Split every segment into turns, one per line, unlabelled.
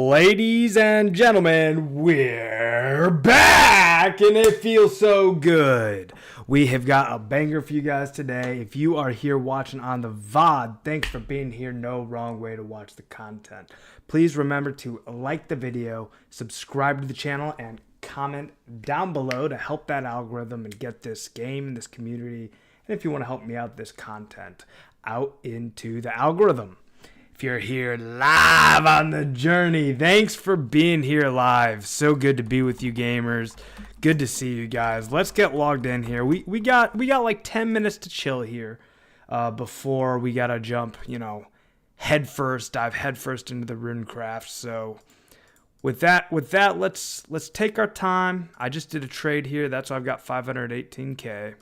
Ladies and gentlemen, we're back and it feels so good. We have got a banger for you guys today. If you are here watching on the VOD, thanks for being here. No wrong way to watch the content. Please remember to like the video, subscribe to the channel, and comment down below to help that algorithm and get this game, this community, and if you want to help me out, this content out into the algorithm. If you're here live on the journey, thanks for being here live. So good to be with you gamers. Good to see you guys. Let's get logged in here. We got like 10 minutes to chill here before we gotta jump, dive headfirst into the Runecraft. So with that, let's take our time. I just did a trade here. That's why I've got 518k.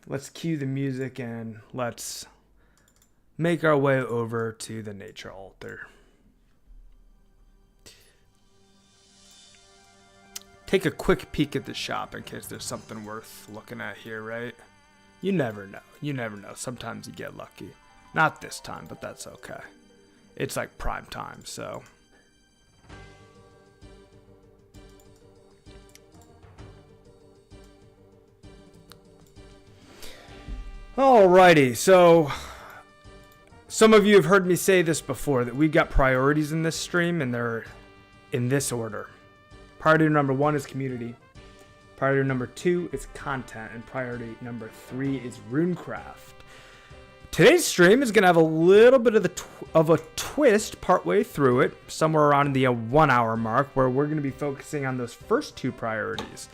Let's cue the music and let's make our way over to the nature altar. Take a quick peek at the shop in case there's something worth looking at here, right? You never know. You never know. Sometimes you get lucky. Not this time, but that's okay. It's like prime time, so. Alrighty, so some of you have heard me say this before, that we've got priorities in this stream, and they're in this order. Priority number 1 is community. Priority number 2 is content. And priority number 3 is Runecraft. Today's stream is going to have a little bit of a twist partway through it, somewhere around the 1 hour mark, where we're going to be focusing on those first 2 priorities,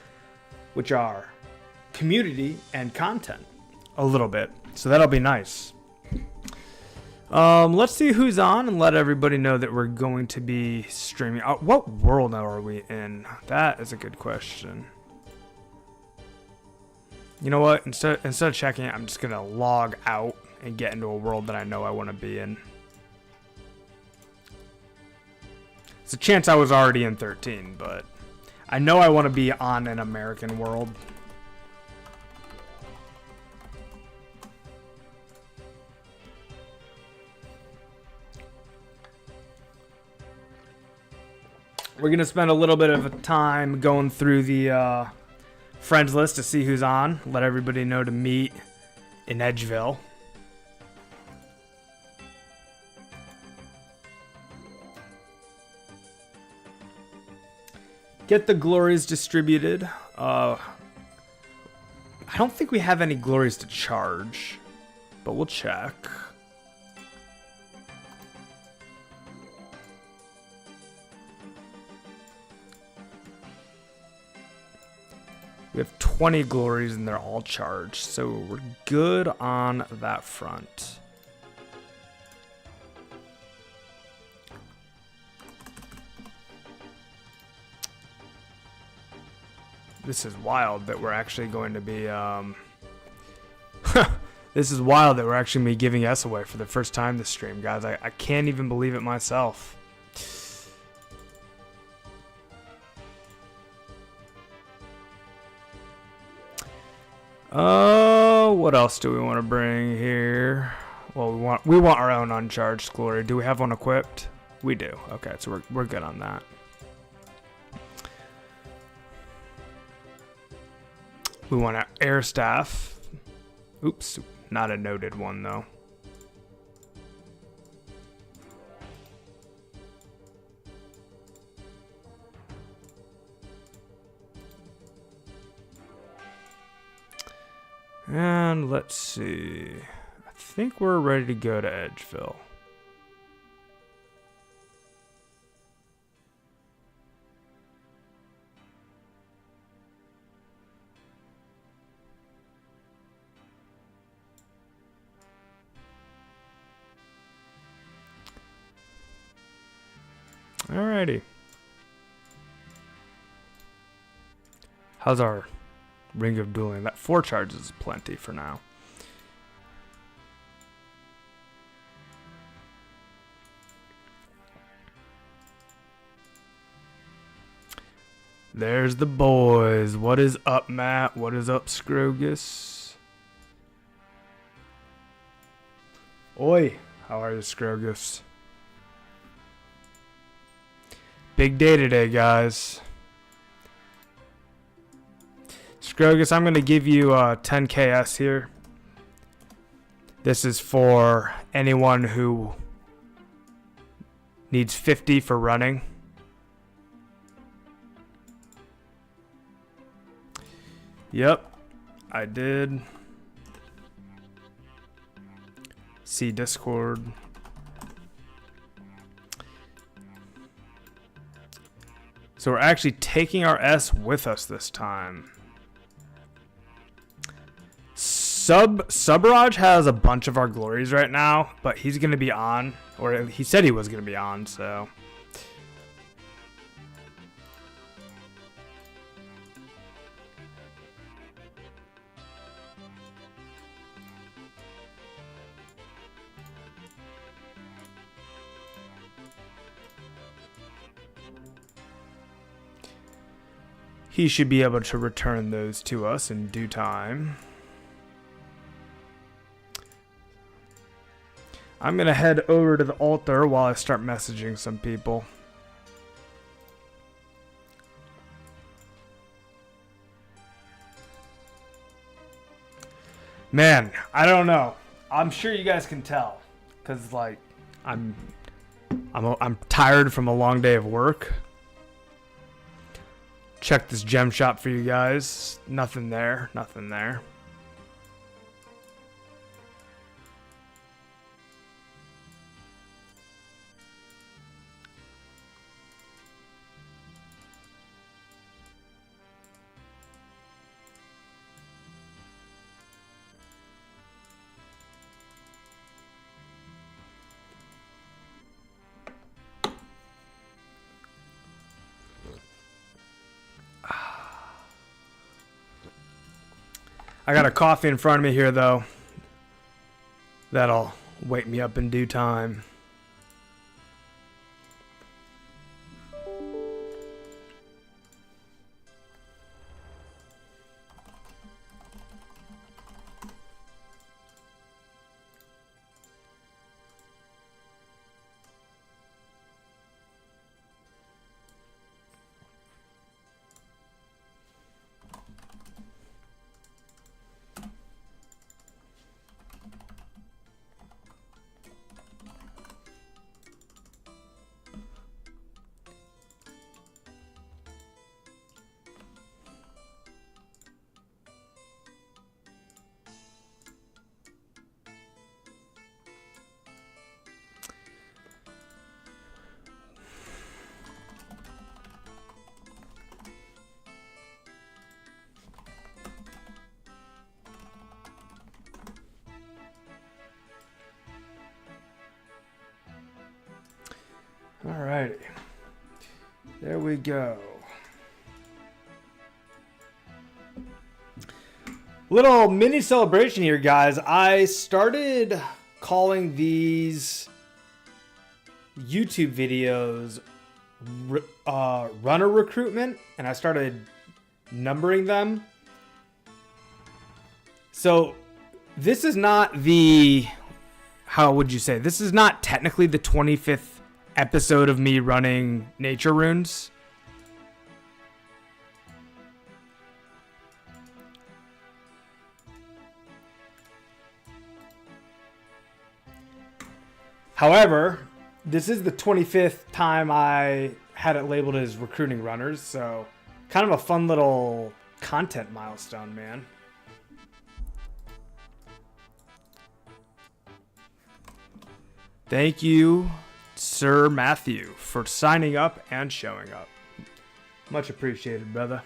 which are community and content a little bit. So that'll be nice. Let's see who's on and let everybody know that we're going to be streaming. What world are we in? That is a good question. You know what? Instead of checking it, I'm just going to log out and get into a world that I know I want to be in. It's a chance I was already in 13, but I know I want to be on an American world. We're going to spend a little bit of time going through the friends list to see who's on. Let everybody know to meet in Edgeville. Get the glories distributed. I don't think we have any glories to charge, but we'll check. We have 20 glories and they're all charged, so we're good on that front. This is wild that we're actually going to be, this is wild that we're actually going to be giving S away for the first time this stream, guys. I can't even believe it myself. Oh, what else do we want to bring here? Well, we want our own uncharged glory. Do we have one equipped? We do. Okay, so we're good on that. We want our air staff. Oops, not a noted one though. And let's see. I think we're ready to go to Edgeville. Alrighty. How's our Ring of Dueling? That 4 charges is plenty for now. There's the boys. What is up, Matt? What is up, Scrogus? Oi, how are you, Scrogus? Big day today, guys. Scrogus, I'm going to give you 10 KS here. This is for anyone who needs 50 for running. Yep, I did. See Discord. So we're actually taking our S with us this time. Subraj has a bunch of our glories right now, but he's going to be on, or he said he was going to be on, so. He should be able to return those to us in due time. I'm going to head over to the altar while I start messaging some people. Man, I don't know. I'm sure you guys can tell, cuz like I'm tired from a long day of work. Check this gem shop for you guys. Nothing there, nothing there. I got a coffee in front of me here, though. That'll wake me up in due time. Alrighty. There we go. Little mini celebration here, guys. I started calling these YouTube videos runner recruitment, and I started numbering them. So this is not the, how would you say? This is not technically the 25th episode of me running nature runes. However, this is the 25th time I had it labeled as recruiting runners, so kind of a fun little content milestone, man. Thank you, Sir Matthew, for signing up and showing up. Much appreciated, brother.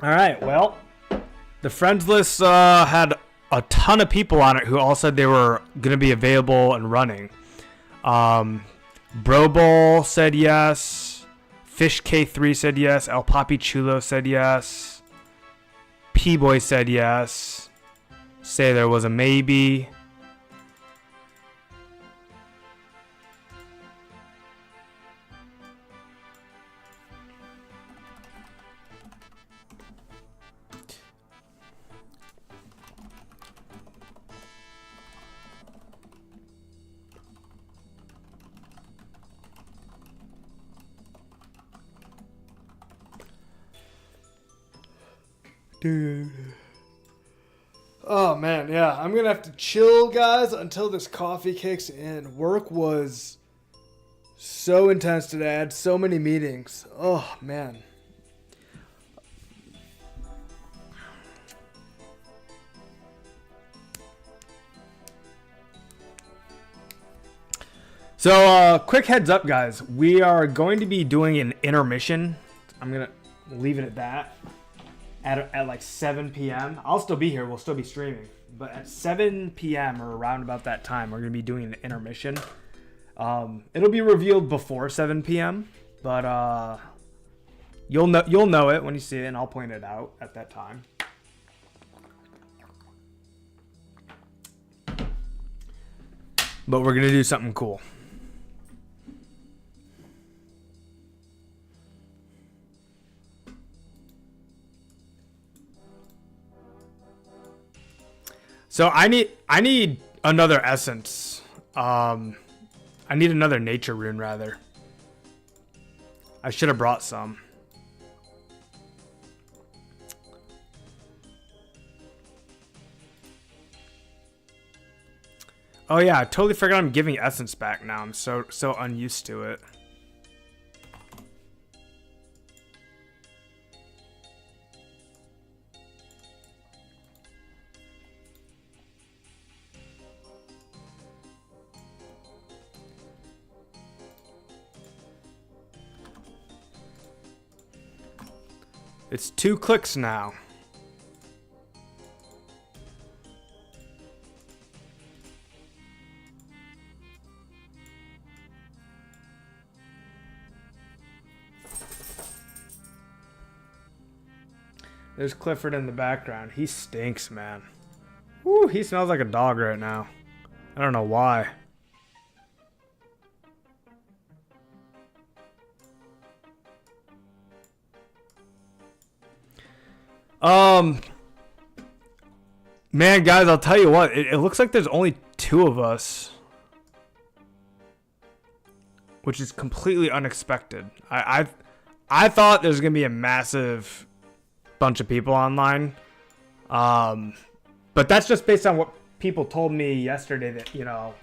All right, well, the friends list had a ton of people on it who all said they were going to be available and running. Bro Bowl said yes. Fish K3 said yes. El Papi Chulo said yes. P-Boy said yes. Say there was a maybe. Dude. Oh man, yeah. I'm gonna have to chill, guys, until this coffee kicks in. Work was so intense today. I had so many meetings. Oh man. So, quick heads up, guys. We are going to be doing an intermission. I'm gonna leave it at that. At like 7 p.m. I'll still be here. We'll still be streaming. But at 7 p.m. or around about that time, we're going to be doing an intermission. It'll be revealed before 7 p.m. But you'll know it when you see it, and I'll point it out at that time. But we're going to do something cool. So I need another essence. I need another nature rune rather. I should have brought some. Oh yeah, I totally forgot I'm giving essence back now. I'm so unused to it. It's 2 clicks now. There's Clifford in the background. He stinks, man. Woo, he smells like a dog right now. I don't know why. Man, guys, I'll tell you what. It looks like there's only 2 of us, which is completely unexpected. I thought there's gonna be a massive bunch of people online, but that's just based on what people told me yesterday that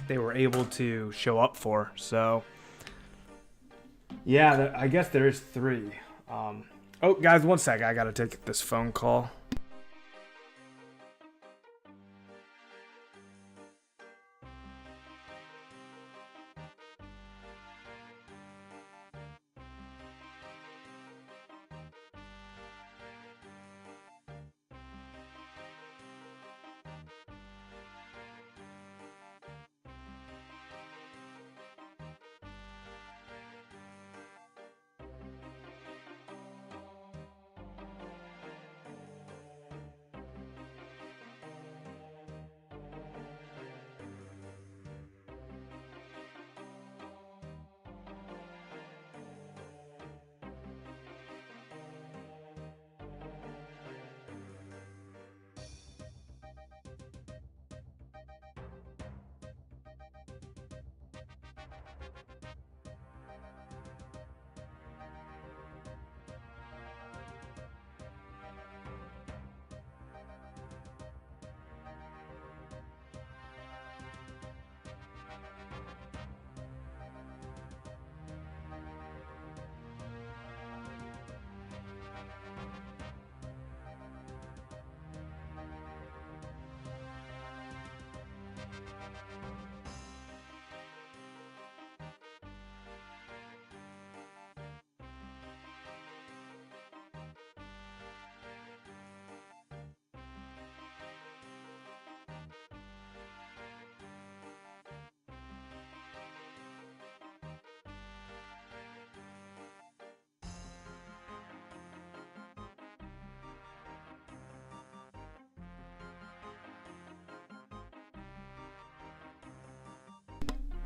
they were able to show up for. So yeah, I guess there is 3. Oh, guys, one sec. I gotta take this phone call.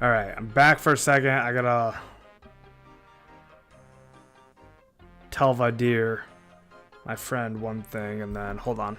Alright, I'm back for a second. I gotta tell Vadir, my friend, one thing, and then hold on.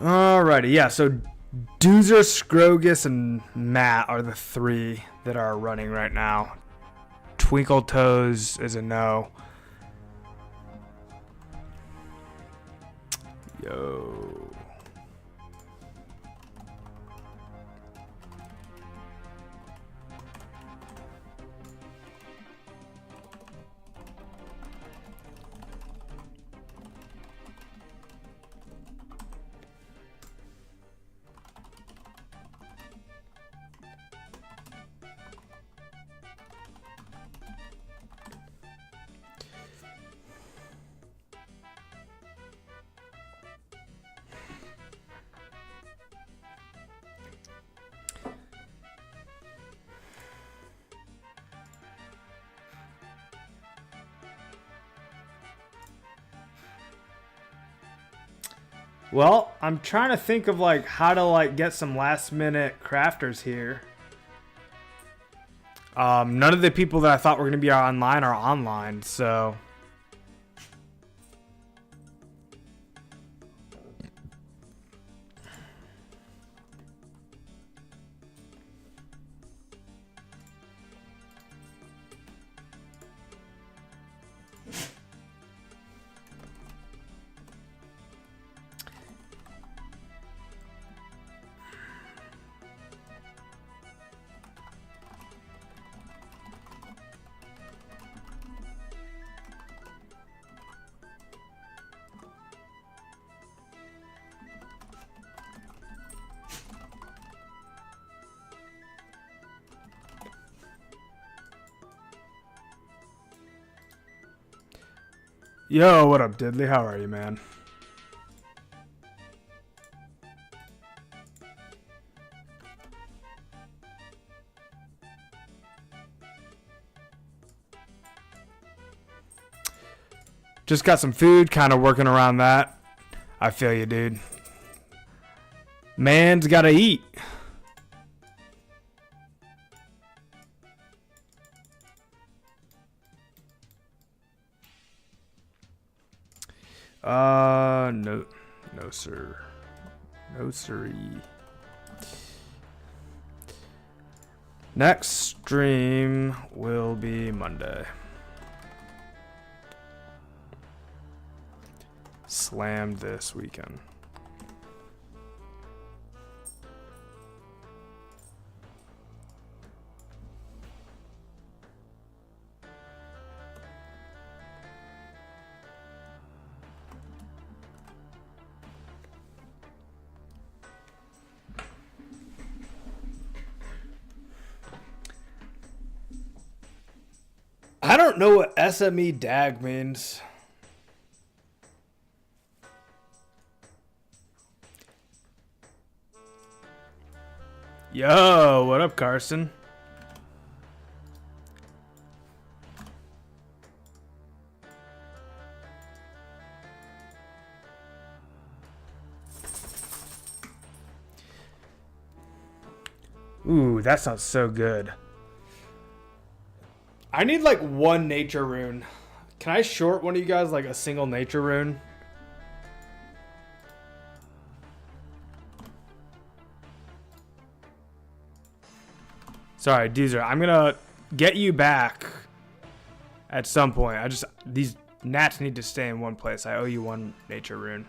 Alrighty, yeah, so Doozer, Scrogus, and Matt are the three that are running right now. Twinkle Toes is a no. Yo. Well, I'm trying to think of like how to like get some last minute crafters here. None of the people that I thought were going to be online are online, so yo, what up, Diddley? How are you, man? Just got some food, kind of working around that. I feel you, dude. Man's gotta eat. No, sir. No, siree. Next stream will be Monday. Slammed this weekend. I don't know what SME DAG means. Yo, what up, Carson? Ooh, that sounds so good. I need like one nature rune. Can I short one of you guys like a single nature rune? Sorry, Deezer. I'm gonna get you back at some point. These gnats need to stay in one place. I owe you one nature rune.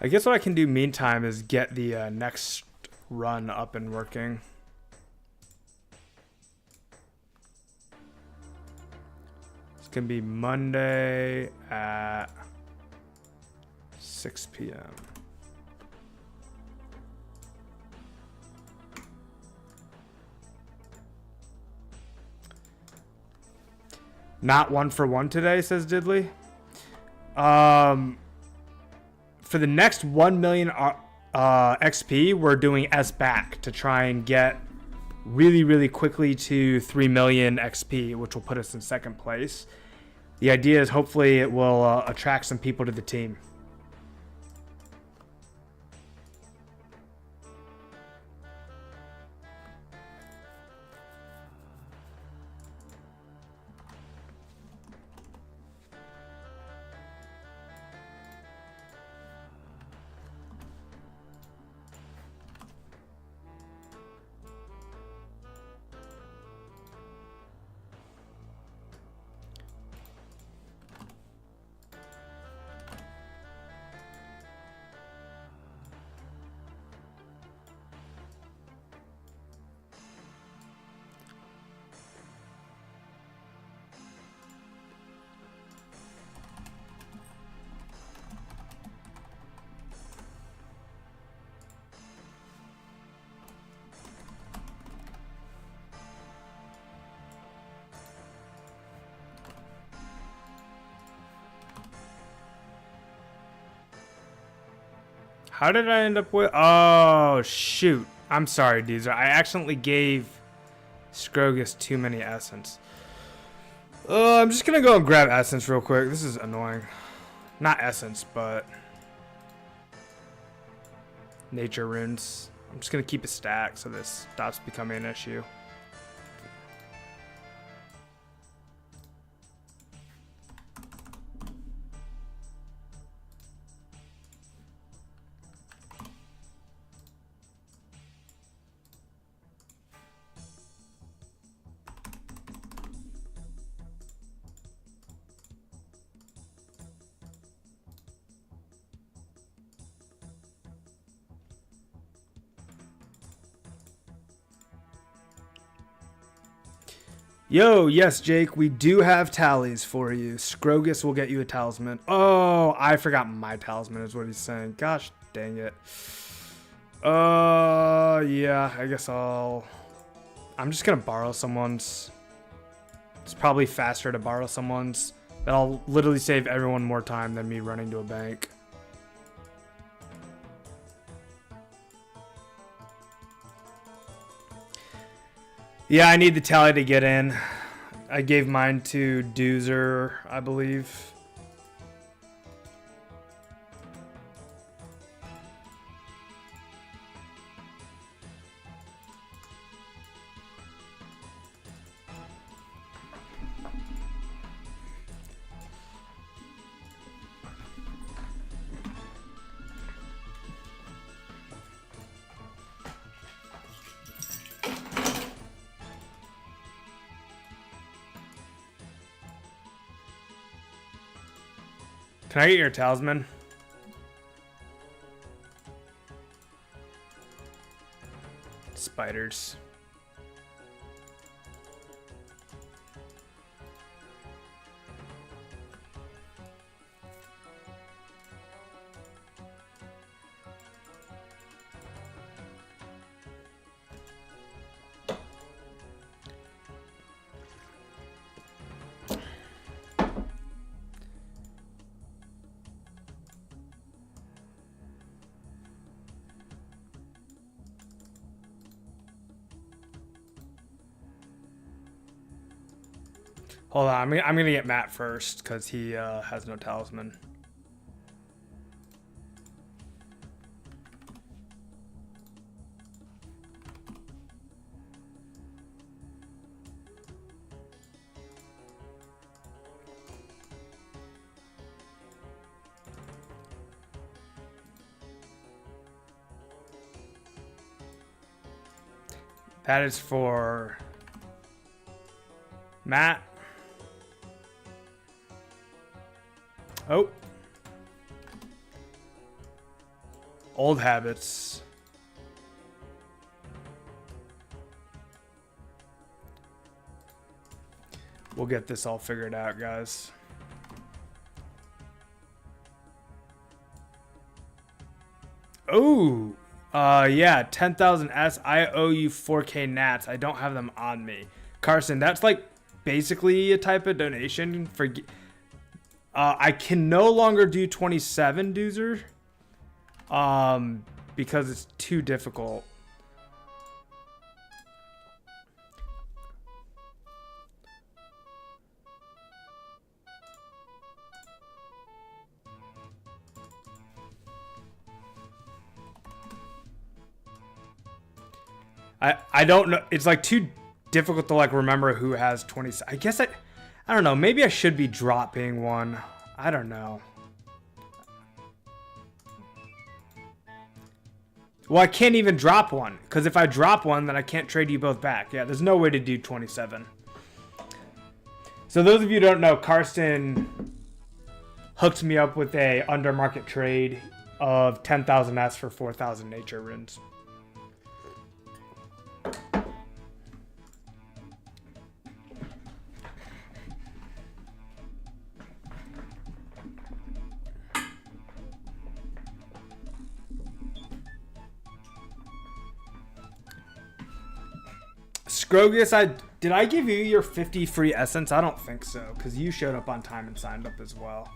I guess what I can do meantime is get the next run up and working. It's gonna be Monday at 6 p.m. Not 1 for 1 today, says Diddley. For the next 1 million XP, we're doing S back to try and get really quickly to 3 million XP, which will put us in second place. The idea is hopefully it will attract some people to the team. How did I end up with... Oh, shoot. I'm sorry, Deezer. I accidentally gave Scrogus too many essence. I'm just going to go and grab essence real quick. This is annoying. Not essence, but... nature runes. I'm just going to keep a stack so this stops becoming an issue. Yo, yes, Jake, we do have tallies for you. Scrogus will get you a talisman. Oh, I forgot my talisman is what he's saying. Gosh, dang it. Yeah, I guess I'm just gonna borrow someone's. It's probably faster to borrow someone's. That'll literally save everyone more time than me running to a bank. Yeah, I need the tally to get in. I gave mine to Doozer, I believe. Can I get your talisman? Spiders. Hold on, I'm gonna get Matt first because he has no talisman. That is for Matt. Oh. Old habits. We'll get this all figured out, guys. Oh, yeah, 10,000 S. I owe you 4K nats. I don't have them on me. Carson, that's like basically a type of donation for. I can no longer do 27, Doozer. Because it's too difficult. I don't know. It's like too difficult to like remember who has 20. I guess I don't know. Maybe I should be dropping one. I don't know. Well, I can't even drop one because if I drop one, then I can't trade you both back. Yeah, there's no way to do 27. So those of you who don't know, Carson hooked me up with a under market trade of 10,000 S for 4,000 nature runes. Scrogus, did I give you your 50 free essence? I don't think so, because you showed up on time and signed up as well.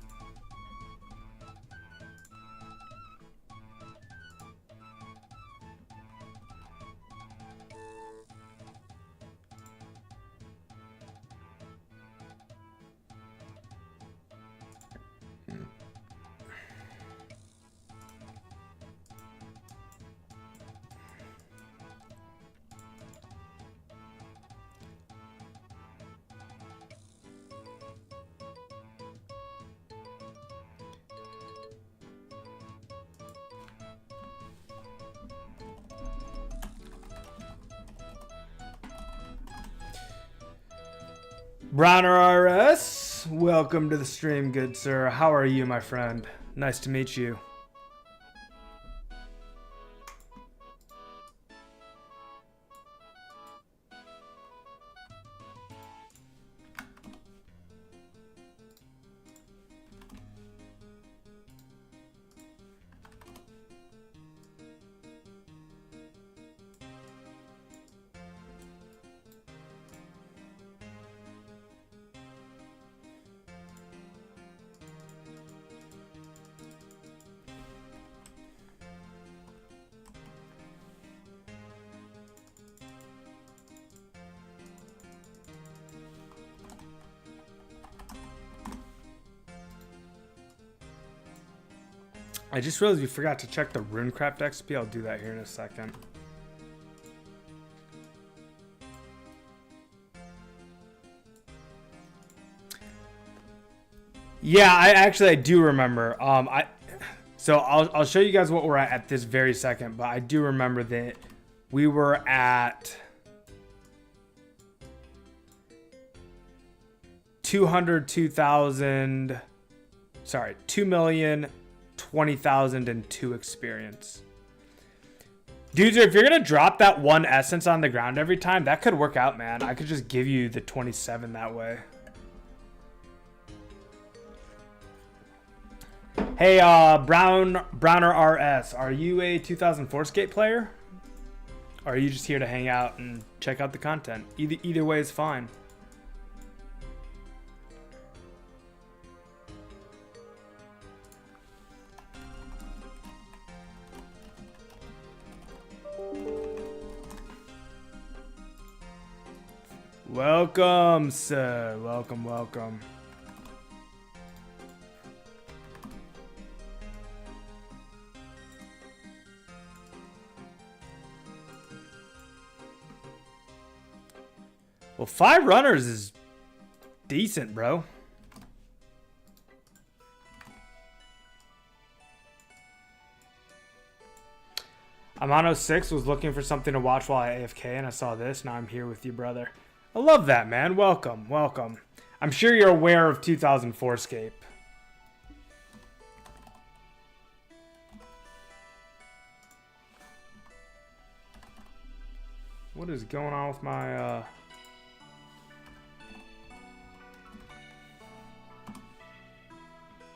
Browner RS, welcome to the stream, good sir. How are you, my friend? Nice to meet you. I just realized we forgot to check the Runecraft XP. I'll do that here in a second. Yeah, I do remember. So I'll show you guys what we're at this very second, but I do remember that we were at 202,000. Sorry, 2,020,002 experience. Dudes, if you're gonna drop that one essence on the ground every time, that could work out, man. I could just give you the 27 that way. Hey, Browner RS, are you a 2004Scape player? Or are you just here to hang out and check out the content? Either way is fine. Welcome, sir. Welcome, welcome. Well, 5 runners is decent, bro. Amano 6 was looking for something to watch while I AFK, and I saw this. Now I'm here with you, brother. I love that, man. Welcome, welcome. I'm sure you're aware of 2004Scape. What is going on with my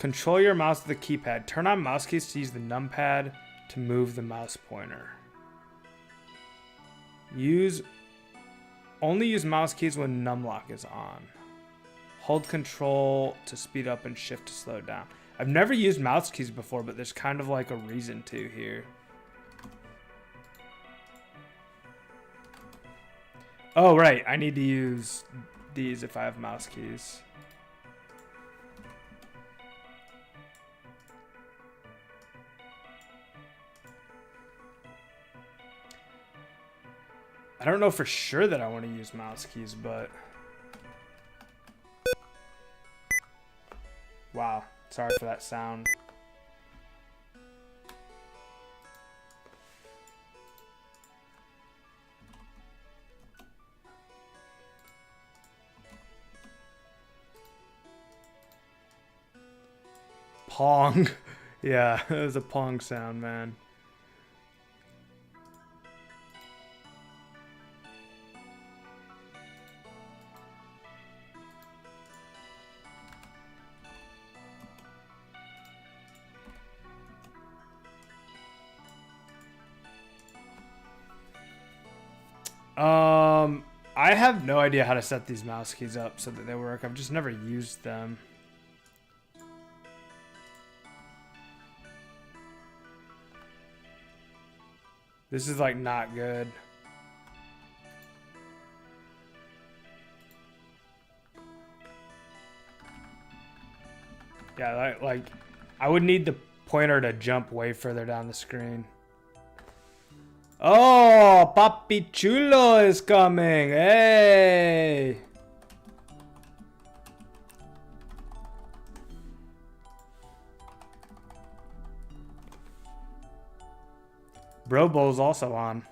Control your mouse with the keypad. Turn on mouse keys to use the numpad to move the mouse pointer. Only use mouse keys when numlock is on. Hold control to speed up and shift to slow down. I've never used mouse keys before, but there's kind of like a reason to here. Oh, right. I need to use these if I have mouse keys. I don't know for sure that I want to use mouse keys, but... Wow. Sorry for that sound. Pong. Yeah, it was a pong sound, man. I have no idea how to set these mouse keys up so that they work. I've just never used them. This is like not good. Yeah, like I would need the pointer to jump way further down the screen. Oh, Papi Chulo is coming. Hey. Bro Bowl's also on.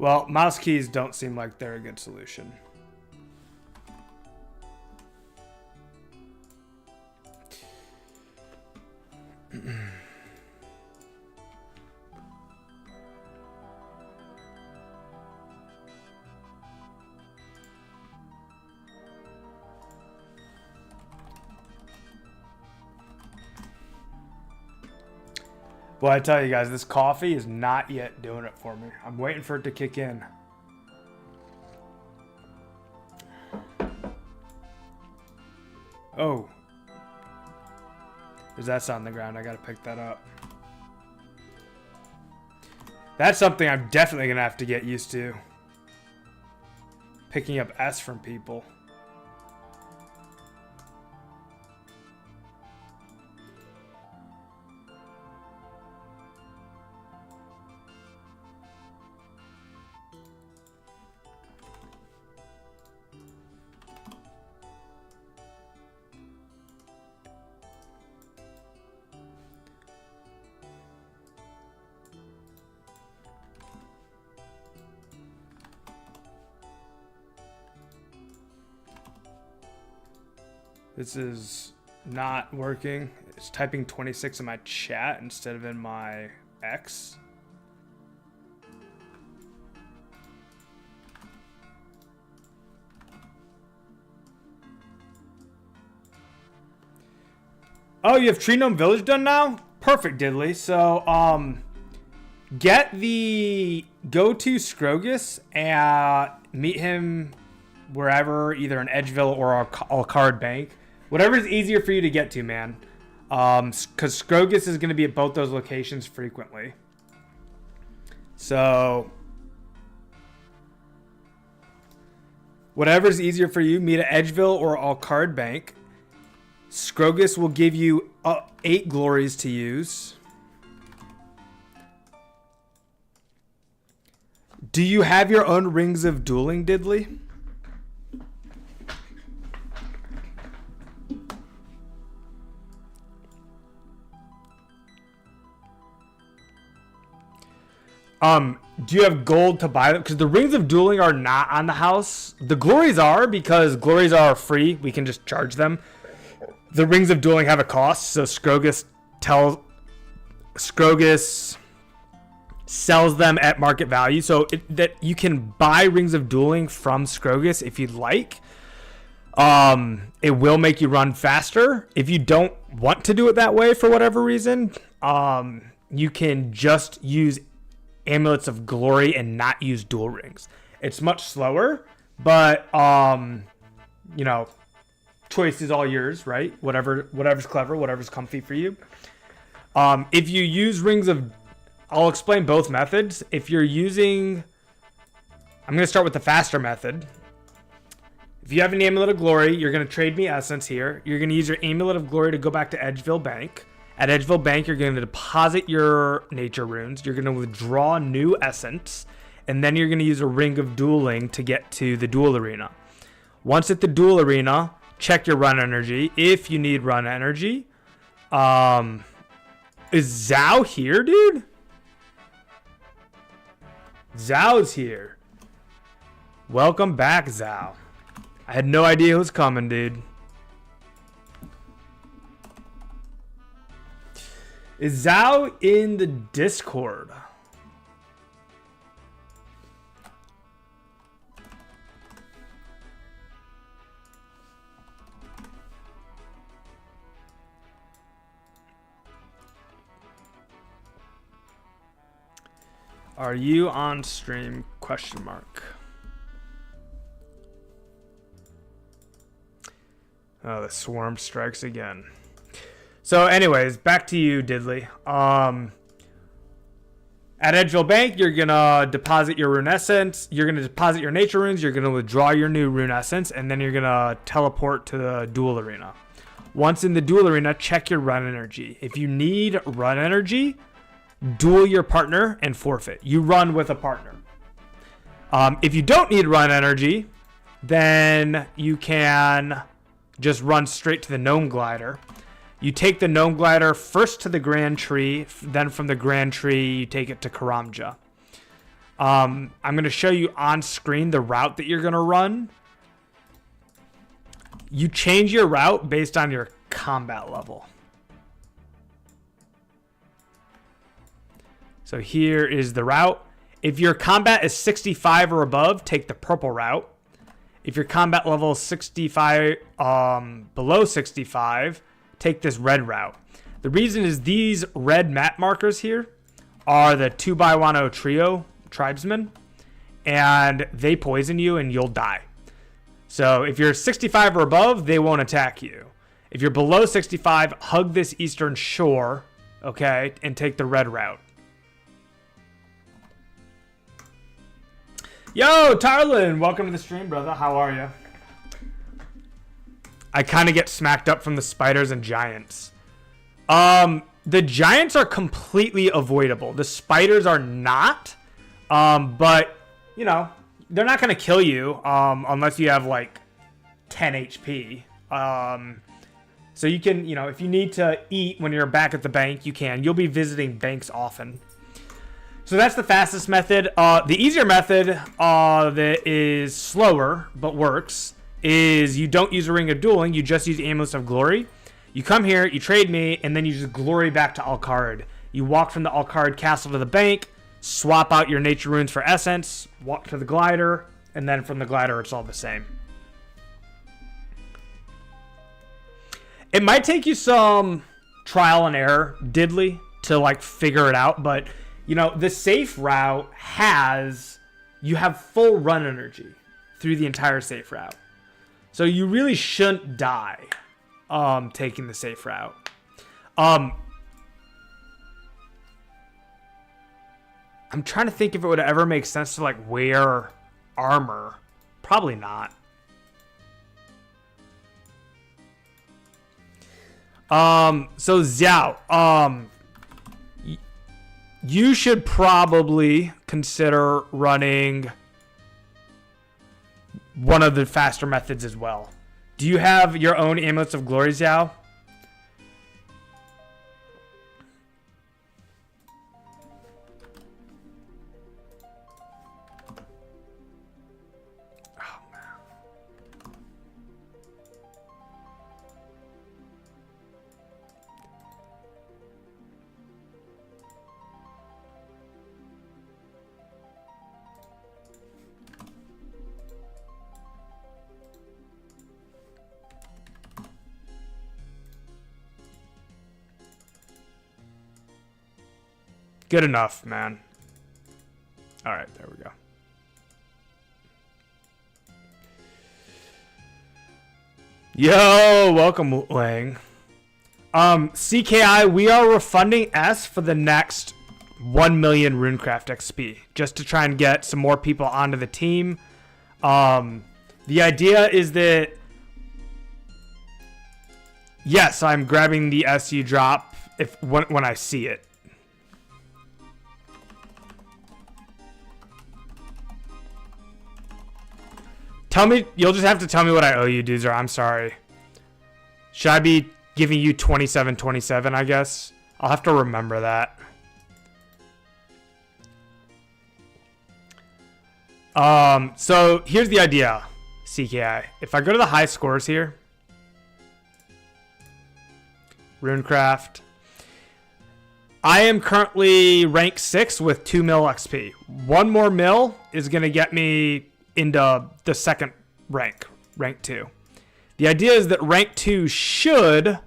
Well, mouse keys don't seem like they're a good solution. Well, I tell you guys, this coffee is not yet doing it for me. I'm waiting for it to kick in. Oh. There's that on the ground. I gotta pick that up. That's something I'm definitely gonna have to get used to. Picking up S from people. This is not working. It's typing 26 in my chat instead of in my X. Oh, you have Tree Gnome Village done now? Perfect, Diddley. So, go to Scrogus and meet him wherever, either in Edgeville or Alcard Bank. Whatever is easier for you to get to, man. Because Scrogus is going to be at both those locations frequently. So, whatever's easier for you, meet at Edgeville or Alcard Bank. Scrogus will give you 8 glories to use. Do you have your own Rings of Dueling, Diddley? Do you have gold to buy them? Because the rings of dueling are not on the house. The glories are, because glories are free. We can just charge them. The rings of dueling have a cost, so Scrogus sells them at market value. So that you can buy rings of dueling from Scrogus if you'd like. It will make you run faster. If you don't want to do it that way for whatever reason, you can just use amulets of glory and not use dual rings. It's much slower, but you know, choice is all yours, right? Whatever's clever, whatever's comfy for you. If you use rings of, I'll explain both methods. If you're using, I'm going to start with the faster method. If you have an amulet of glory, you're going to trade me essence here. You're going to use your amulet of glory to go back to Edgeville Bank. At Edgeville Bank, you're going to deposit your nature runes. You're going to withdraw new essence. And then you're going to use a ring of dueling to get to the duel arena. Once at the duel arena, check your run energy if you need run energy. Is Zhao here, dude? Zhao's here. Welcome back, Zhao. I had no idea who was coming, dude. Is Zhao in the Discord? Are you on stream? Question mark. Oh, the swarm strikes again. So anyways, back to you, Diddley. At Edgeville Bank, you're going to deposit your rune essence. You're going to deposit your nature runes. You're going to withdraw your new rune essence. And then you're going to teleport to the duel arena. Once in the duel arena, check your run energy. If you need run energy, duel your partner and forfeit. You run with a partner. If you don't need run energy, then you can just run straight to the gnome glider. You take the gnome glider first to the grand tree, then from the grand tree you take it to Karamja. I'm going to show you on screen the route that you're going to run. You change your route based on your combat level. So here is the route. If your combat is 65 or above, take the purple route. If your combat level is 65, below 65, take this red route. The reason is these red map markers here are the 2x1 trio tribesmen, and they poison you and you'll die. So if you're 65 or above, they won't attack you. If you're below 65, hug this eastern shore, okay, and take the red route. Yo, Tarlin, welcome to the stream, brother. How are you? I kind of get smacked up from the spiders and giants. The giants are completely avoidable. The spiders are not. But, you know, they're not going to kill you unless you have, like, 10 HP. So you can, you know, if you need to eat when you're back at the bank, you can. You'll be visiting banks often. So that's the fastest method. The easier method that is slower but works is you don't use a ring of dueling. You just use amulets of glory. You come here, you trade me, and then you just glory back to Alcard. You walk from the Alcard castle to the bank, swap out your nature runes for essence, walk to the glider, and then from the glider it's all the same. It might take you some trial and error, diddly, to like figure it out, but you know, the safe route you have full run energy through the entire safe route. So you really shouldn't die taking the safe route. I'm trying to think if it would ever make sense to like wear armor. Probably not. So Xiao, you should probably consider running one of the faster methods as well. Do you have your own amulets of glory, Xiao? Good enough, man. All right, there we go. Yo, welcome, Lang. CKI, we are refunding S for the next 1 million Runecraft XP, just to try and get some more people onto the team. The idea is that, yes, I'm grabbing the SU drop when I see it. Tell me, you'll just have to tell me what I owe you, Doozer. I'm sorry. Should I be giving you 27.27, I guess? I'll have to remember that. So here's the idea, CKI. If I go to the high scores here, Runecraft, I am currently rank 6 with 2 mil XP. 1 more mil is going to get me into the second rank 2. The idea is that rank 2 should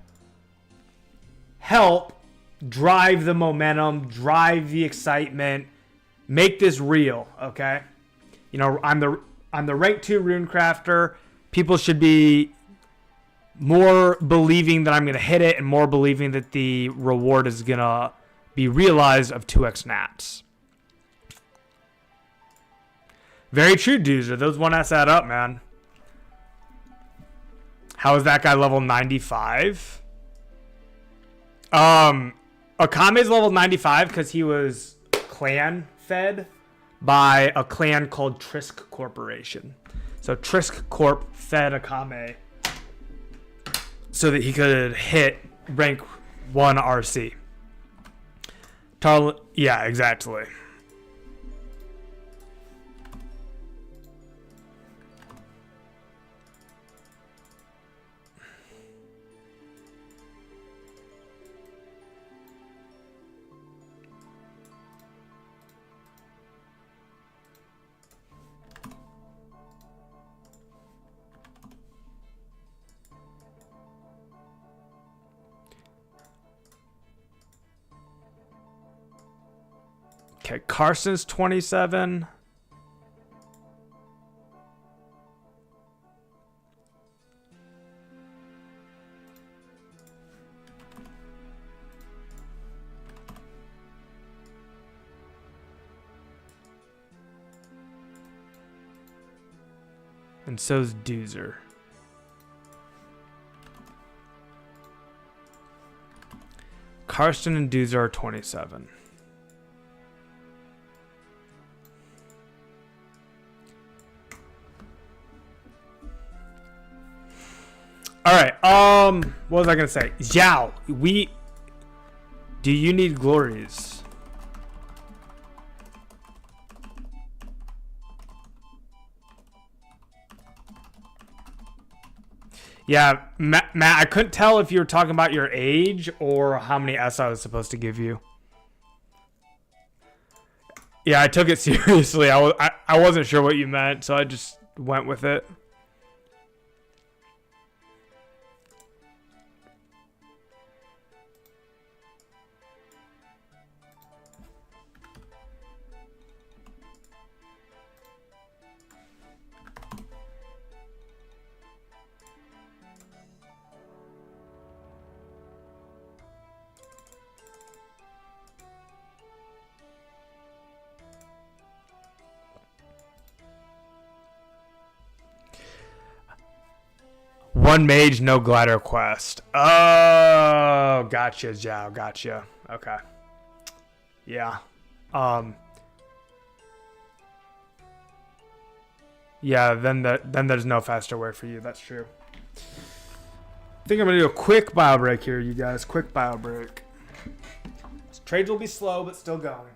help drive the momentum, drive the excitement, make this real, okay? You know, I'm the rank 2 Runecrafter. People should be more believing that I'm going to hit it and more believing that the reward is going to be realized of 2x nats. Very true, Doozer. Those 1S add up, man. How is that guy level 95? Akame's level 95 because he was clan fed by a clan called Trisk Corporation. So Trisk Corp fed Akame so that he could hit rank 1 RC. Yeah, exactly. Okay, Carson's 27. And so's Doozer. Carson and Doozer are 27. All right. What was I gonna say? Zhao, do you need glories? Yeah, Matt, I couldn't tell if you were talking about your age or how many S I was supposed to give you. Yeah, I took it seriously. I wasn't sure what you meant, so I just went with it. One mage, no glider quest. Oh, gotcha, Zhao. Gotcha. Okay. Yeah. Yeah. Then there's no faster way for you. That's true. I think I'm gonna do a quick bio break here, you guys. Quick bio break. Trades will be slow, but still going.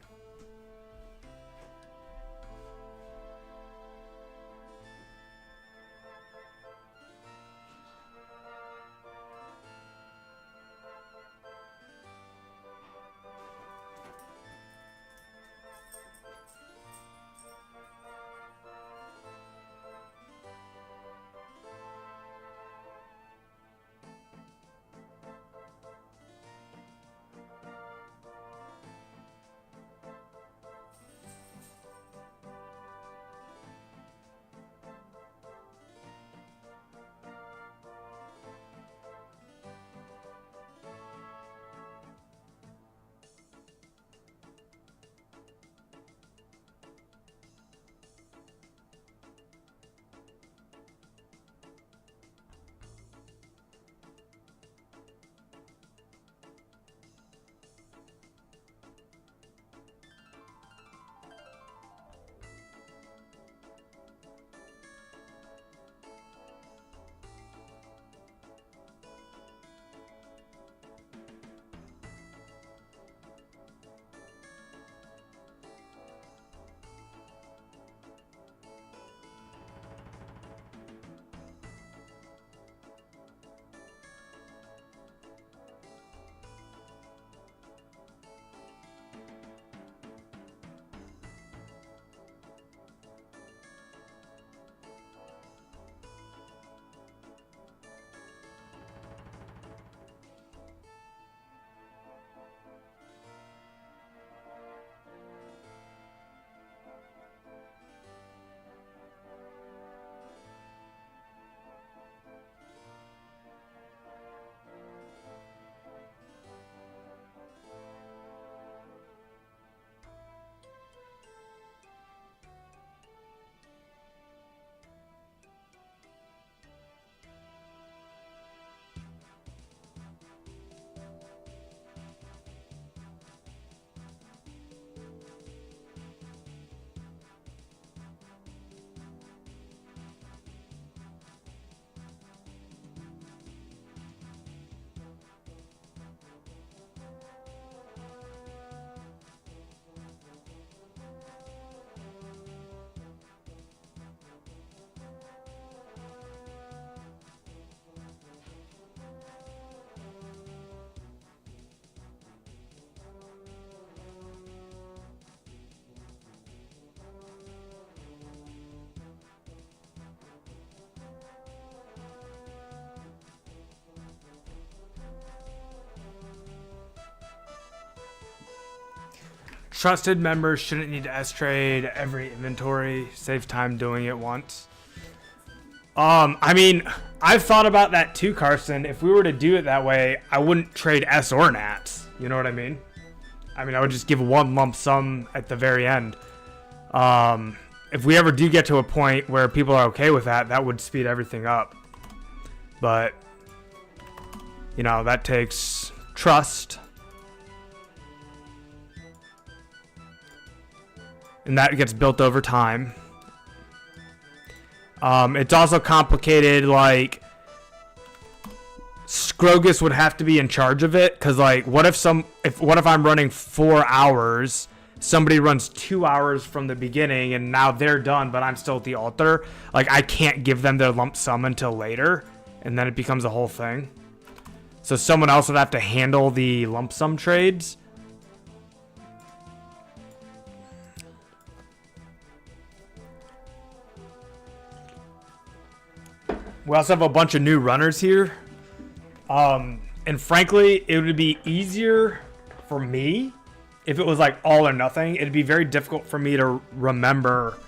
Trusted members shouldn't need to S-trade every inventory. Save time doing it once. I mean, I've thought about that too, Carson. If we were to do it that way, I wouldn't trade S or Nats. You know what I mean? I would just give one lump sum at the very end. If we ever do get to a point where people are okay with that, that would speed everything up. But, you know, that takes trust. And that gets built over time. It's also complicated, like, Scrogus would have to be in charge of it, because, like, what if I'm running 4 hours, somebody runs 2 hours from the beginning, and now they're done, but I'm still at the altar? Like, I can't give them their lump sum until later, and then it becomes a whole thing. So someone else would have to handle the lump sum trades. We also have a bunch of new runners here. And frankly, it would be easier for me if it was like all or nothing. It'd be very difficult for me to remember.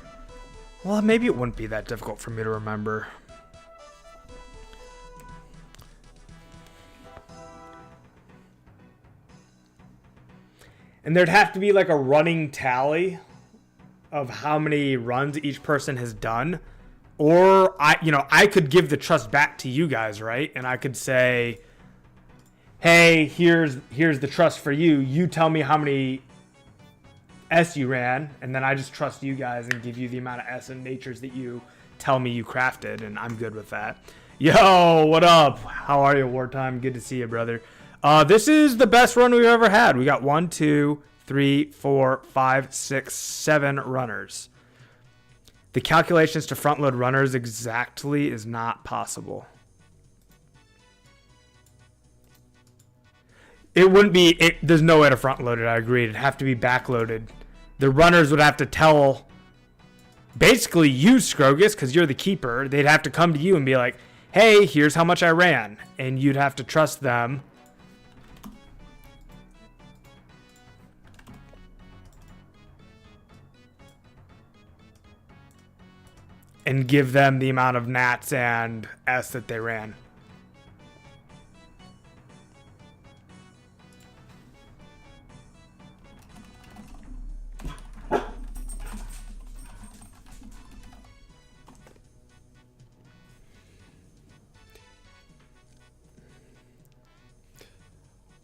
Well, maybe it wouldn't be that difficult for me to remember. And there'd have to be like a running tally of how many runs each person has done. Or I could give the trust back to you guys, right? And I could say, hey, here's the trust for you. You tell me how many S you ran, and then I just trust you guys and give you the amount of S and natures that you tell me you crafted, and I'm good with that. Yo, what up? How are you, Wartime? Good to see you, brother. This is the best run we've ever had. We got 1, 2, 3, 4, 5, 6, 7 runners. The calculations to front load runners exactly is not possible. It wouldn't be, there's no way to front load it, I agree. It'd have to be back loaded. The runners would have to tell, basically you, Scrogus, because you're the keeper. They'd have to come to you and be like, hey, here's how much I ran. And you'd have to trust them. And give them the amount of nats and S that they ran.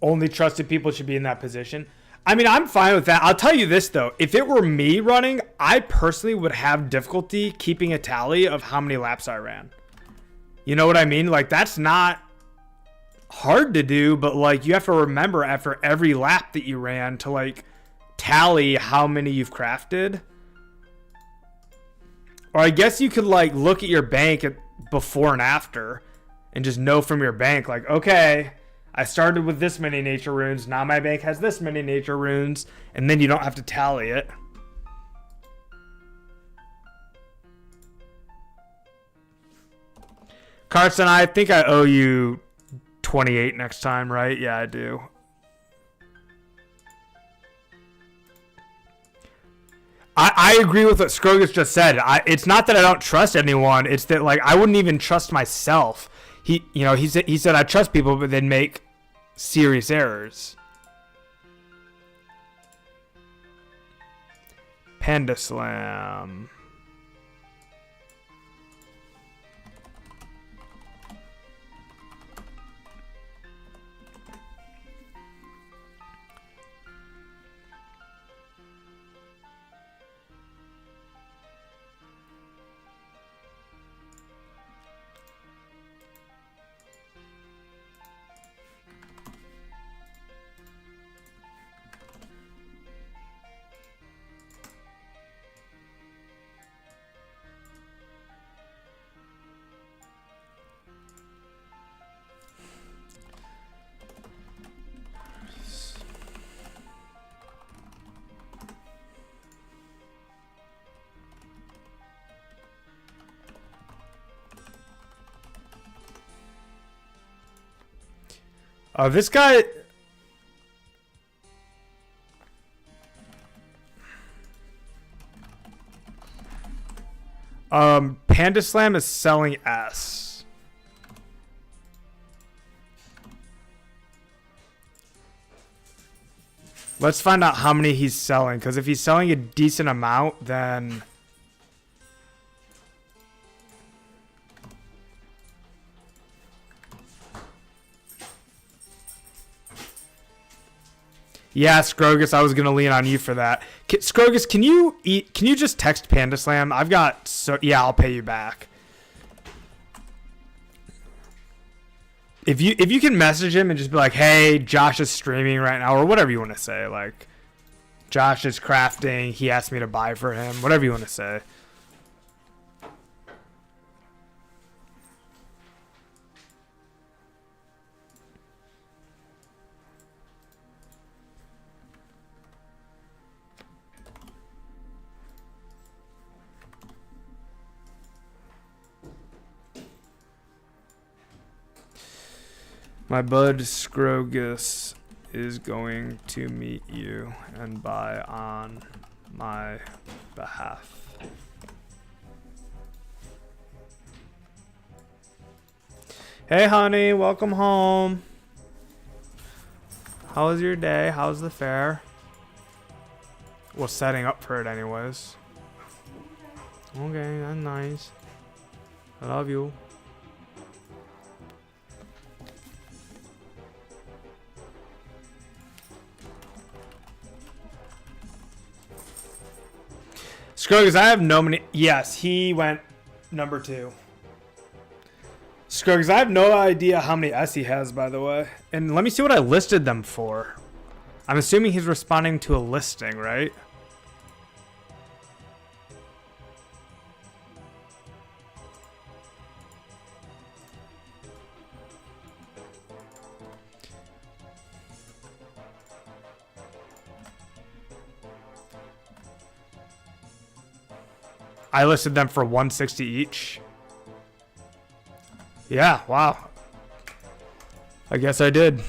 Only trusted people should be in that position. I mean, I'm fine with that. I'll tell you this, though. If it were me running, I personally would have difficulty keeping a tally of how many laps I ran. You know what I mean? Like, that's not hard to do, but, like, you have to remember after every lap that you ran to, like, tally how many you've crafted. Or I guess you could, like, look at your bank before and after and just know from your bank, like, okay, I started with this many nature runes. Now my bank has this many nature runes. And then you don't have to tally it. Carson, I think I owe you 28 next time, right? Yeah, I do. I agree with what Scrogus just said. It's not that I don't trust anyone. It's that, like, I wouldn't even trust myself. He said I trust people, but they'd make serious errors. Panda Slam. This guy... Panda Slam is selling S. Let's find out how many he's selling, because if he's selling a decent amount, then... Yeah, Scrogus, I was gonna lean on you for that. Scrogus, can you just text Panda Slam? I've got yeah, I'll pay you back. If you can message him and just be like, hey, Josh is streaming right now, or whatever you want to say, like Josh is crafting, he asked me to buy for him, whatever you want to say. My bud Scrogus is going to meet you and buy on my behalf. Hey honey, welcome home. How was your day? How's the fair? Well, setting up for it anyways. Okay, that's nice. I love you. Scrogus, I have no many. Yes, he went number 2. Scrogus, I have no idea how many S he has, by the way. And let me see what I listed them for. I'm assuming he's responding to a listing, right? I listed them for 160 each. Yeah, wow. I guess I did.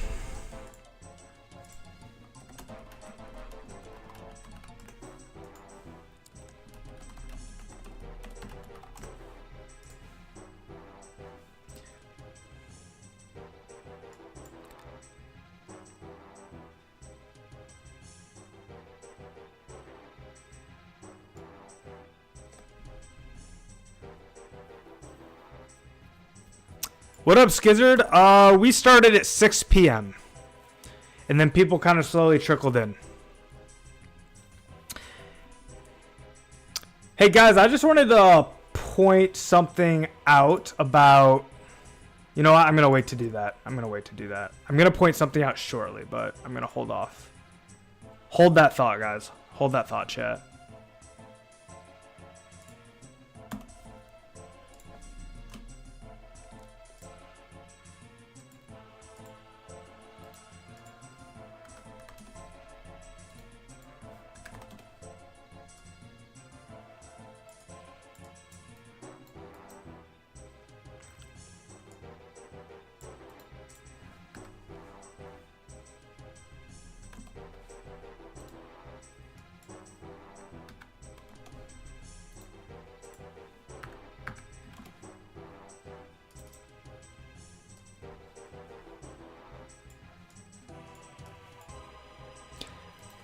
What up, Skizzard? We started at 6 p.m. And then people kind of slowly trickled in. Hey, guys, I just wanted to point something out about... You know what? I'm going to wait to do that. I'm going to point something out shortly, but I'm going to hold off. Hold that thought, guys. Hold that thought, chat.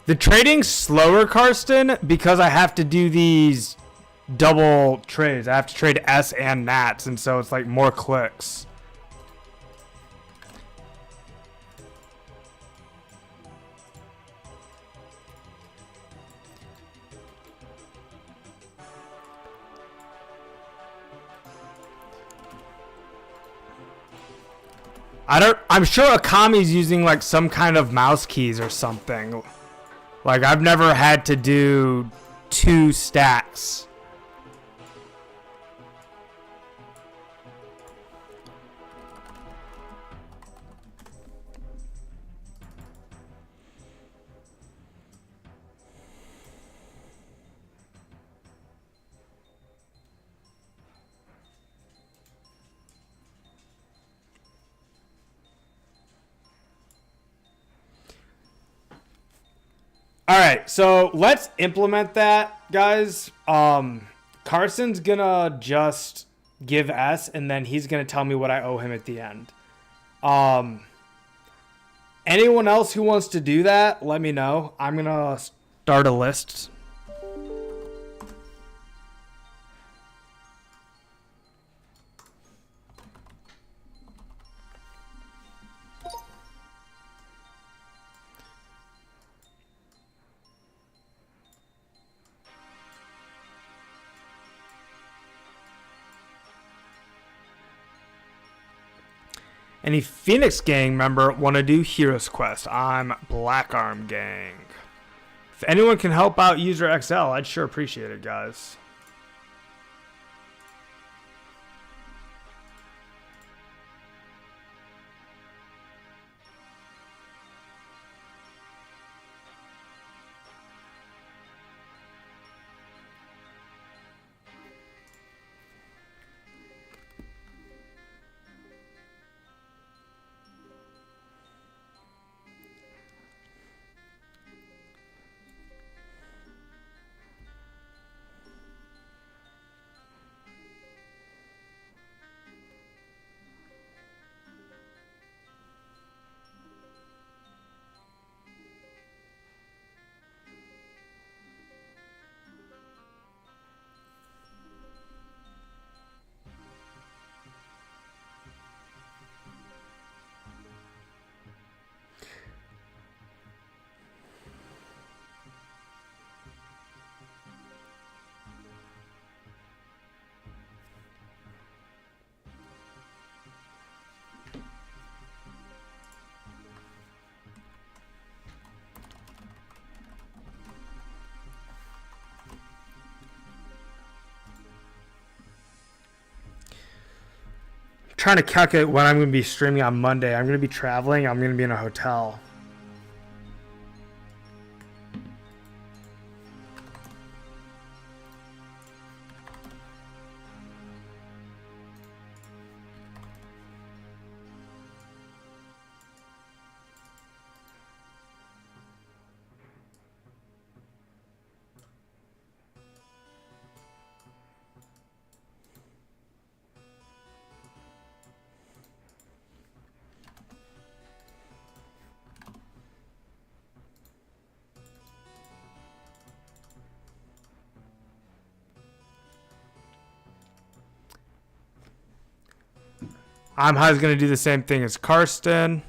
The trading's slower, Karsten, because I have to do these double trades. I have to trade S and Nats, and so it's like more clicks. I'm sure Akami's using like some kind of mouse keys or something. Like, I've never had to do 2 stacks. All right, so let's implement that, guys. Carson's gonna just give S, and then he's gonna tell me what I owe him at the end. Anyone else who wants to do that, let me know. I'm gonna start a list. Any Phoenix Gang member want to do Heroes Quest? I'm Black Arm Gang. If anyone can help out User XL, I'd sure appreciate it, guys. Trying to calculate when I'm going to be streaming on Monday. I'm going to be traveling. I'm going to be in a hotel. I'm going to do the same thing as Karsten.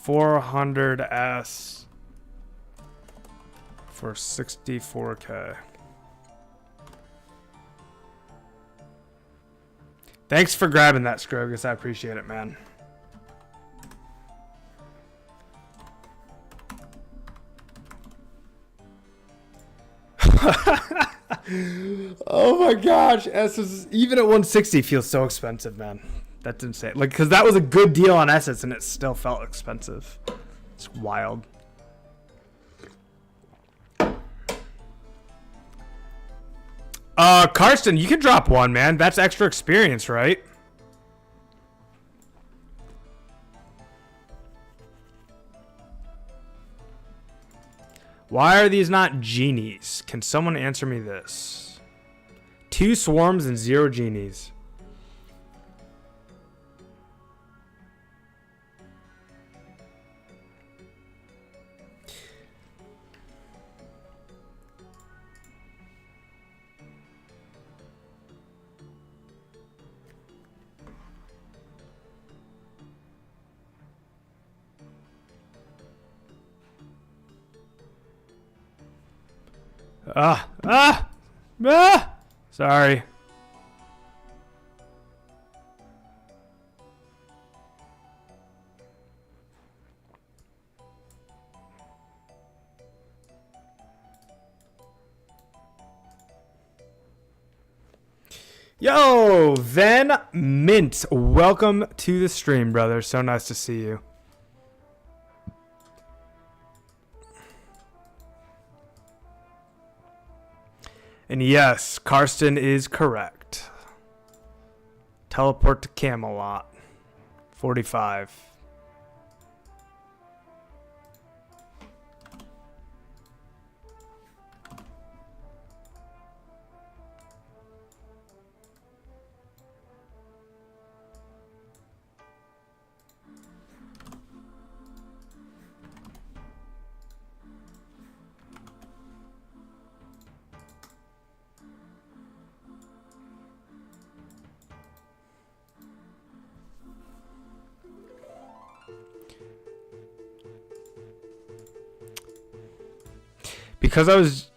$400S for 64K. Thanks for grabbing that, Scrogus. I appreciate it, man. Oh my gosh, S is even at 160 feels so expensive, man. That's insane. Like, because that was a good deal on Essence and it still felt expensive. It's wild. Karsten, you can drop one, man. That's extra experience, right? Why are these not genies? Can someone answer me this? 2 swarms and 0 genies. Sorry. Yo, Ven Mint, welcome to the stream, brother. So nice to see you. And yes, Karsten is correct. Teleport to Camelot. 45. Because I was...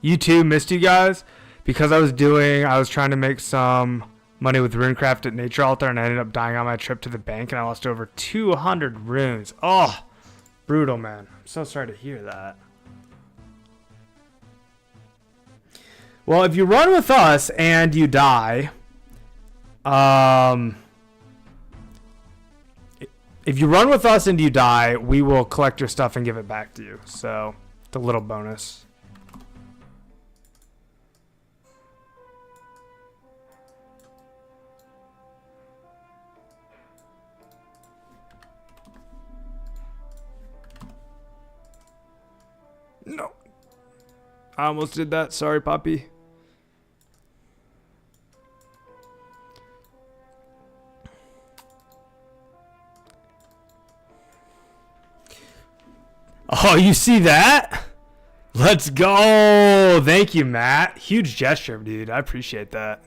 You too, missed you guys. Because I was trying to make some money with Runecraft at Nature Altar, and I ended up dying on my trip to the bank, and I lost over 200 runes. Oh, brutal, man. I'm so sorry to hear that. Well, if you run with us and you die... If you run with us and you die, we will collect your stuff and give it back to you. So, it's a little bonus. No. I almost did that. Sorry, Poppy. Oh, you see that? Let's go. Thank you, Matt. Huge gesture, dude. I appreciate that.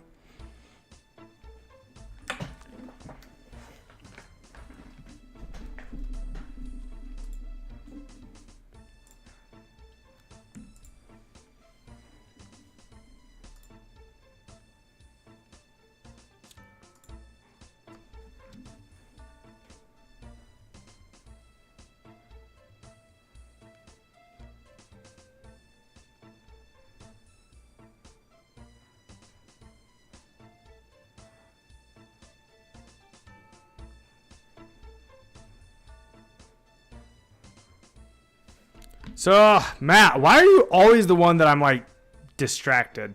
So, Matt, why are you always the one that I'm, like, distracted?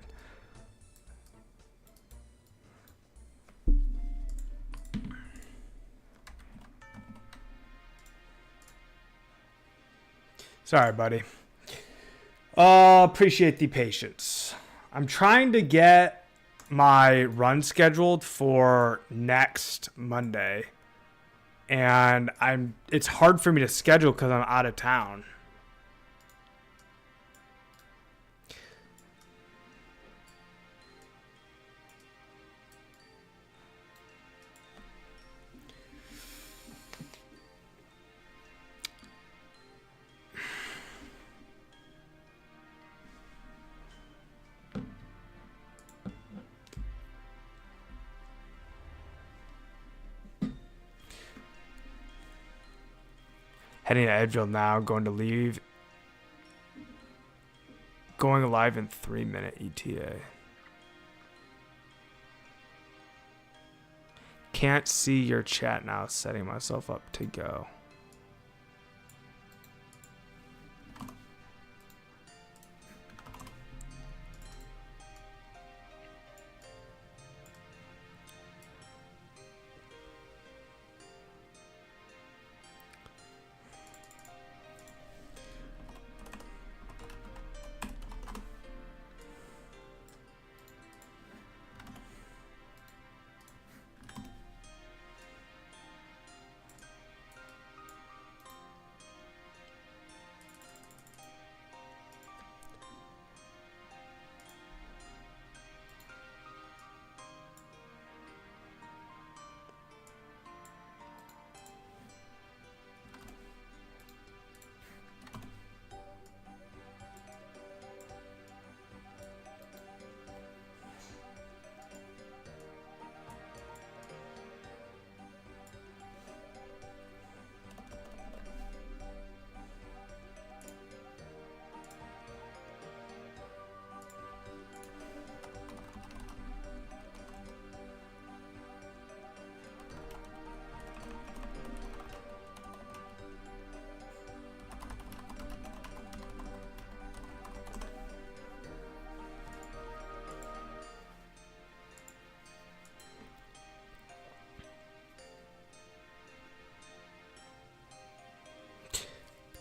Sorry, buddy. Appreciate the patience. I'm trying to get my run scheduled for next Monday. And it's hard for me to schedule because I'm out of town. Heading to Edgeville now, going live in 3-minute ETA. Can't see your chat now, setting myself up to go.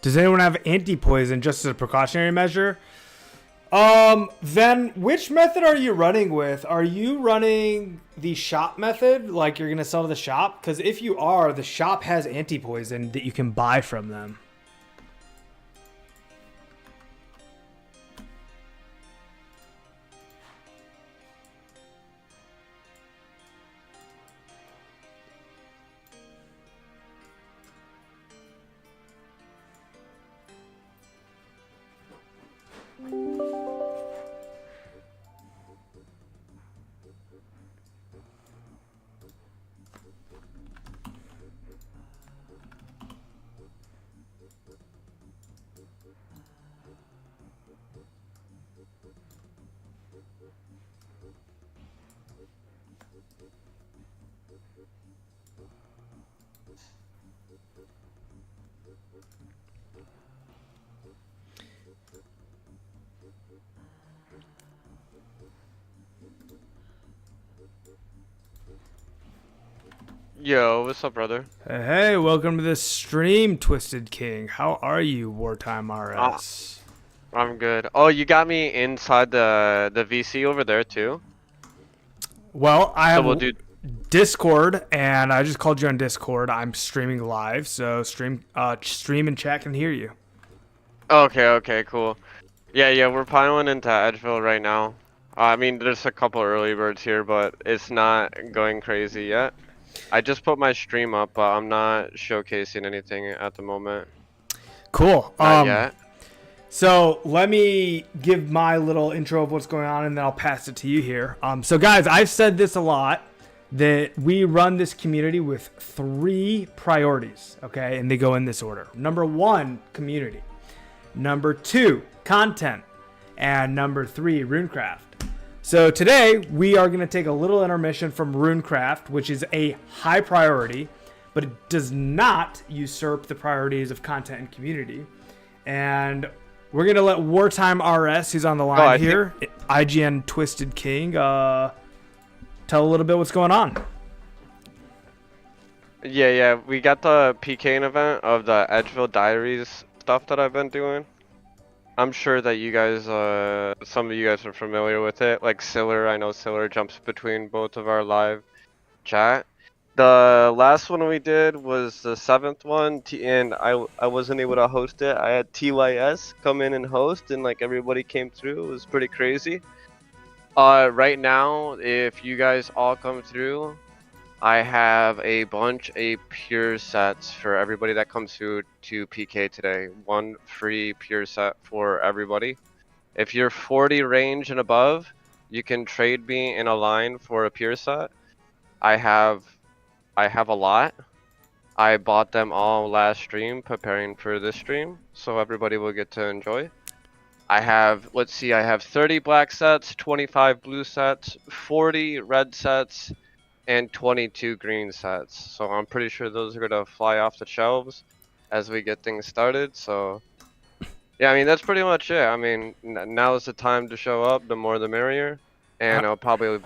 Does anyone have anti-poison just as a precautionary measure? Then which method are you running with? Are you running the shop method, like you're gonna sell to the shop? Because if you are, the shop has anti-poison that you can buy from them.
Yo, what's up, brother?
Hey, welcome to the stream, Twisted King. How are you, Wartime RS?
I'm good. Oh, you got me inside the VC over there too?
Well, I
So
have
we'll do.
Discord, and I just called you on Discord. I'm streaming live, so stream and chat can hear you.
Okay, cool. Yeah, we're piling into Edgeville right now. I mean, there's a couple early birds here, but it's not going crazy yet. I just put my stream up, but I'm not showcasing anything at the moment.
Cool.
Not yet.
So let me give my little intro of what's going on, and then I'll pass it to you here. So guys, I've said this a lot, that we run this community with 3 priorities, okay? And they go in this order. Number 1, community. Number 2, content. And number 3, Runecraft. So today, we are going to take a little intermission from Runecraft, which is a high priority, but it does not usurp the priorities of content and community. And we're going to let Wartime RS, who's on the line here, IGN Twisted King, tell a little bit what's going on.
Yeah, we got the PK event of the Edgeville Diaries stuff that I've been doing. I'm sure that you guys, some of you guys are familiar with it. Like Siller, I know Siller jumps between both of our live chat. The last one we did was the 7th one, and I wasn't able to host it. I had TYS come in and host, and like everybody came through. It was pretty crazy. Right now, if you guys all come through, I have a bunch of pure sets for everybody that comes through to PK today. 1 free pure set for everybody. If you're 40 range and above, you can trade me in a line for a pure set. I have a lot. I bought them all last stream preparing for this stream, so everybody will get to enjoy. I have, let's see, I have 30 black sets, 25 blue sets, 40 red sets, and 22 green sets. So I'm pretty sure those are gonna fly off the shelves as we get things started. So yeah, I mean, that's pretty much it. I mean, now is the time to show up. The more the merrier. And I'll probably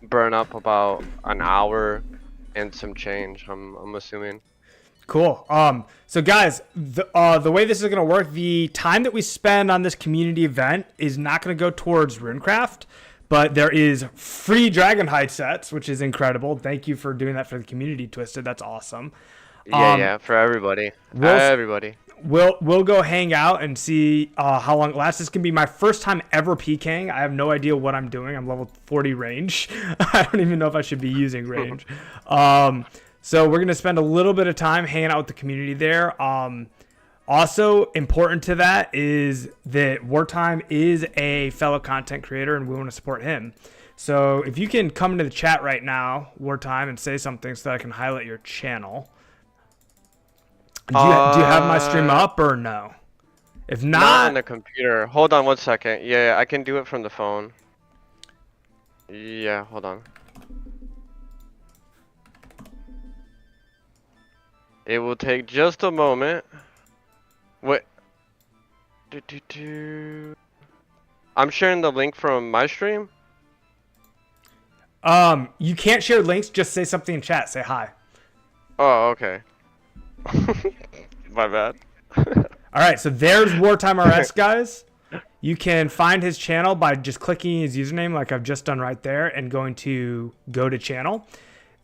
burn up about an hour and some change, I'm assuming.
Cool. So guys, the way this is going to work, the time that we spend on this community event is not going to go towards Runecraft, but there is free Dragonhide sets, which is incredible. Thank you for doing that for the community, Twisted. That's awesome.
Yeah, for everybody. Everybody.
We'll go hang out and see how long it lasts. This can be my first time ever PKing. I have no idea what I'm doing. I'm level 40 range. I don't even know if I should be using range. So we're going to spend a little bit of time hanging out with the community there. Also important to that is that Wartime is a fellow content creator and we want to support him. So if you can come into the chat right now, Wartime, and say something so that I can highlight your channel. Do you have my stream up or no? If not
on the computer. Hold on 1 second. Yeah, I can do it from the phone. Yeah, hold on. It will take just a moment. Wait. I'm sharing the link from my stream.
You can't share links. Just say something in chat. Say hi.
Oh, okay. My bad.
All right, so there's Wartime RS, guys. You can find his channel by just clicking his username like I've just done right there and going to go to channel.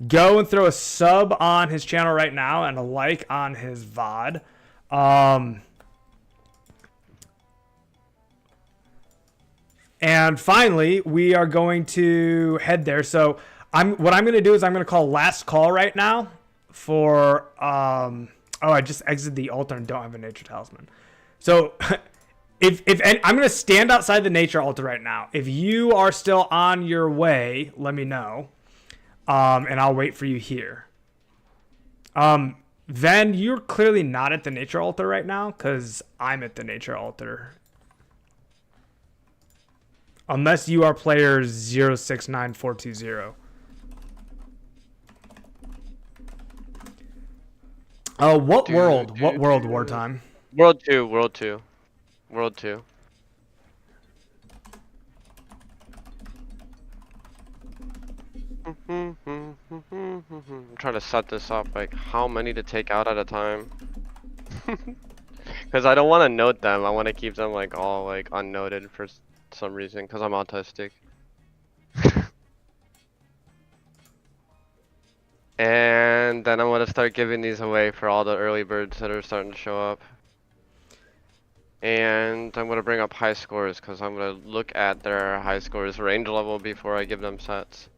Go and throw a sub on his channel right now and a like on his VOD. And finally, we are going to head there. So what I'm going to do is I'm going to call last call right now for oh, I just exited the altar and don't have a nature talisman. So if I'm going to stand outside the nature altar right now. If you are still on your way, let me know. And I'll wait for you here. Then you're clearly not at the nature altar right now because I'm at the nature altar. Unless you are player 069420. What world? What world, Wartime?
World 2, World 2. World 2. I'm trying to set this up, like how many to take out at a time. Because I don't want to note them. I want to keep them like all like unnoted for some reason because I'm autistic. And then I'm gonna start giving these away for all the early birds that are starting to show up. And I'm gonna bring up high scores because I'm gonna look at their high scores range level before I give them sets.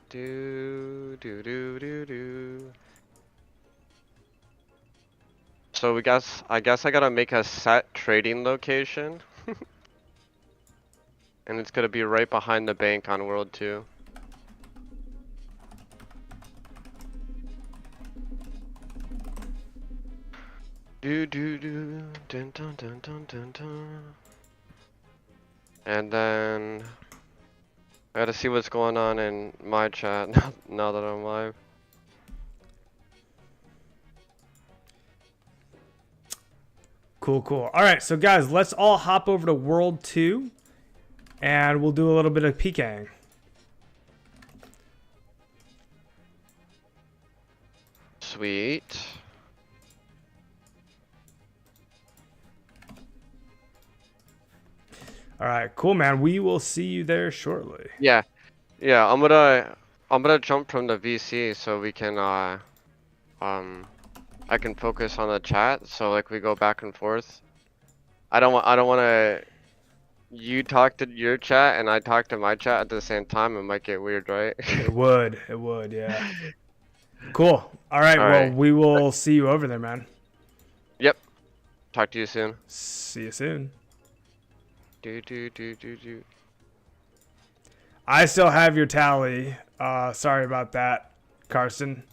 Do do do do do. So I guess I gotta make a set trading location. And it's gonna be right behind the bank on World 2. Do do do dun dun dun dun dun dun. And then I gotta see what's going on in my chat now that I'm live.
Cool, cool. All right, so guys, let's all hop over to World 2, and we'll do a little bit of PKing.
Sweet.
All right, cool, man. We will see you there shortly.
Yeah, yeah. I'm gonna jump from the VC so we can I can focus on the chat. So like we go back and forth. I don't want to. You talk to your chat and I talk to my chat at the same time. It might get weird, right?
It would, yeah. Cool. All right,
All
well,
right.
we will see you over there, man.
Yep. Talk to you soon.
See you soon.
Do.
I still have your tally. Sorry about that, Carson.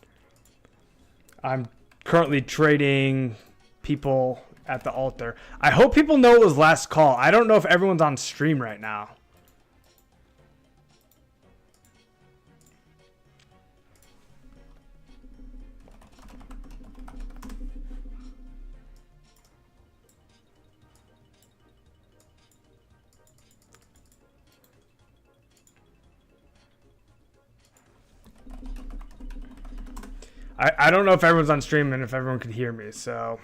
I'm currently trading people at the altar. I hope people know it was last call. I don't know if everyone's on stream right now. I don't know if everyone's on stream and if everyone could hear me, so...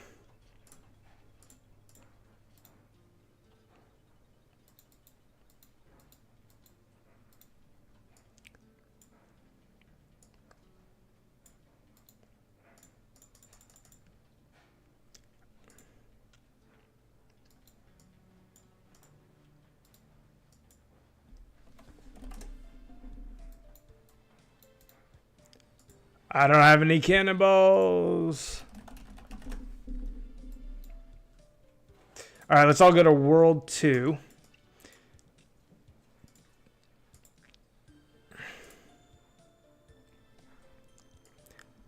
I don't have any cannonballs. All right, let's all go to World 2.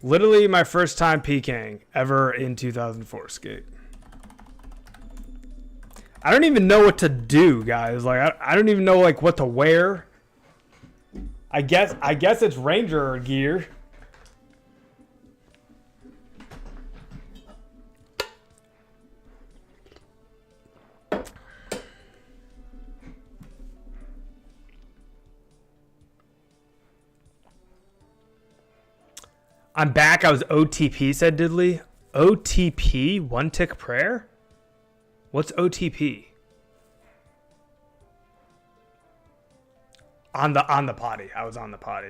Literally my first time PKing ever in 2004Scape. I don't even know what to do, guys. Like I don't even know like what to wear. I guess it's Ranger gear. I'm back. I was OTP, said Diddley. OTP? One tick prayer? What's OTP? On the potty. I was on the potty.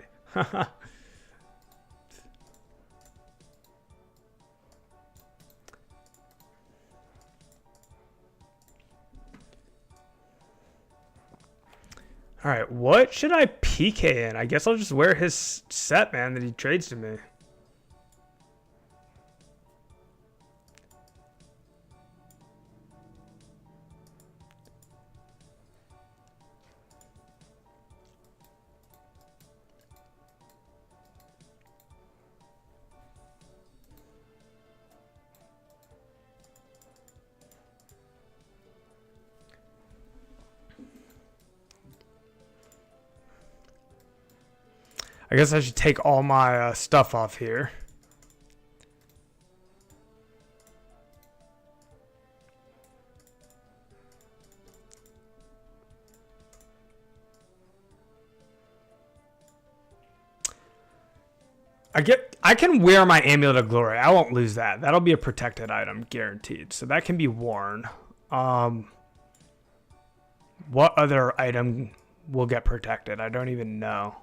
All right, what should I PK in? I guess I'll just wear his set, man, that he trades to me. I guess I should take all my stuff off here. I can wear my Amulet of Glory. I won't lose that. That'll be a protected item, guaranteed. So that can be worn. What other item will get protected? I don't even know.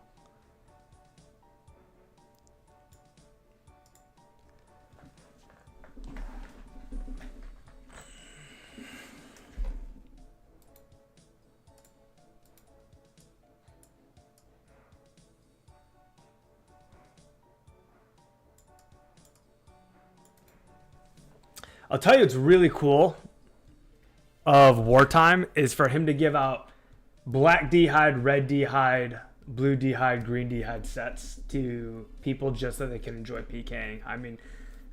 I'll tell you what's really cool of Wartime is for him to give out black d'hide, red d'hide, blue d'hide, green d'hide sets to people just so they can enjoy PKing. I mean,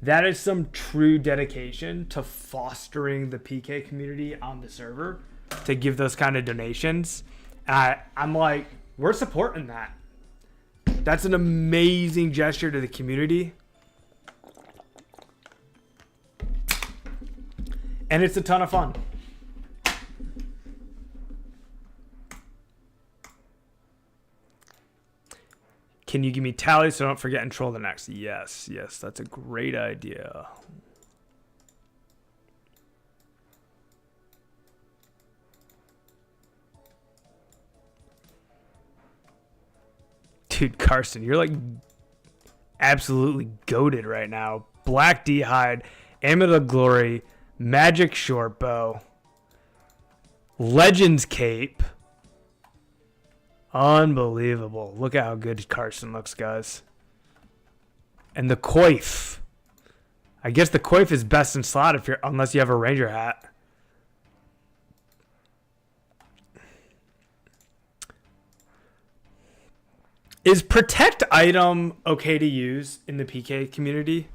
that is some true dedication to fostering the PK community on the server to give those kind of donations. I'm like, we're supporting that. That's an amazing gesture to the community. And it's a ton of fun. Can you give me tally so I don't forget and troll the next? Yes, that's a great idea. Dude, Carson, you're like absolutely goated right now. Black d'hide, Amulet of Glory, Magic Short Bow, Legends Cape. Unbelievable. Look at how good Carson looks, guys. And the coif. I guess the coif is best in slot if unless you have a Ranger hat. Is protect item okay to use in the PK community?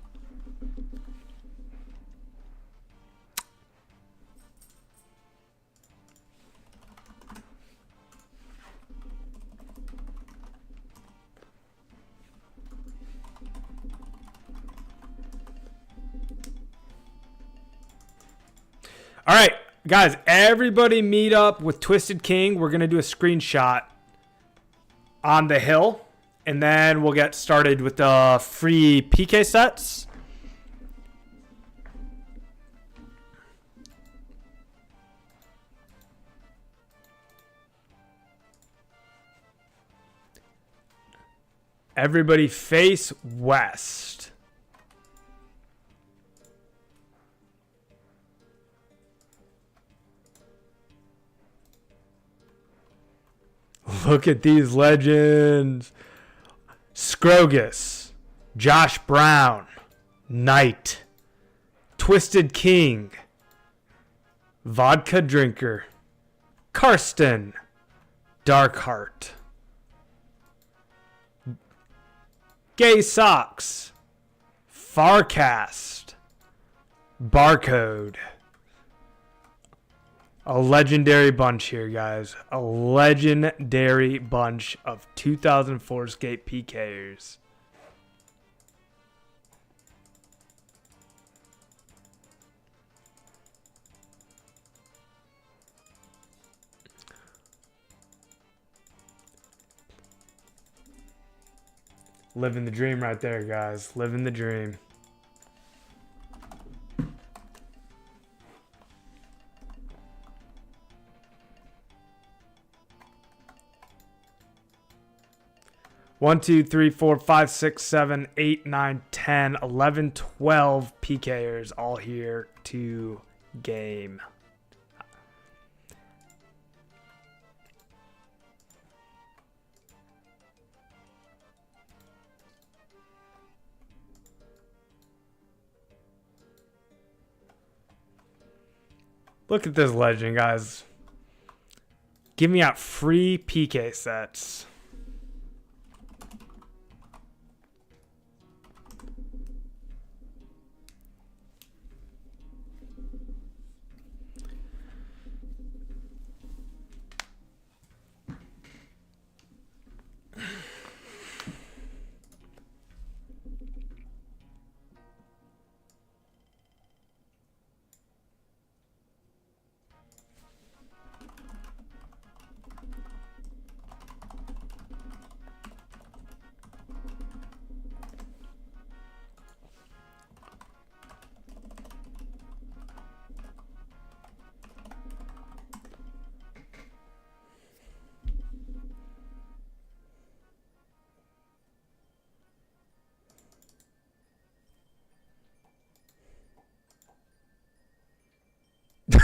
All right, guys, everybody meet up with Twisted King. We're going to do a screenshot on the hill, and then we'll get started with the free PK sets. Everybody face west. Look at these legends. Scrogus, Josh Brown, Knight, Twisted King, Vodka Drinker, Karsten, Darkheart, Gay Socks, Farcast, Barcode. A legendary bunch here, guys. A legendary bunch of 2004Scape PKers. Living the dream right there, guys. Living the dream. One, 2, 3, 4, 5, 6, 7, 8, 9, 10, 11, 12 PKers all here to game. Look at this legend, guys. Give me out free PK sets.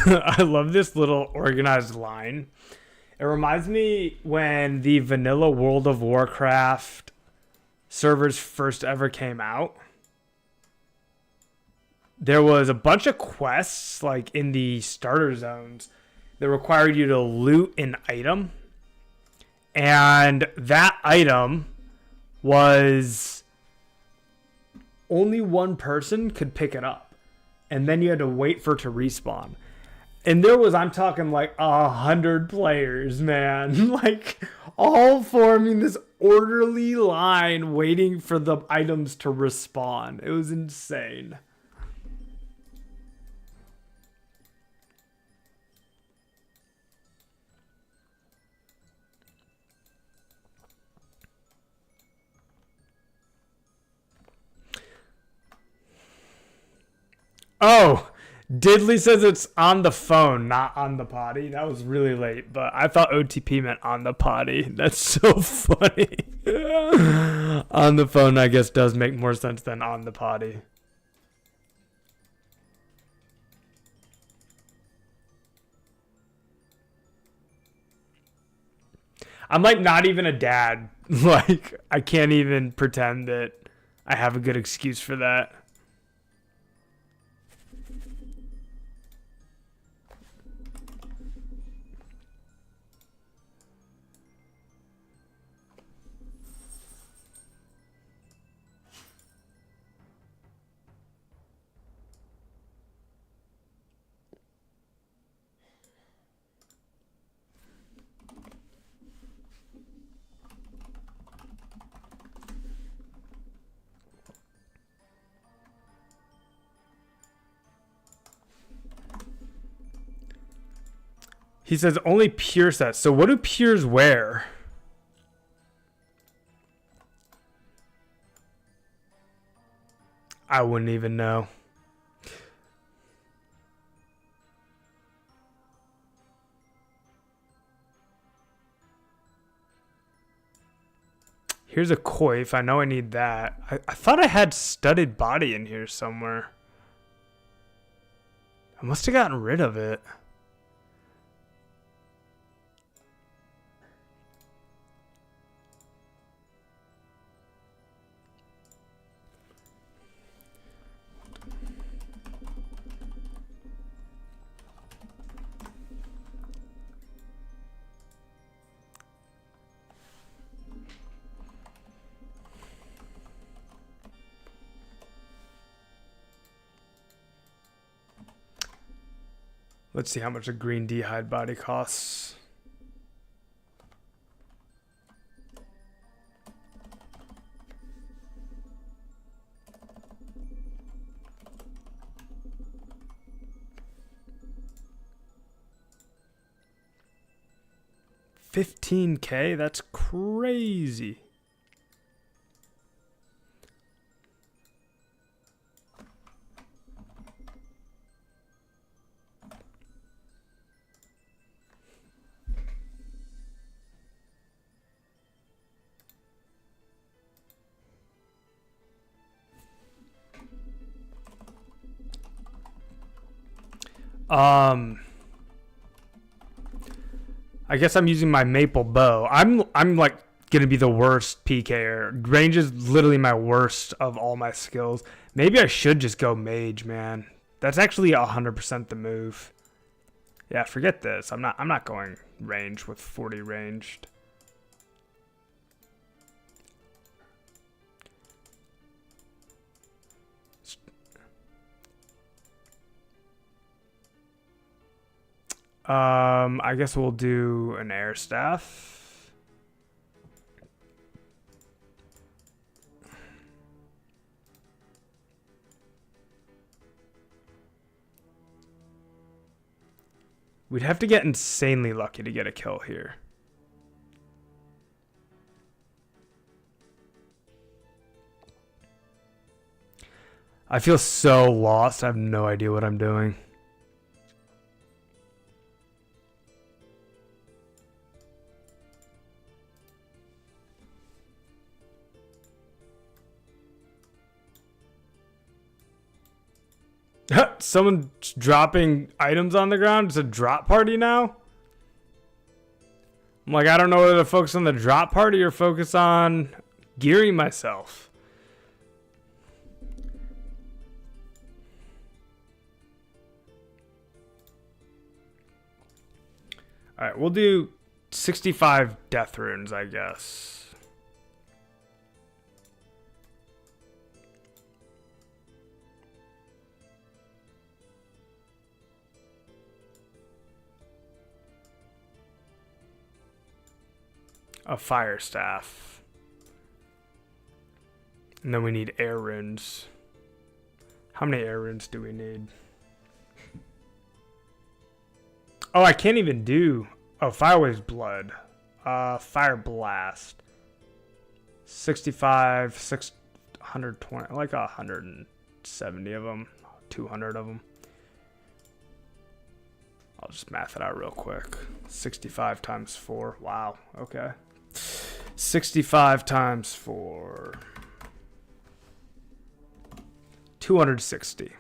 I love this little organized line. It reminds me when the vanilla World of Warcraft servers first ever came out. There was a bunch of quests like in the starter zones that required you to loot an item. And that item was only one person could pick it up. And then you had to wait for it to respawn. And there was, I'm talking like 100 players, man. Like, all forming this orderly line waiting for the items to respawn. It was insane. Oh! Diddley says it's on the phone, not on the potty. That was really late, but I thought OTP meant on the potty. That's so funny. On the phone, I guess, does make more sense than on the potty. I'm like not even a dad. Like, I can't even pretend that I have a good excuse for that. He says only pure sets. So what do pures wear? I wouldn't even know. Here's a coif. I know I need that. I thought I had studded body in here somewhere. I must have gotten rid of it. Let's see how much a green D-hide body costs. $15K? That's crazy. I guess I'm using my maple bow. I'm like gonna be the worst PKer. Range is literally my worst of all my skills. Maybe I should just go mage, man. That's actually 100% the move. Yeah, forget this. I'm not going range with 40 ranged. I guess we'll do an air staff. We'd have to get insanely lucky to get a kill here. I feel so lost. I have no idea what I'm doing. Someone's dropping items on the ground. It's a drop party now. I'm like, I don't know whether to focus on the drop party or focus on gearing myself. All right, we'll do 65 death runes, I guess. A fire staff. And then we need air runes. How many air runes do we need? Oh, I can't even do... Oh, Firewave's Blood. Fire Blast. 65, 620, like 170 of them. 200 of them. I'll just math it out real quick. 65 times 4. Wow, okay. 65 times 4. 260.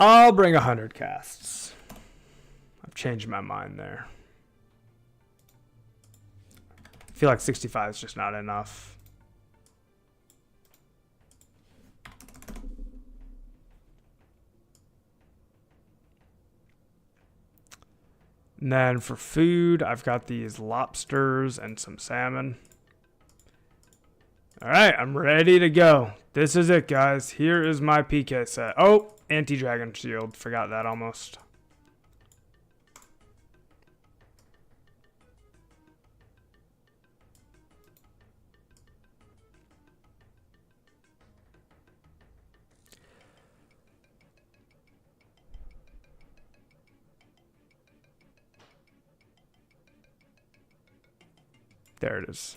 I'll bring 100 casts. I've changed my mind there. I feel like 65 is just not enough. And then for food, I've got these lobsters and some salmon. All right, I'm ready to go. This is it, guys. Here is my PK set. Oh, anti-dragon shield. Forgot that almost. There it is.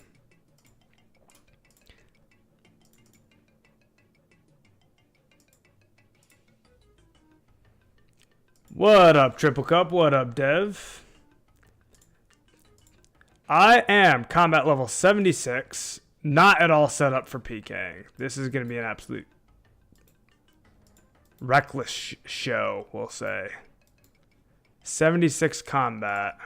What up, Triple Cup? What up, Dev? I am combat level 76, not at all set up for PKing. This is going to be an absolute reckless show, we'll say. 76 combat.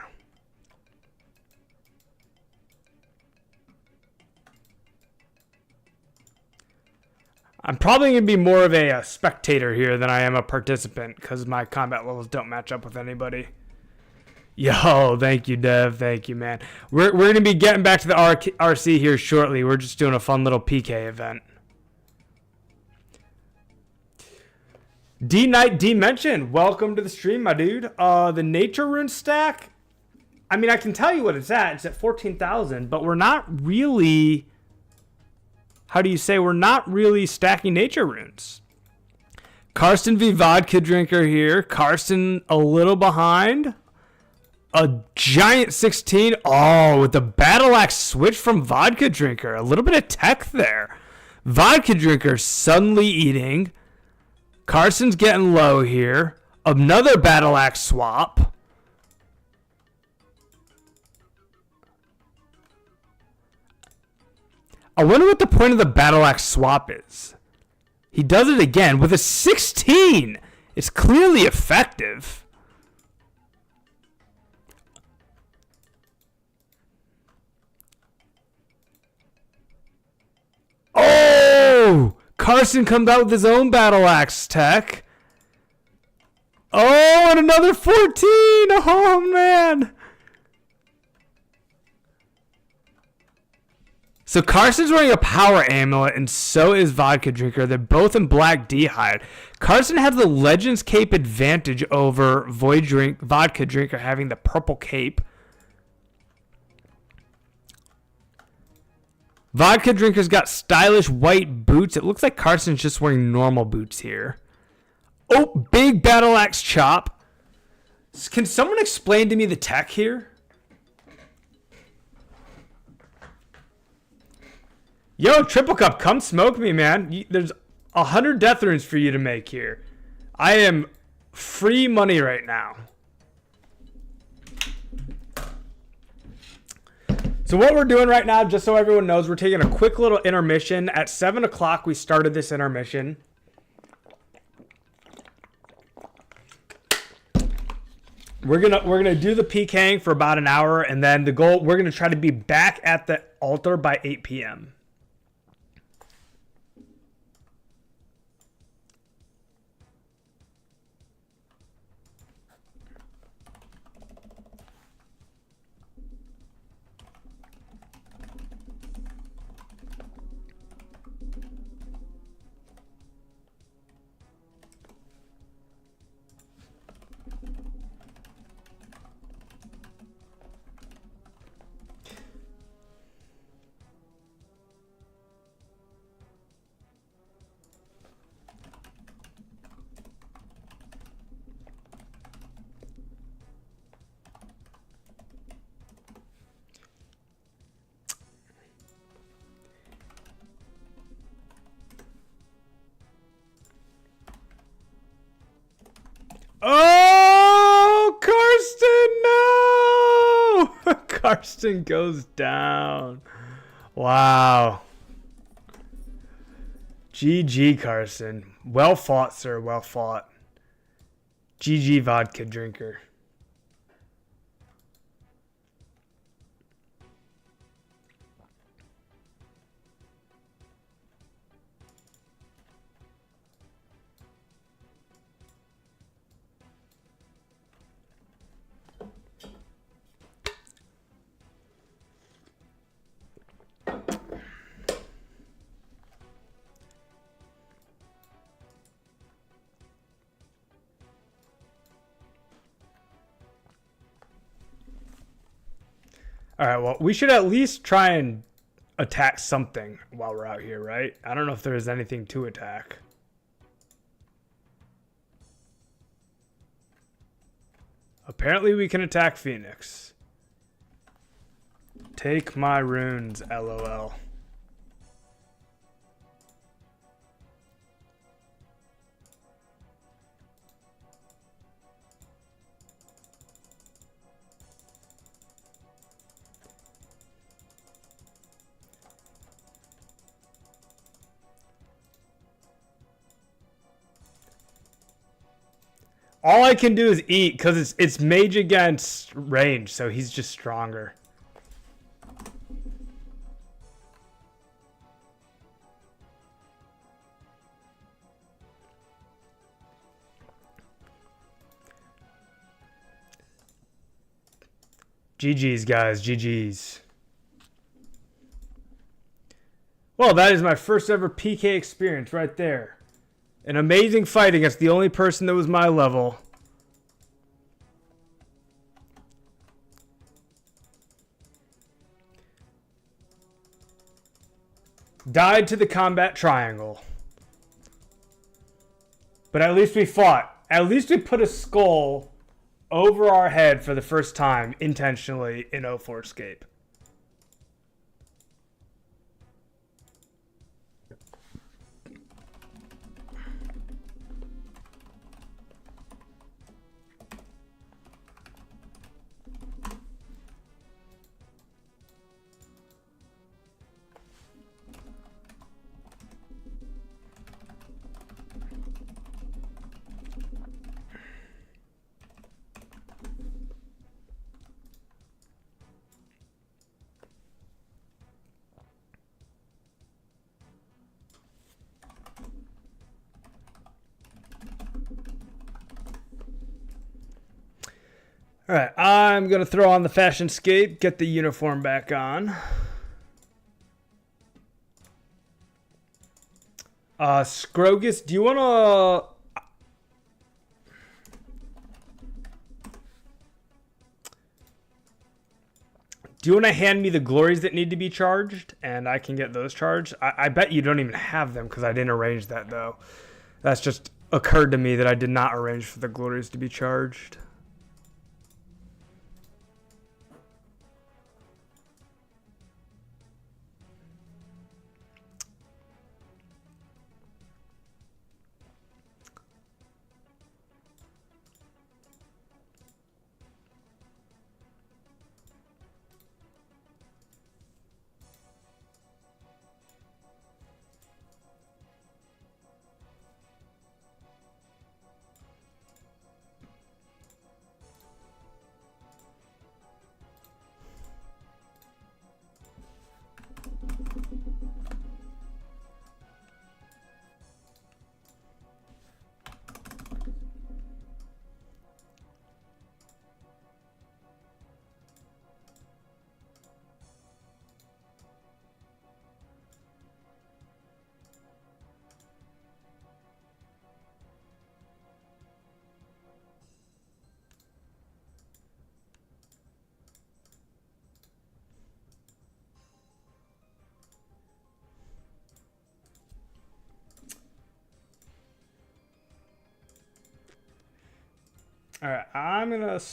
I'm probably going to be more of a spectator here than I am a participant because my combat levels don't match up with anybody. Yo, thank you, Dev. Thank you, man. We're going to be getting back to the RC here shortly. We're just doing a fun little PK event. D-Knight D-Mention, welcome to the stream, my dude. The Nature Rune stack, I mean, I can tell you what it's at. It's at 14,000, but we're not really... How do you say? We're not really stacking nature runes. Karsten v Vodka Drinker here. Karsten a little behind. A giant 16. Oh, with the battle axe switch from Vodka Drinker. A little bit of tech there. Vodka Drinker suddenly eating. Carson's getting low here. Another Battle Axe swap. I wonder what the point of the Battle Axe swap is. He does it again with a 16. It's clearly effective. Oh! Carson comes out with his own Battle Axe tech. Oh, and another 14. Oh, man. So Carson's wearing a power amulet, and so is Vodka Drinker. They're both in black D-hide. Carson has the Legends Cape advantage over Vodka Drinker having the purple cape. Vodka Drinker's got stylish white boots. It looks like Carson's just wearing normal boots here. Oh, big Battle Axe chop. Can someone explain to me the tech here? Yo, Triple Cup, come smoke me, man. There's 100 death runes for you to make here. I am free money right now. So what we're doing right now, just so everyone knows, we're taking a quick little intermission. At 7 o'clock, we started this intermission. We're gonna do the PKing for about an hour, and then the goal, we're gonna try to be back at the altar by 8 p.m. Oh, Karsten, no! Karsten goes down. Wow. GG, Karsten. Well fought, sir. Well fought. GG, Vodka Drinker. All right, well, we should at least try and attack something while we're out here, right? I don't know if there's anything to attack. Apparently we can attack Phoenix. Take my runes, LOL. All I can do is eat because it's mage against range, so he's just stronger. GG's, guys. GG's. Well, that is my first ever PK experience right there. An amazing fight against the only person that was my level. Died to the combat triangle. But at least we fought. At least we put a skull over our head for the first time intentionally in 2004Scape. All right, I'm going to throw on the fashion scape, get the uniform back on. Scrogus, do you want to... Do you want to hand me the glories that need to be charged? And I can get those charged. I bet you don't even have them because I didn't arrange that, though. That's just occurred to me that I did not arrange for the glories to be charged. All right, I'm going to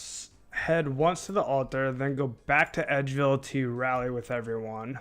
head once to the altar, then go back to Edgeville to rally with everyone.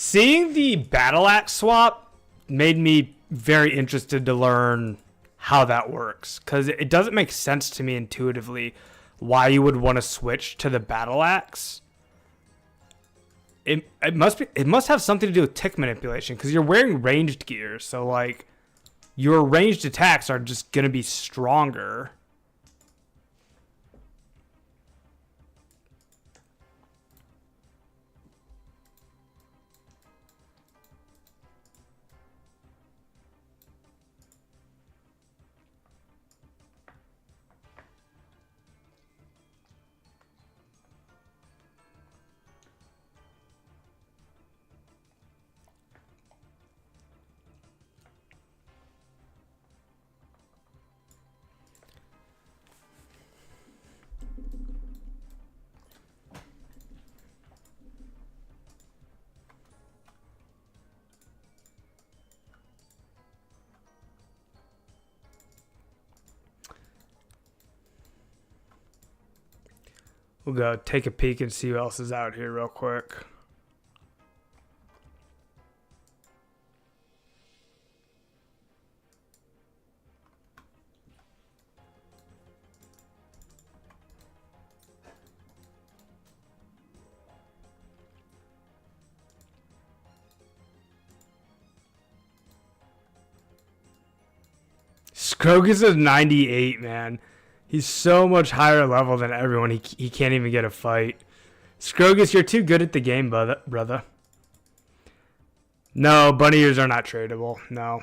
Seeing the battle axe swap made me very interested to learn how that works, because it doesn't make sense to me intuitively why you would want to switch to the battle axe. It must have something to do with tick manipulation, because you're wearing ranged gear, so like your ranged attacks are just gonna be stronger. We'll go take a peek and see who else is out here real quick. Scrogus is 98, man. He's so much higher level than everyone. He can't even get a fight. Scrogus, you're too good at the game, brother. No, bunny ears are not tradable. No.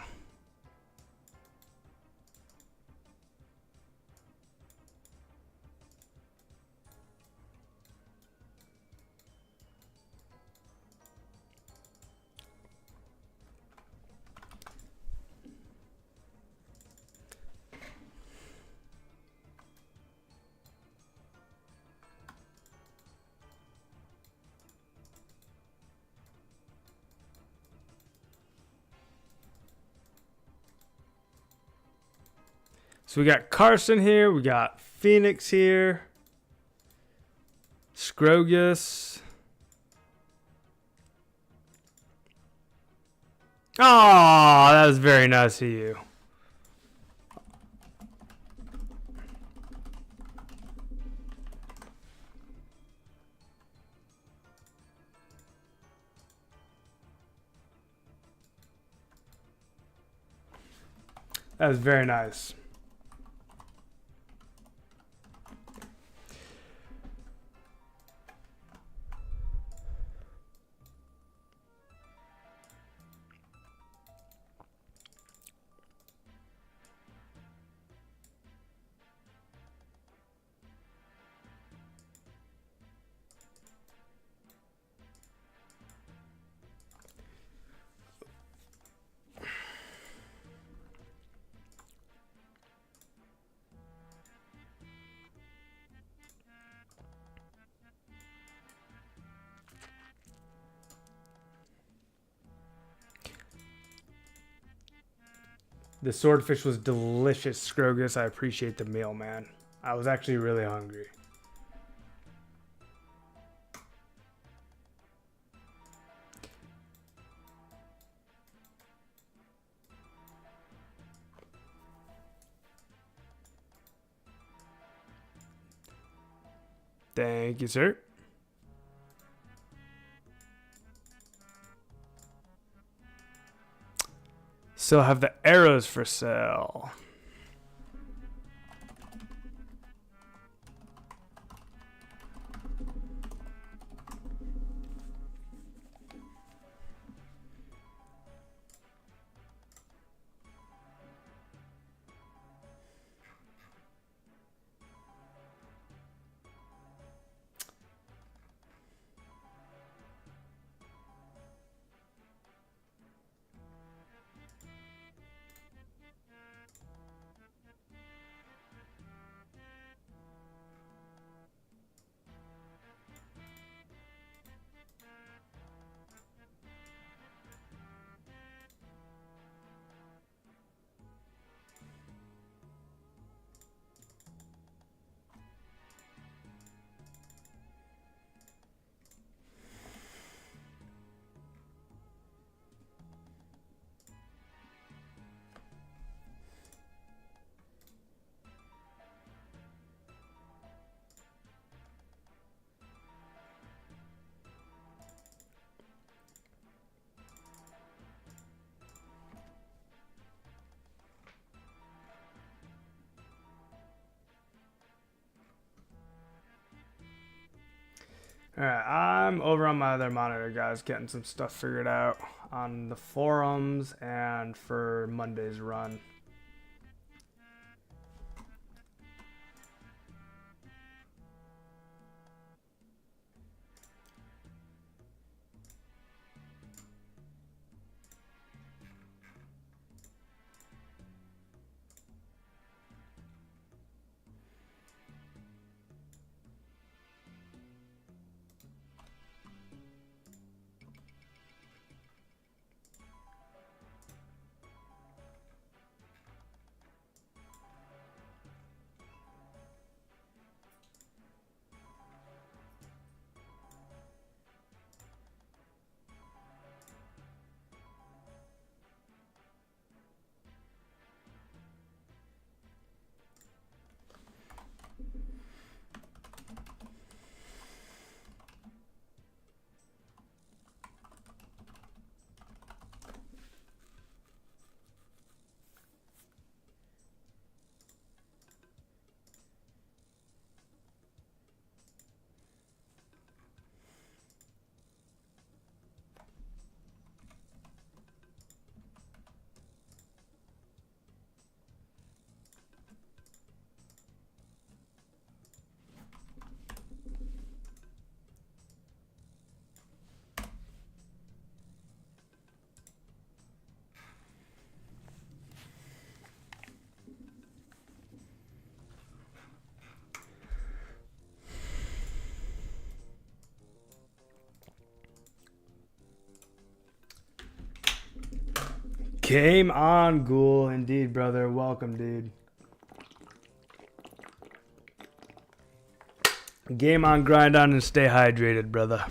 So we got Carson here. We got Phoenix here. Scrogus. Oh, that was very nice of you. That was very nice. The swordfish was delicious, Scrogus. I appreciate the meal, man. I was actually really hungry. Thank you, sir. Still have the arrows for sale. Alright, I'm over on my other monitor, guys, getting some stuff figured out on the forums and for Monday's run. Game on, Ghoul. Indeed, brother. Welcome, dude. Game on, grind on, and stay hydrated, brother.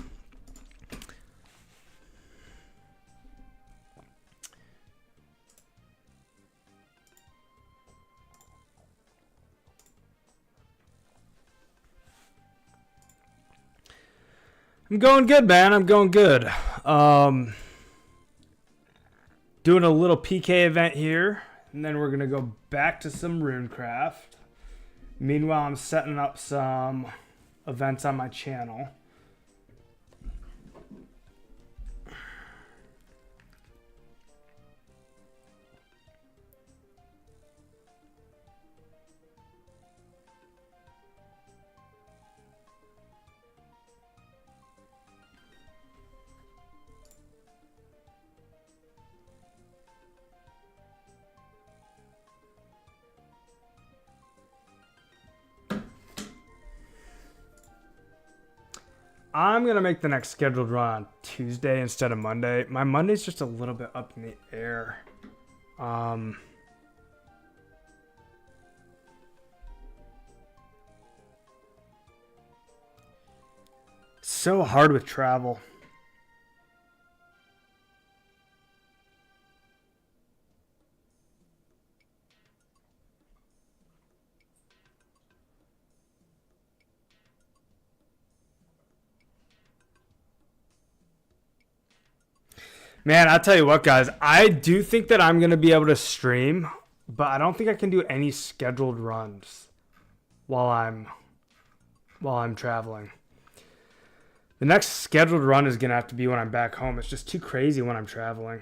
I'm going good, man. I'm going good. Doing a little PK event here, and then we're gonna go back to some Runecraft. Meanwhile, I'm setting up some events on my channel. I'm going to make the next scheduled run on Tuesday instead of Monday. My Monday's just a little bit up in the air. So hard with travel. Man, I'll tell you what, guys. I do think that I'm going to be able to stream, but I don't think I can do any scheduled runs while I'm traveling. The next scheduled run is going to have to be when I'm back home. It's just too crazy when I'm traveling.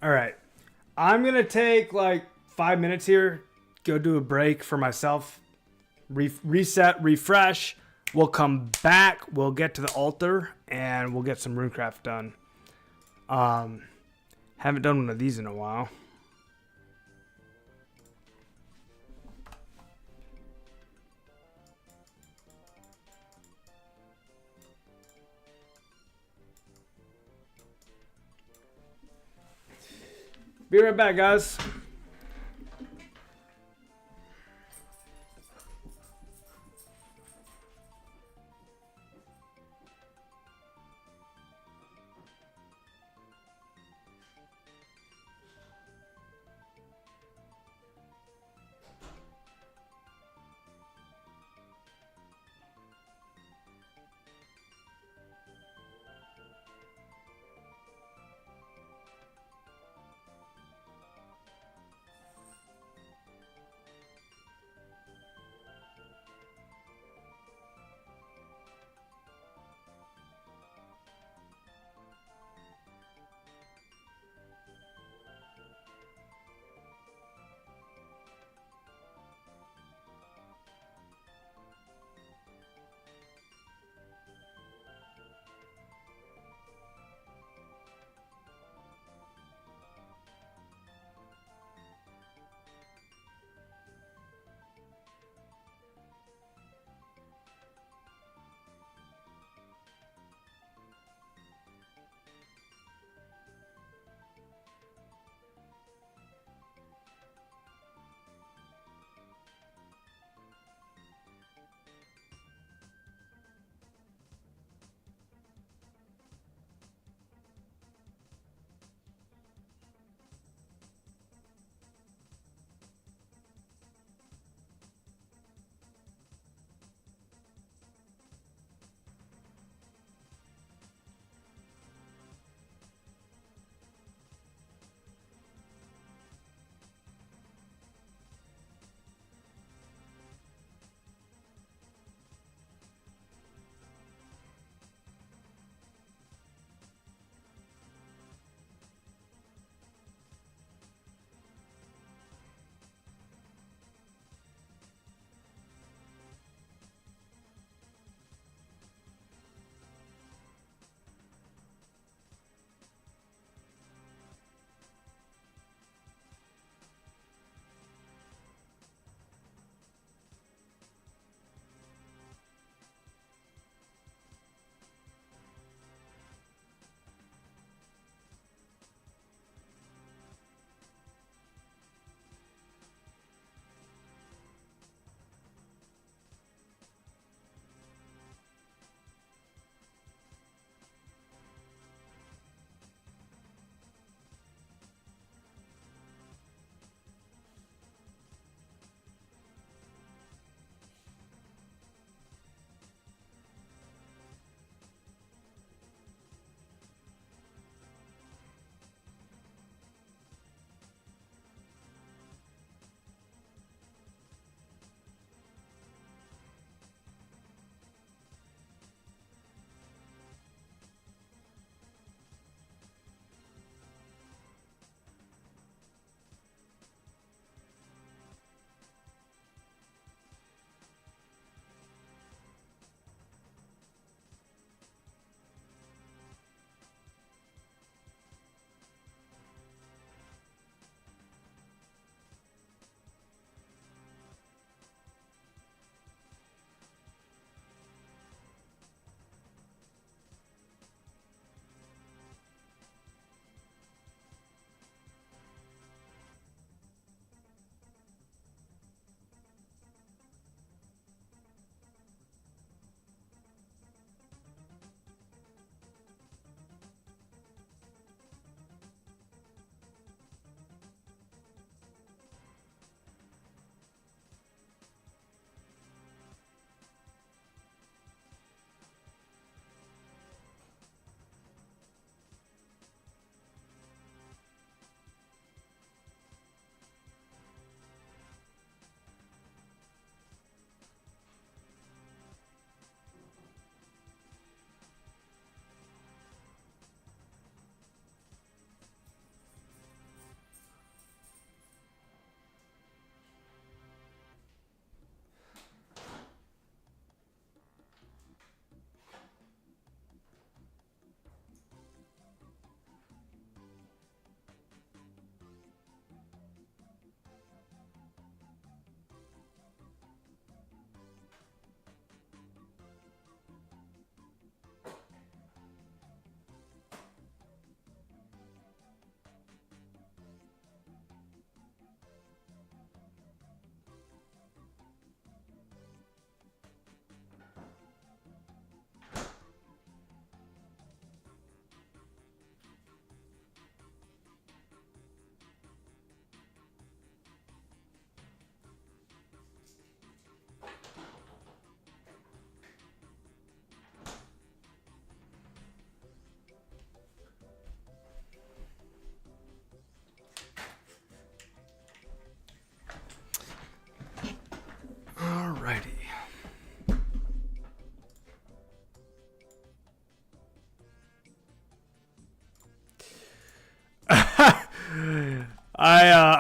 All right. I'm going to take like 5 minutes here, go do a break for myself, reset, refresh. We'll come back. We'll get to the altar and we'll get some Runecraft done. Haven't done one of these in a while. Be right back, guys.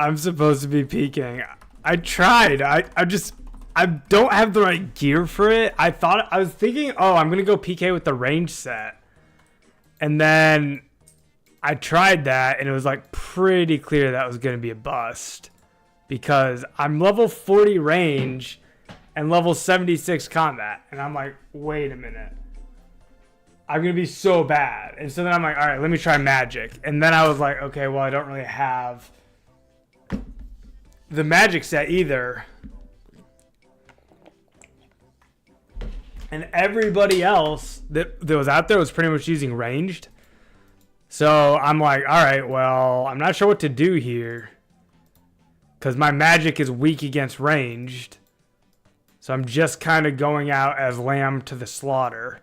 I'm supposed to be peeking. I tried. I don't have the right gear for it. I was thinking, oh, I'm gonna go PK with the range set, and then I tried that, and it was like pretty clear that was gonna be a bust because I'm level 40 range and level 76 combat, and I'm like, wait a minute. I'm going to be so bad. And so then I'm like, all right, let me try magic. And then I was like, okay, well, I don't really have the magic set either. And everybody else that was out there was pretty much using ranged. So I'm like, all right, well, I'm not sure what to do here. Because my magic is weak against ranged. So I'm just kind of going out as lamb to the slaughter.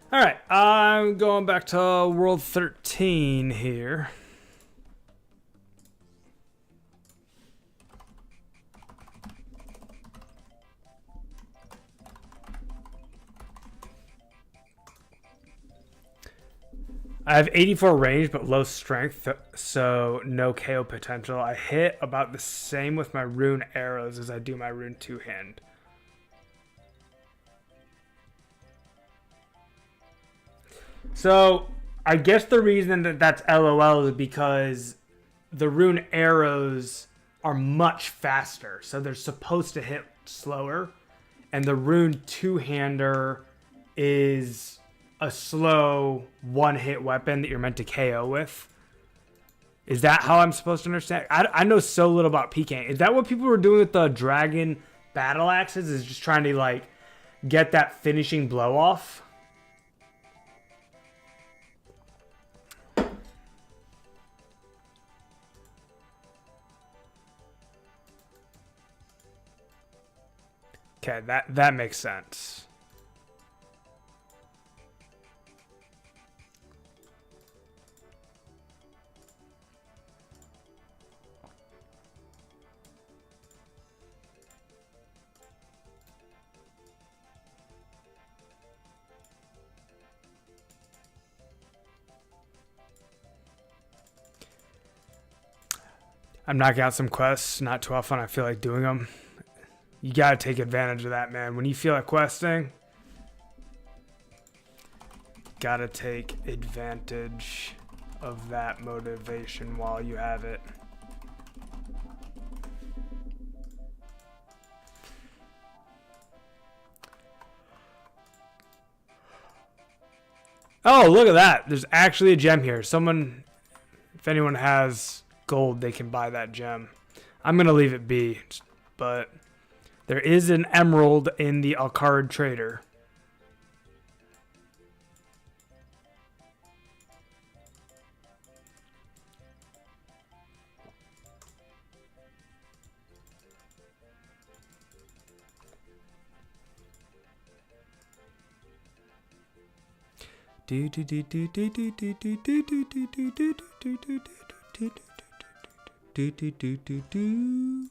All right, I'm going back to World 13 here. I have 84 range, but low strength, so no KO potential. I hit about the same with my rune arrows as I do my rune two-hand. So I guess the reason that that's LOL is because the rune arrows are much faster, so they're supposed to hit slower, and the rune two-hander is a slow one-hit weapon that you're meant to KO with. Is that how I'm supposed to understand? I know so little about PKing. Is that what people were doing with the dragon battle axes? Is just trying to like get that finishing blow off? Okay, that makes sense. I'm knocking out some quests not too often. I feel like doing them. You gotta take advantage of that, man. When you feel like questing, gotta take advantage of that motivation while you have it. Oh, look at that. There's actually a gem here. Someone, if anyone has gold, they can buy that gem. I'm gonna leave it be, but there is an emerald in the Alcard Trader. Do do do do do do do do do do do do do do do.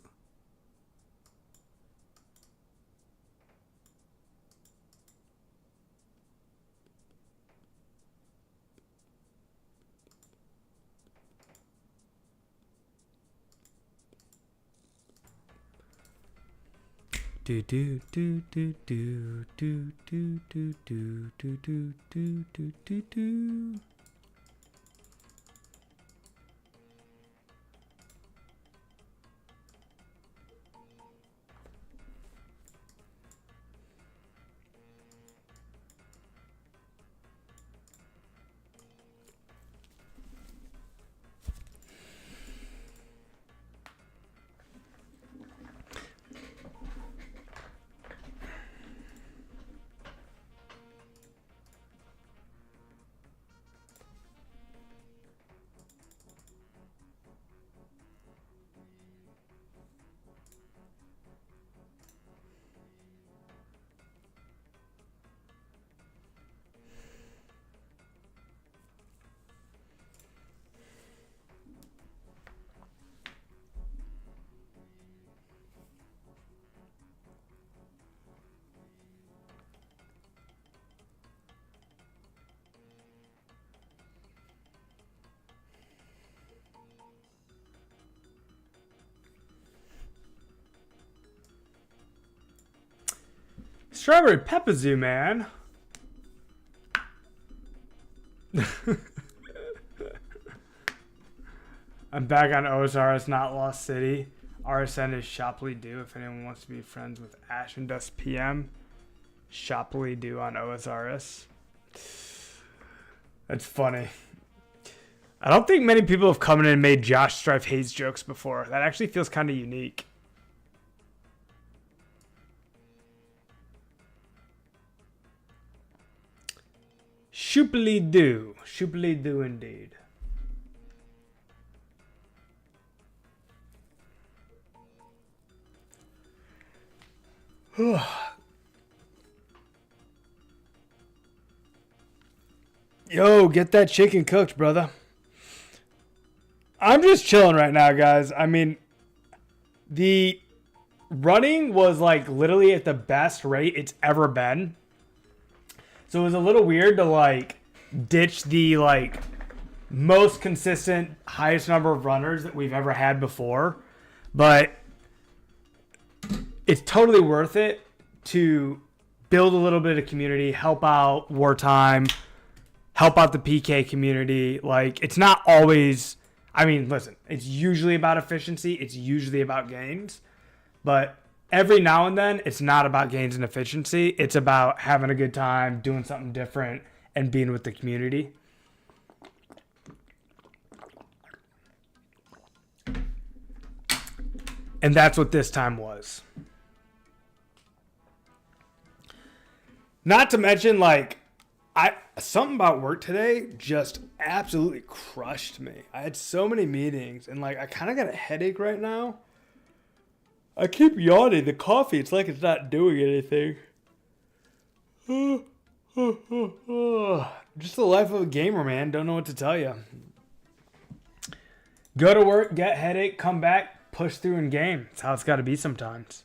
Strawberry Peppa Zoo, man. I'm back on OSRS, not Lost City. RSN is Shopley Do. If anyone wants to be friends with Ash and Dust PM, Shopley Do on OSRS. That's funny. I don't think many people have come in and made Josh Strife Hayes jokes before. That actually feels kind of unique. Shooply do. Shooply do indeed. Yo, get that chicken cooked, brother. I'm just chilling right now, guys. I mean, the running was like literally at the best rate it's ever been. So it was a little weird to like ditch the like most consistent highest number of runners that we've ever had before. But it's totally worth it to build a little bit of community, help out wartime, help out the PK community. Like, it's not always, I mean, listen, it's usually about efficiency. It's usually about gains. But every now and then, it's not about gains and efficiency. It's about having a good time, doing something different, and being with the community. And that's what this time was. Not to mention, like, something about work today just absolutely crushed me. I had so many meetings, and like I kind of got a headache right now. I keep yawning. The coffee, it's like it's not doing anything. Just the life of a gamer, man. Don't know what to tell you. Go to work, get headache, come back, push through and game. It's how it's got to be sometimes.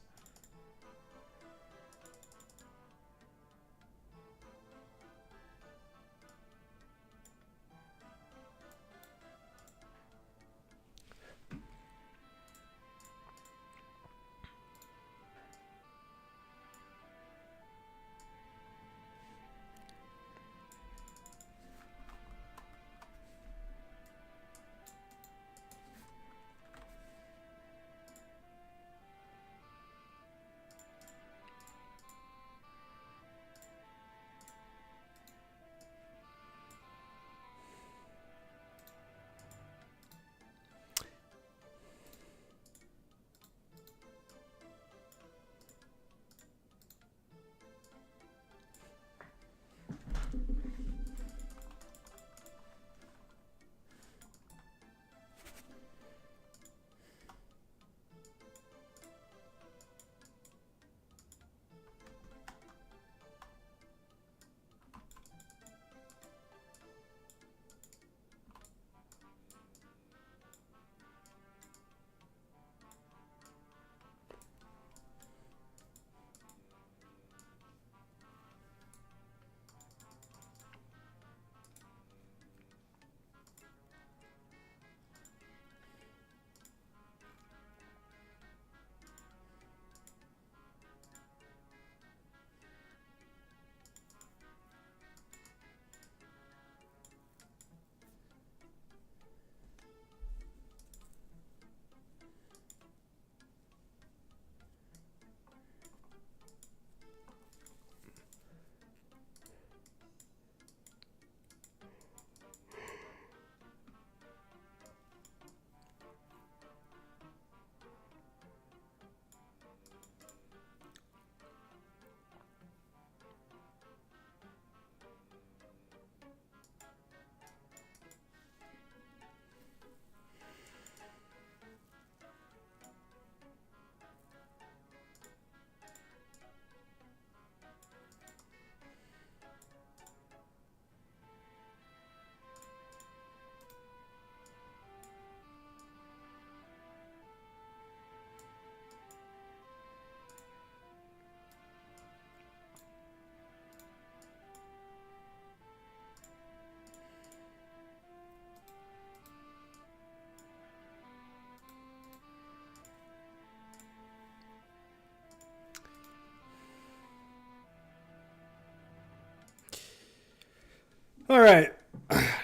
All right,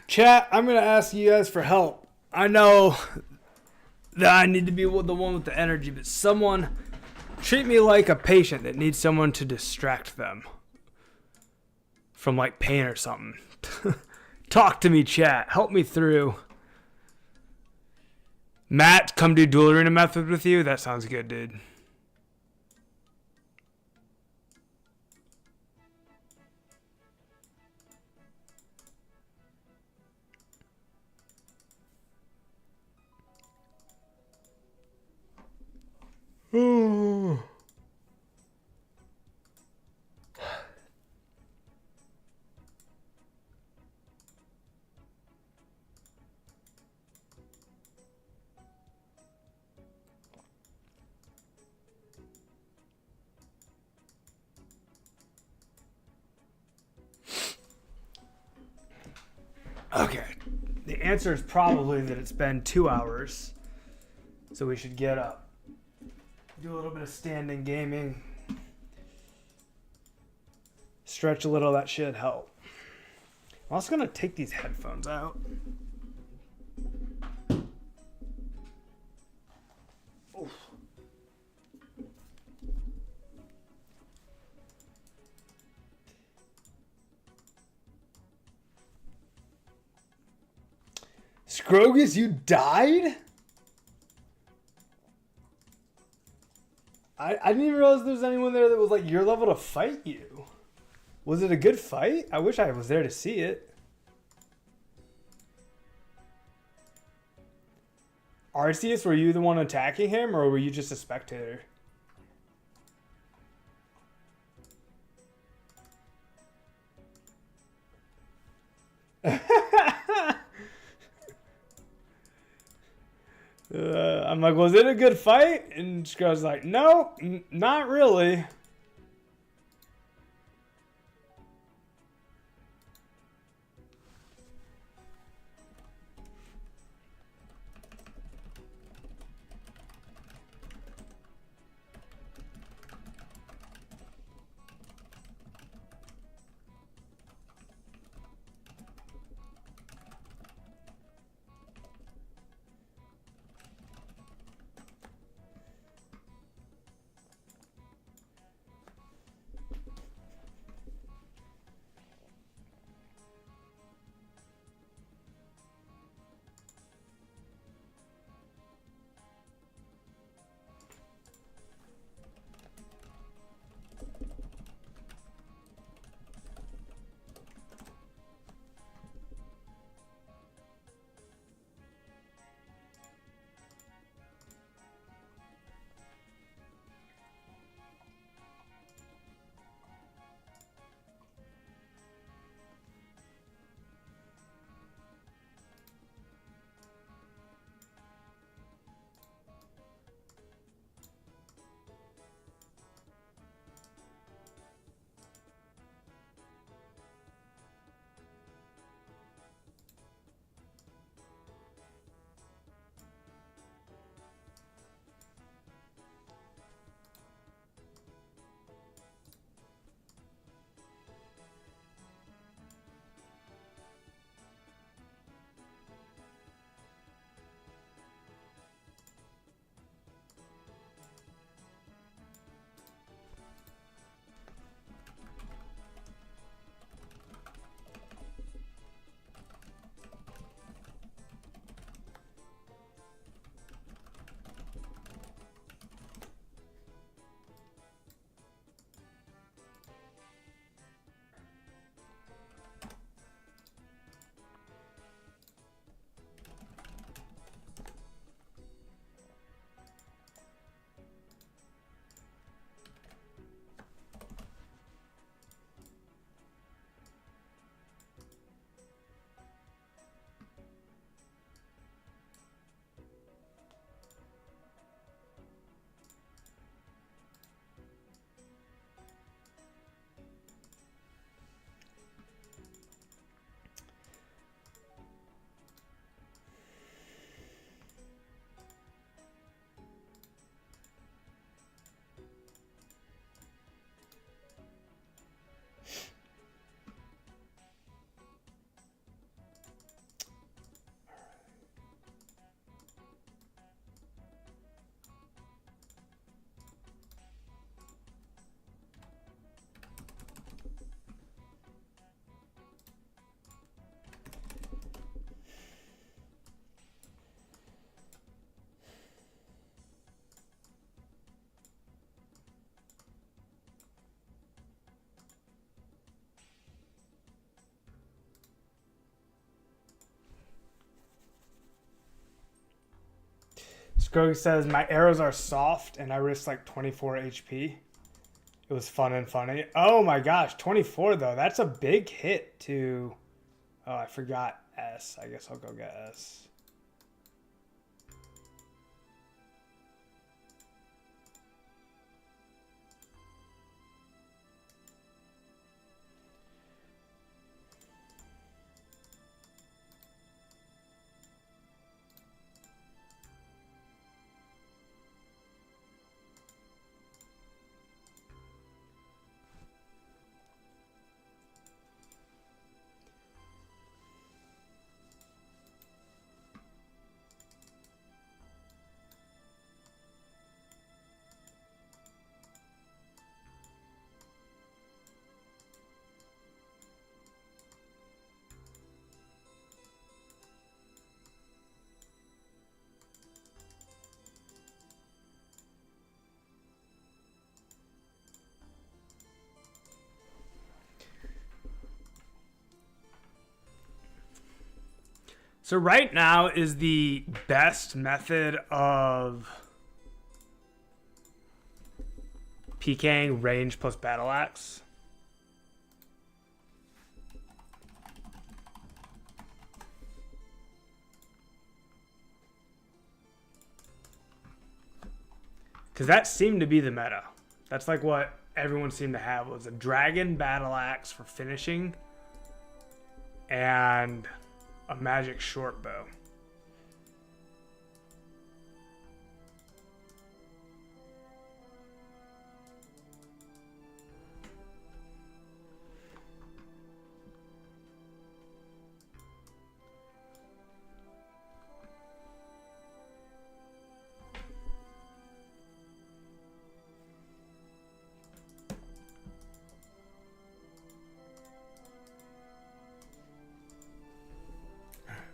chat. I'm gonna ask you guys for help. I know that I need to be the one with the energy, but someone treat me like a patient that needs someone to distract them from like pain or something. Talk to me, chat. Help me through. Matt, come do dual arena method with you? That sounds good, dude. Okay. The answer is probably that it's been 2 hours. So we should get up. Do a little bit of standing gaming. Stretch a little, that should help. I'm also going to take these headphones out. Oof. Scrogus, you died? I didn't even realize there was anyone there that was like your level to fight you. Was it a good fight? I wish I was there to see it. Arceus, were you the one attacking him or were you just a spectator? I'm like, was it a good fight? And she goes like, no, not really. Scroggy says, my arrows are soft and I risk like 24 HP. It was fun and funny. Oh my gosh, 24 though. That's a big hit to... Oh, I forgot S. I guess I'll go get S. So right now is the best method of PKing range plus battle axe. Because that seemed to be the meta. That's like what everyone seemed to have, was a dragon battle axe for finishing and a magic short bow.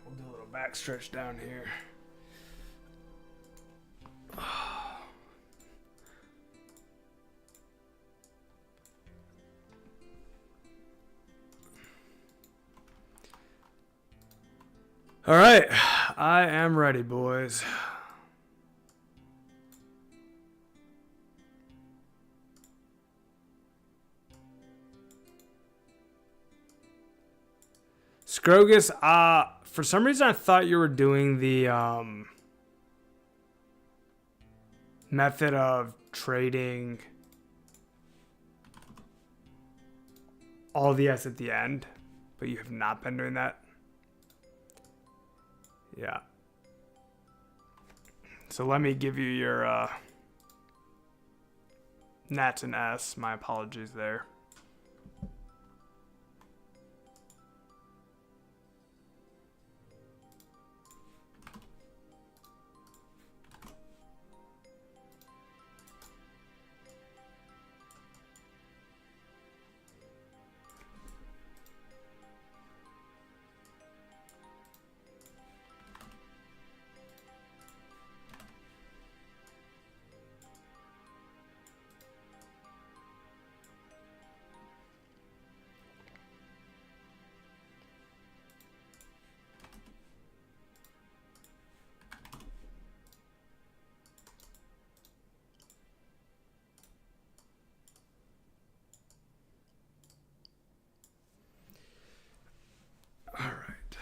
We'll do a little back stretch down here. All right, I am ready, boys. Scrogus, for some reason I thought you were doing the method of trading all the S at the end, but you have not been doing that. Yeah. So let me give you your Nats and S. My apologies there. All right.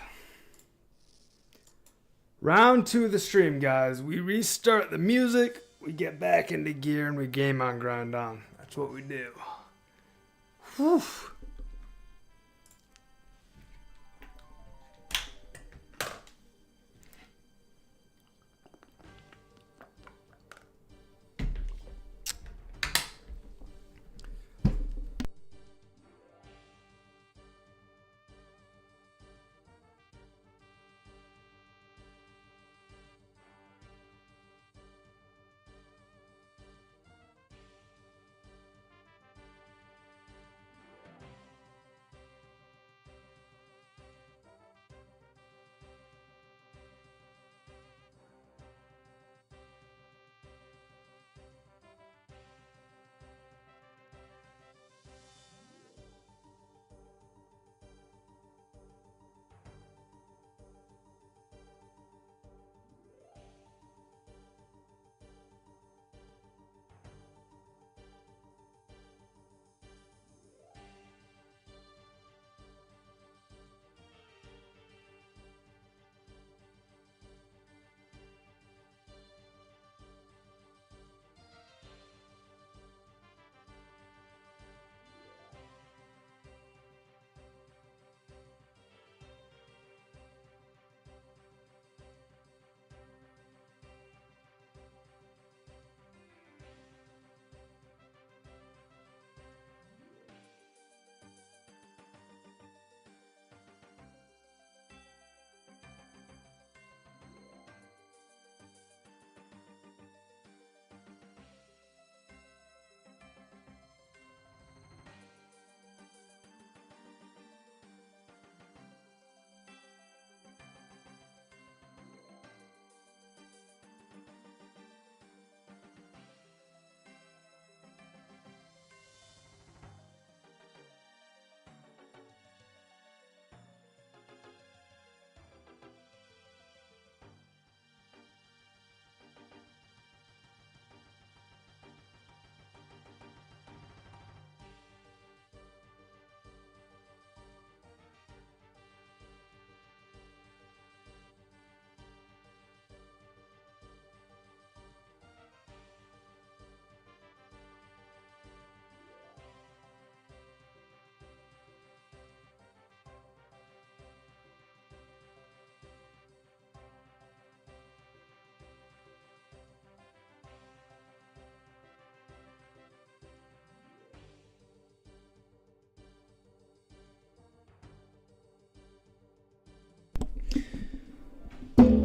Round 2 of the stream, guys. We restart the music, we get back into gear, and we game on, grind on. That's what we do. Whew.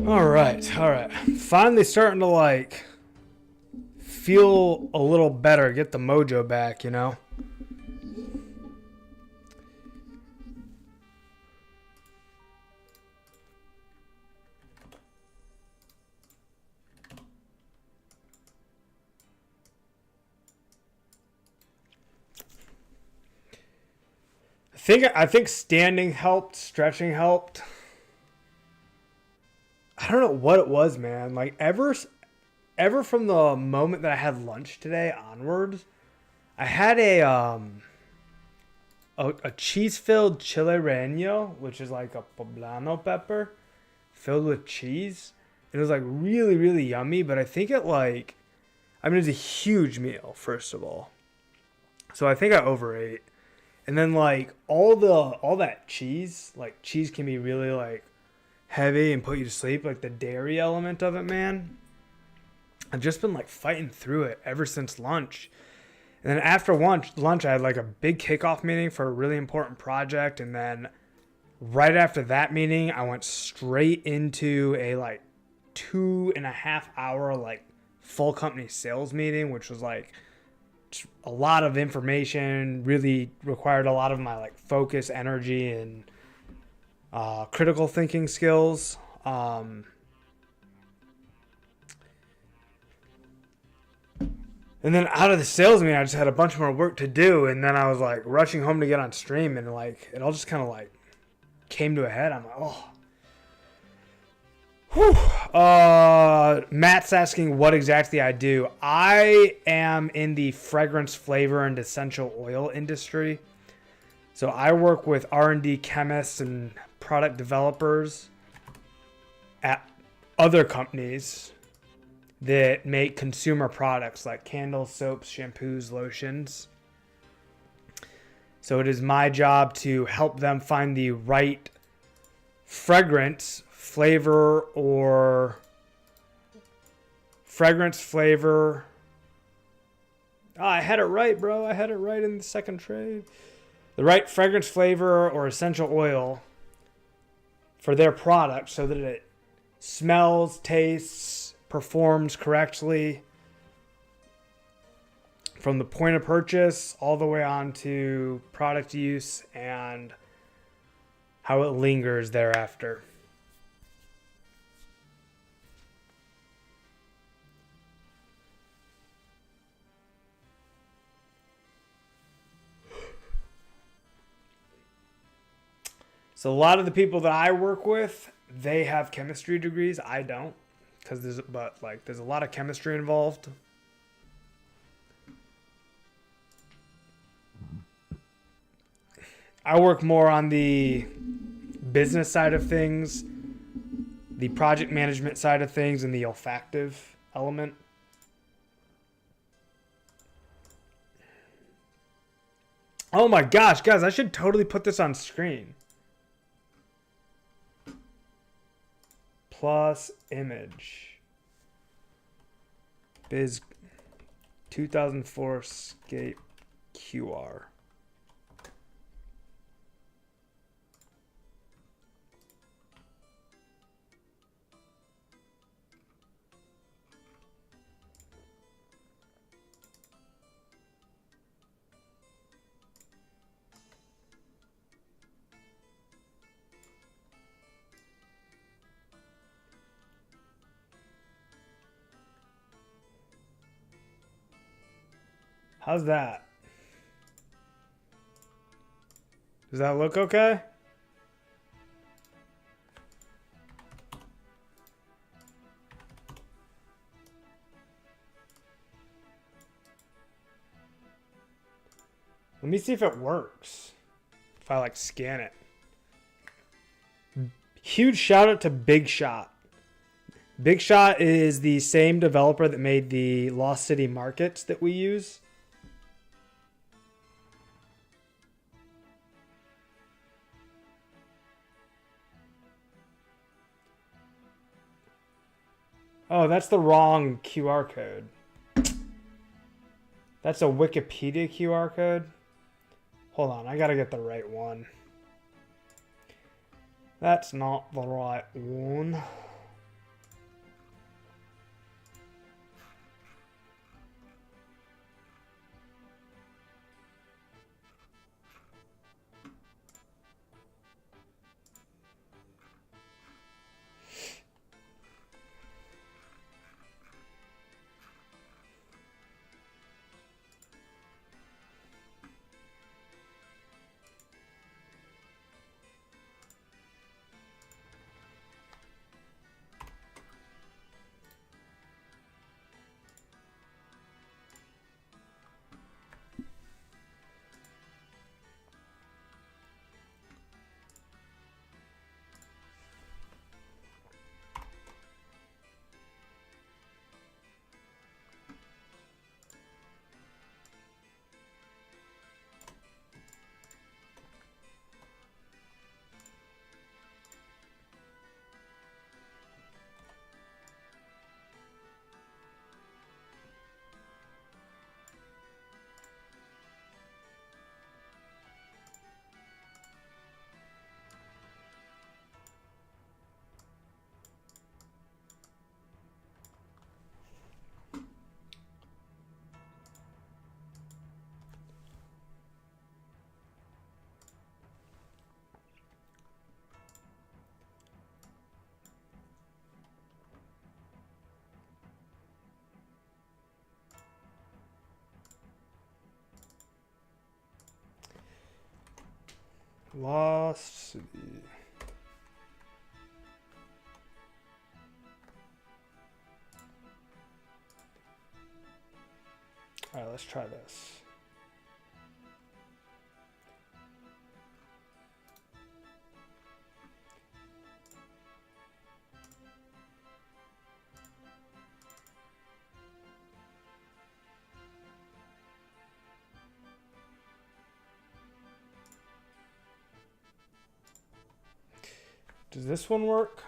All right, all right. Finally starting to like feel a little better, get the mojo back, you know? I think standing helped, stretching helped. I don't know what it was, man. Like ever from the moment that I had lunch today onwards, I had a cheese-filled chile relleno, which is like a poblano pepper filled with cheese. It was like really, really yummy, but I think it like, I mean, it was a huge meal, first of all. So I think I overate. And then like all that cheese, like cheese can be really like heavy and put you to sleep, like the dairy element of it, man. I've just been like fighting through it ever since lunch. And then after lunch I had like a big kickoff meeting for a really important project, and then right after that meeting I went straight into a like 2.5 hour like full company sales meeting, which was like a lot of information, really required a lot of my like focus, energy, and critical thinking skills. And then out of the sales meeting, I just had a bunch more work to do. And then I was like rushing home to get on stream, and like it all just kind of like came to a head. I'm like, oh. Whew. Matt's asking what exactly I do. I am in the fragrance, flavor, and essential oil industry. So I work with R&D chemists and product developers at other companies that make consumer products like candles, soaps, shampoos, lotions. So it is my job to help them find the right fragrance, flavor, or fragrance, flavor. Oh, I had it right, bro. I had it right in the second trade. The right fragrance, flavor, or essential oil for their product so that it smells, tastes, performs correctly from the point of purchase all the way on to product use and how it lingers thereafter. So a lot of the people that I work with, they have chemistry degrees. I don't, because there's a lot of chemistry involved. I work more on the business side of things, the project management side of things, and the olfactive element. Oh my gosh, guys, I should totally put this on screen. Plus image. Biz 2004Scape QR. How's that? Does that look okay? Let me see if it works. If I like scan it. Huge shout out to Big Shot. Big Shot is the same developer that made the Lost City markets that we use. Oh, that's the wrong QR code. That's a Wikipedia QR code. Hold on, I gotta get the right one. That's not the right one. Lost City. Alright, let's try this. Does this one work?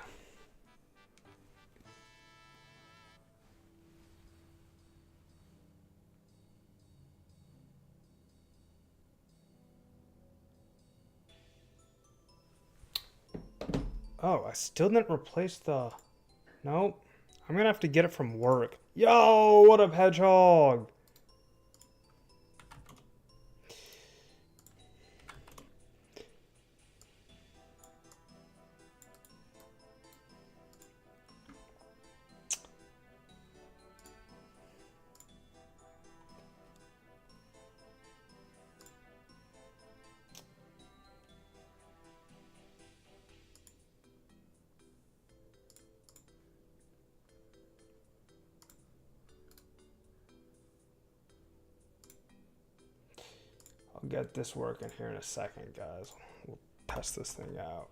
Oh, I still didn't replace the... Nope. I'm gonna have to get it from work. Yo, what up, Hedgehog? I'll get this working here in a second, guys. We'll test this thing out.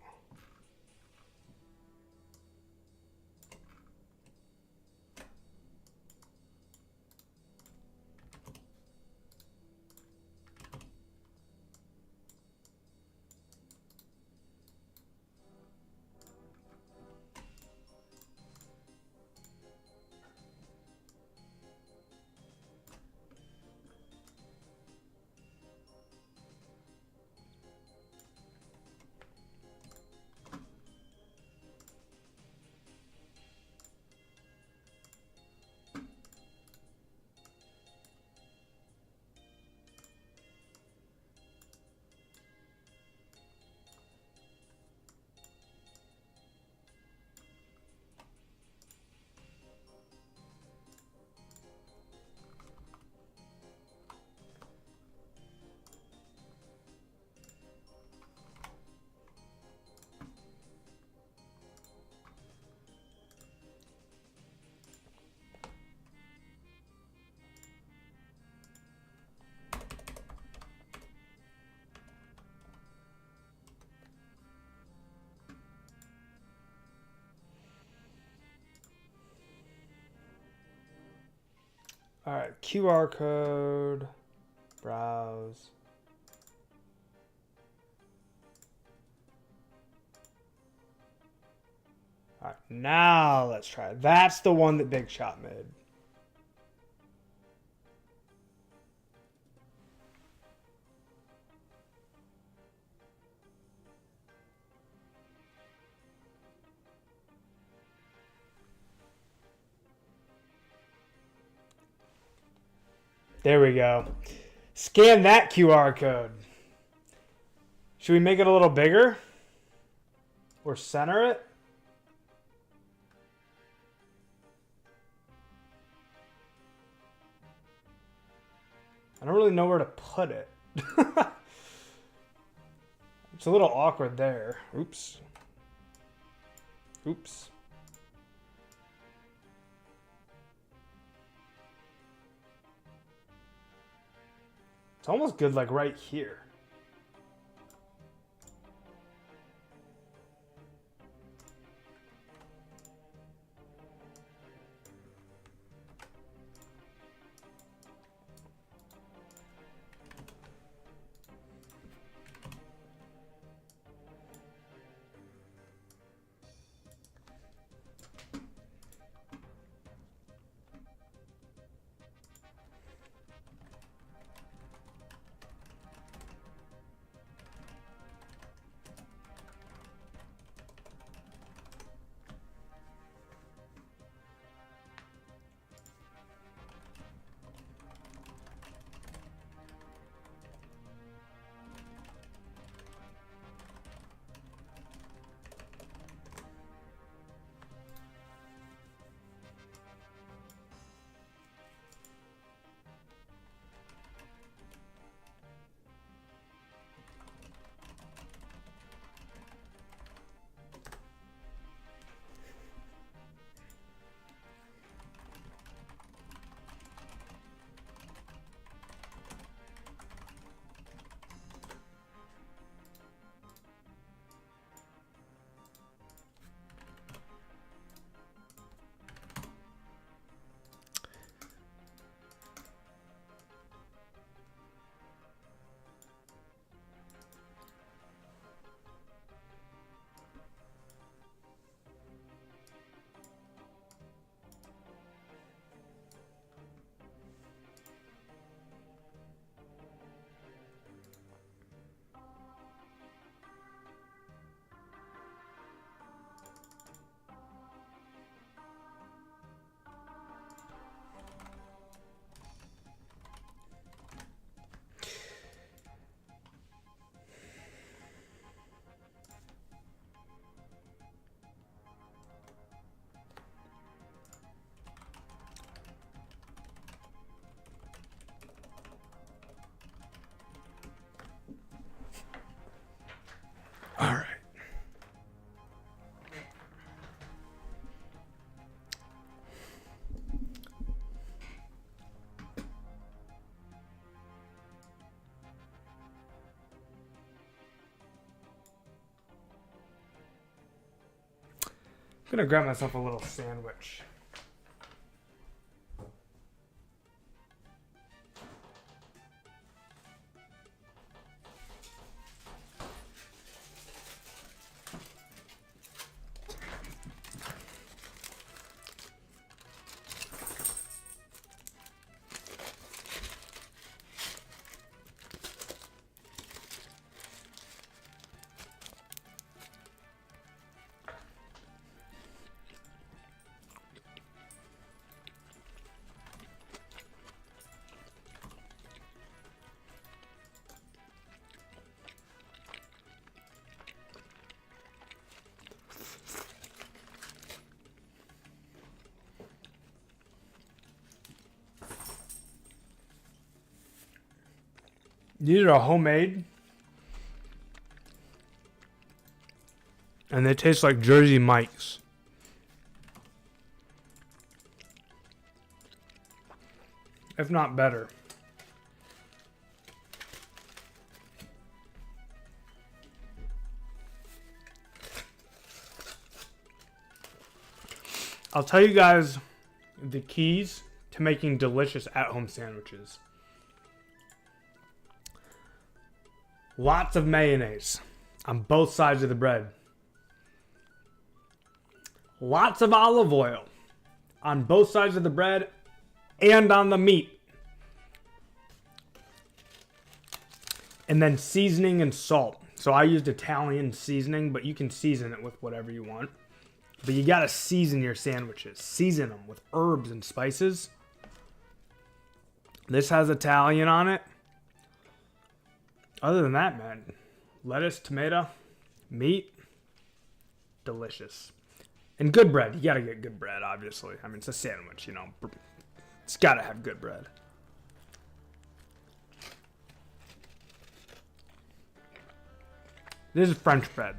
All right, QR code, browse. All right, now let's try it. That's the one that Big Shot made. There we go. Scan that QR code. Should we make it a little bigger? Or center it? I don't really know where to put it. It's a little awkward there. Oops. Oops. It's almost good like right here. I'm gonna grab myself a little sandwich. These are homemade. And they taste like Jersey Mike's. If not better. I'll tell you guys the keys to making delicious at-home sandwiches. Lots of mayonnaise on both sides of the bread. Lots of olive oil on both sides of the bread and on the meat. And then seasoning and salt. So I used Italian seasoning, but you can season it with whatever you want. But you gotta season your sandwiches. Season them with herbs and spices. This has Italian on it. Other than that, man, lettuce, tomato, meat, delicious. And good bread. You gotta get good bread, obviously. I mean, it's a sandwich, you know. It's gotta have good bread. This is French bread.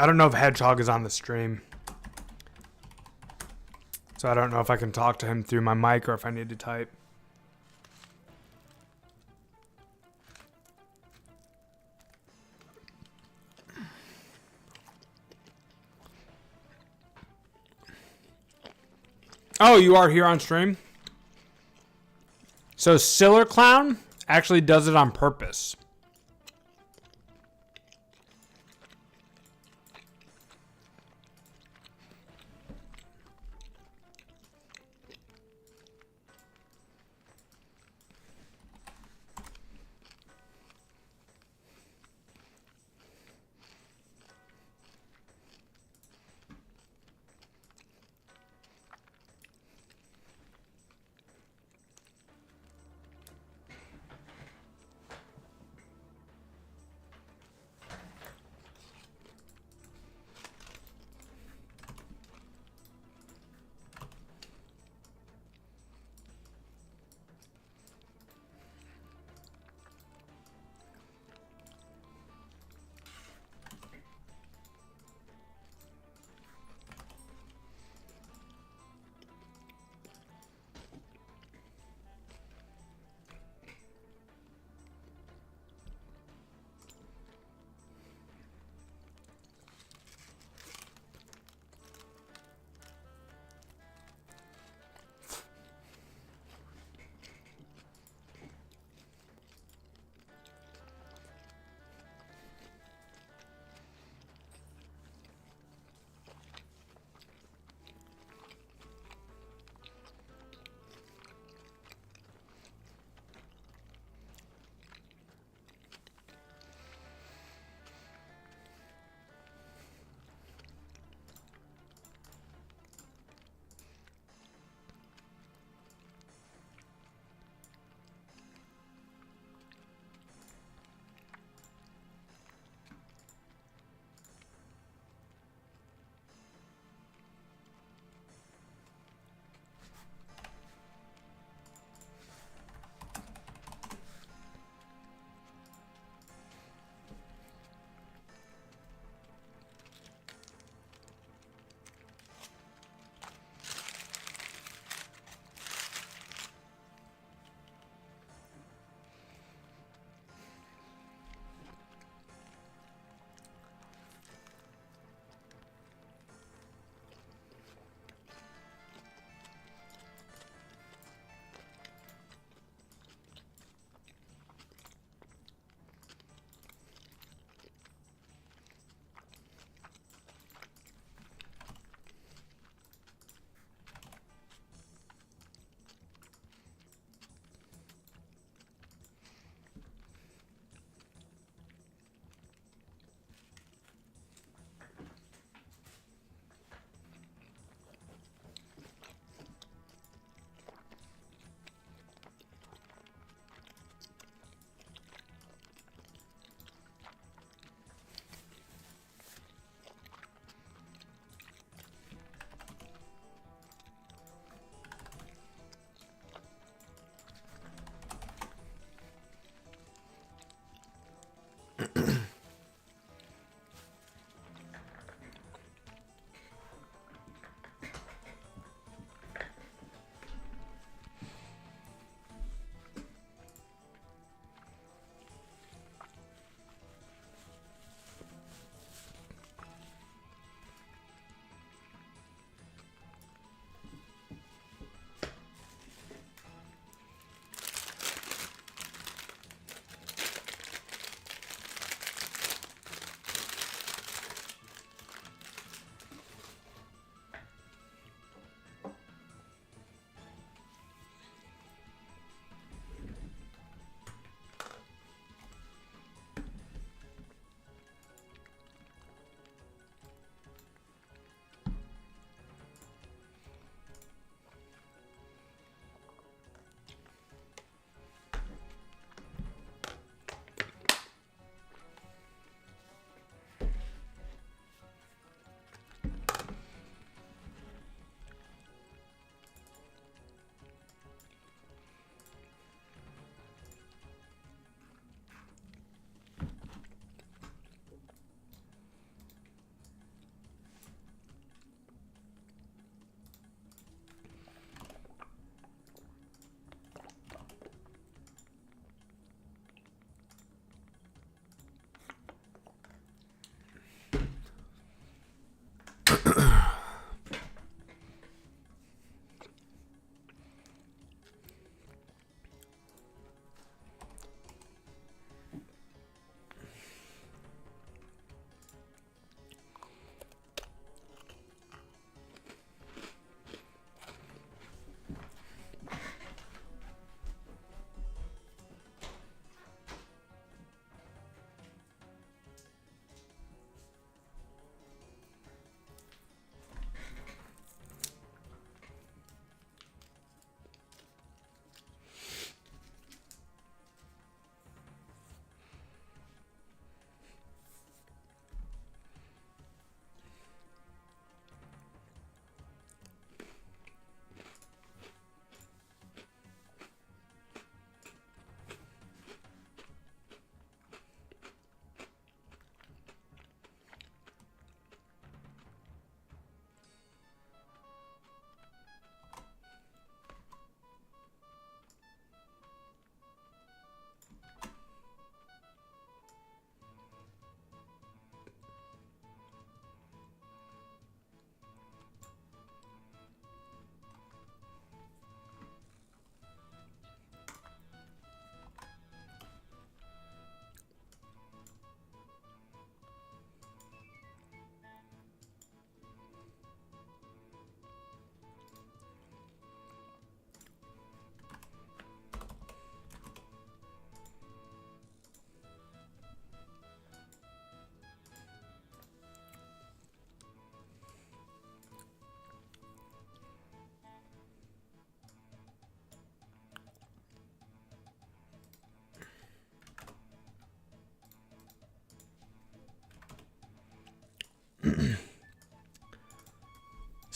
I don't know if Hedgehog is on the stream. So I don't know if I can talk to him through my mic or if I need to type. Oh, you are here on stream? So Siller Clown actually does it on purpose.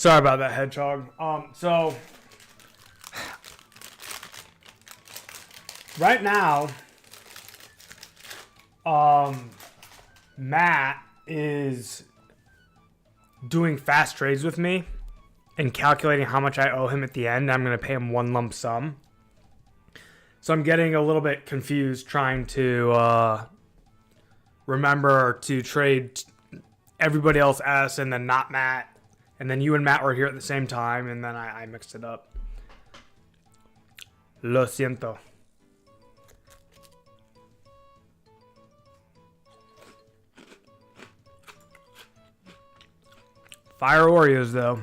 Sorry about that, hedgehog. So right now, Matt is doing fast trades with me and calculating how much I owe him at the end. I'm going to pay him one lump sum. So I'm getting a little bit confused trying to remember to trade everybody else S and then not Matt. And then you and Matt were here at the same time, and then I mixed it up. Lo siento. Fire Oreos, though.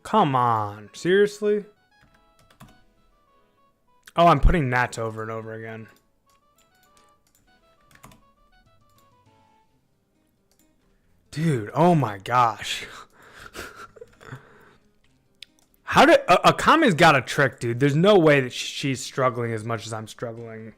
Come on. Seriously? Oh, I'm putting Nats over and over again. Dude, oh my gosh. How did Akame's got a trick, dude? There's no way that she's struggling as much as I'm struggling.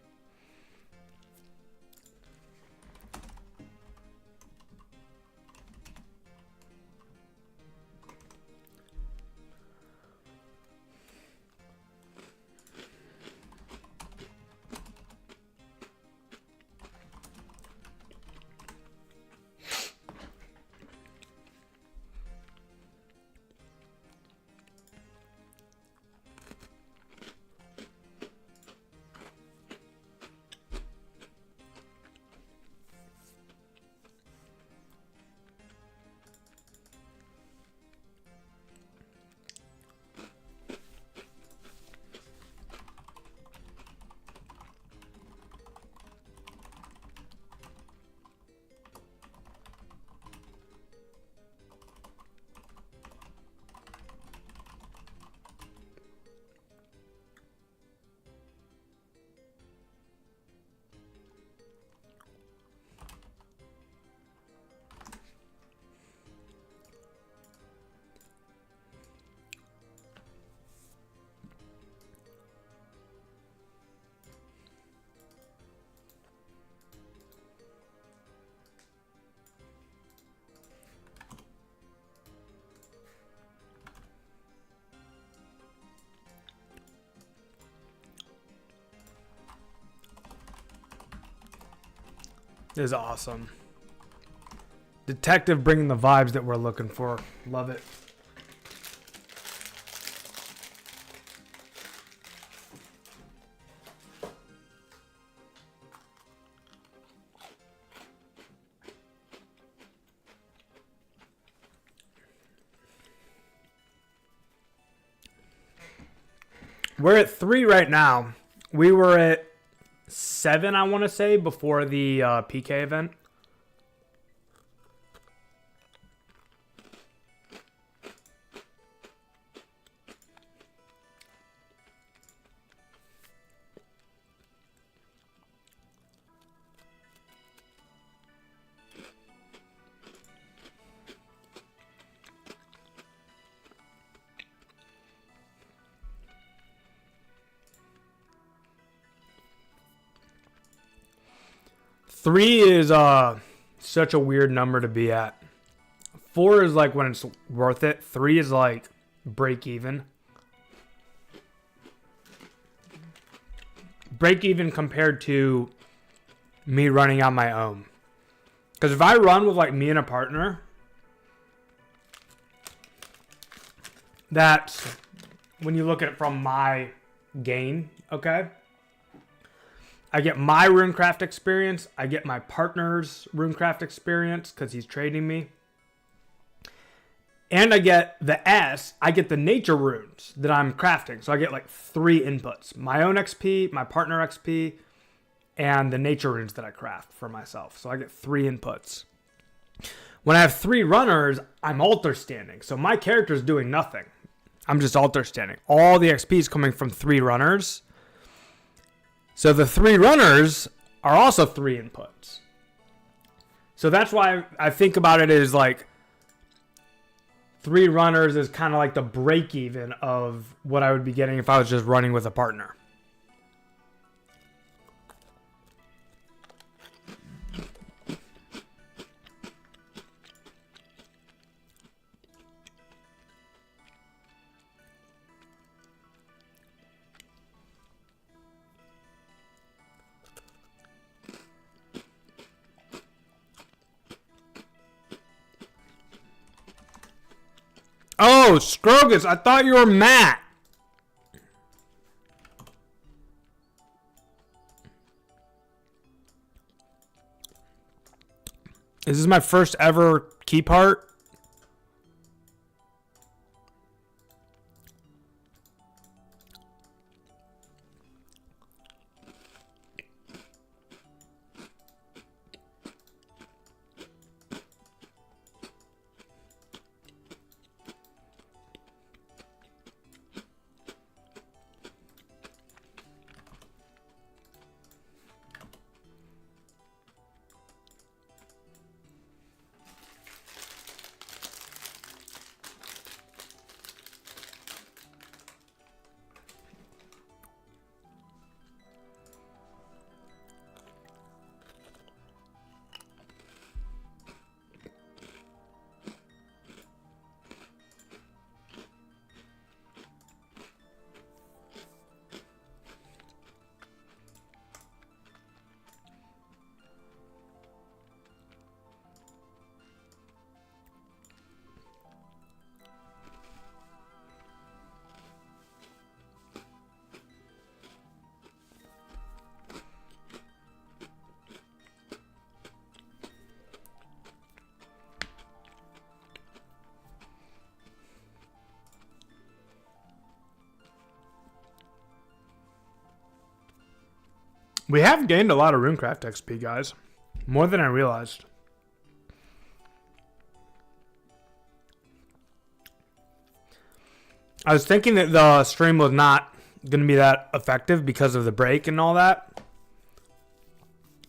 This is awesome. Detective bringing the vibes that we're looking for. Love it. We're at 3 right now. We were at 7, I want to say, before the PK event. Three is such a weird number to be at. 4 is like when it's worth it. 3 is like break even. Break even compared to me running on my own. Because if I run with like me and a partner, that's when you look at it from my gain, okay? I get my runecraft experience. I get my partner's runecraft experience because he's trading me. And I get the S. I get the nature runes that I'm crafting. So I get like 3 inputs. My own XP, my partner XP, and the nature runes that I craft for myself. So I get 3 inputs. When I have 3 runners, I'm altar standing. So my character's doing nothing. I'm just altar standing. All the XP is coming from 3 runners. So the 3 runners are also 3 inputs. So that's why I think about it as like 3 runners is kind of like the break even of what I would be getting if I was just running with a partner. Oh, Scrogus, I thought you were Matt. This is my first ever key part. We have gained a lot of Runecraft XP, guys. More than I realized. I was thinking that the stream was not going to be that effective because of the break and all that.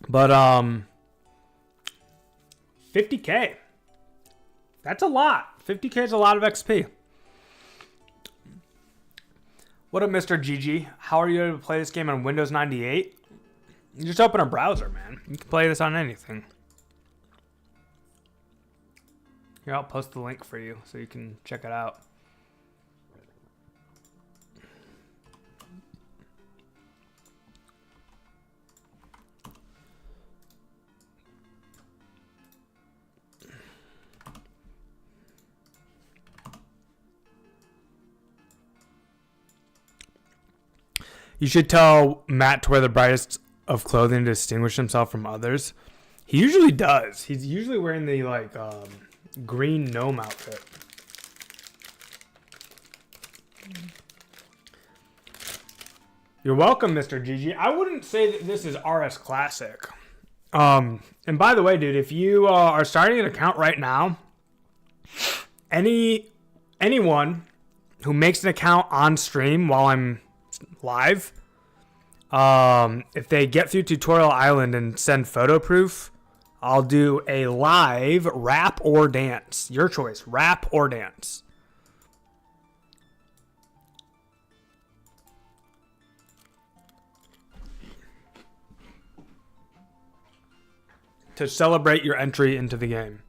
But, 50k. That's a lot. 50k is a lot of XP. What up, Mr. GG? How are you able to play this game on Windows 98? You just open a browser, man. You can play this on anything. Here, I'll post the link for you so you can check it out. You should tell Matt to wear the brightest of clothing to distinguish himself from others. He usually does. He's usually wearing the green gnome outfit. You're welcome, Mr. GG. I wouldn't say that this is RS Classic. And by the way, dude, if you are starting an account right now, anyone who makes an account on stream while I'm live, if they get through Tutorial Island and send photo proof, I'll do a live rap or dance. Your choice, rap or dance. To celebrate your entry into the game.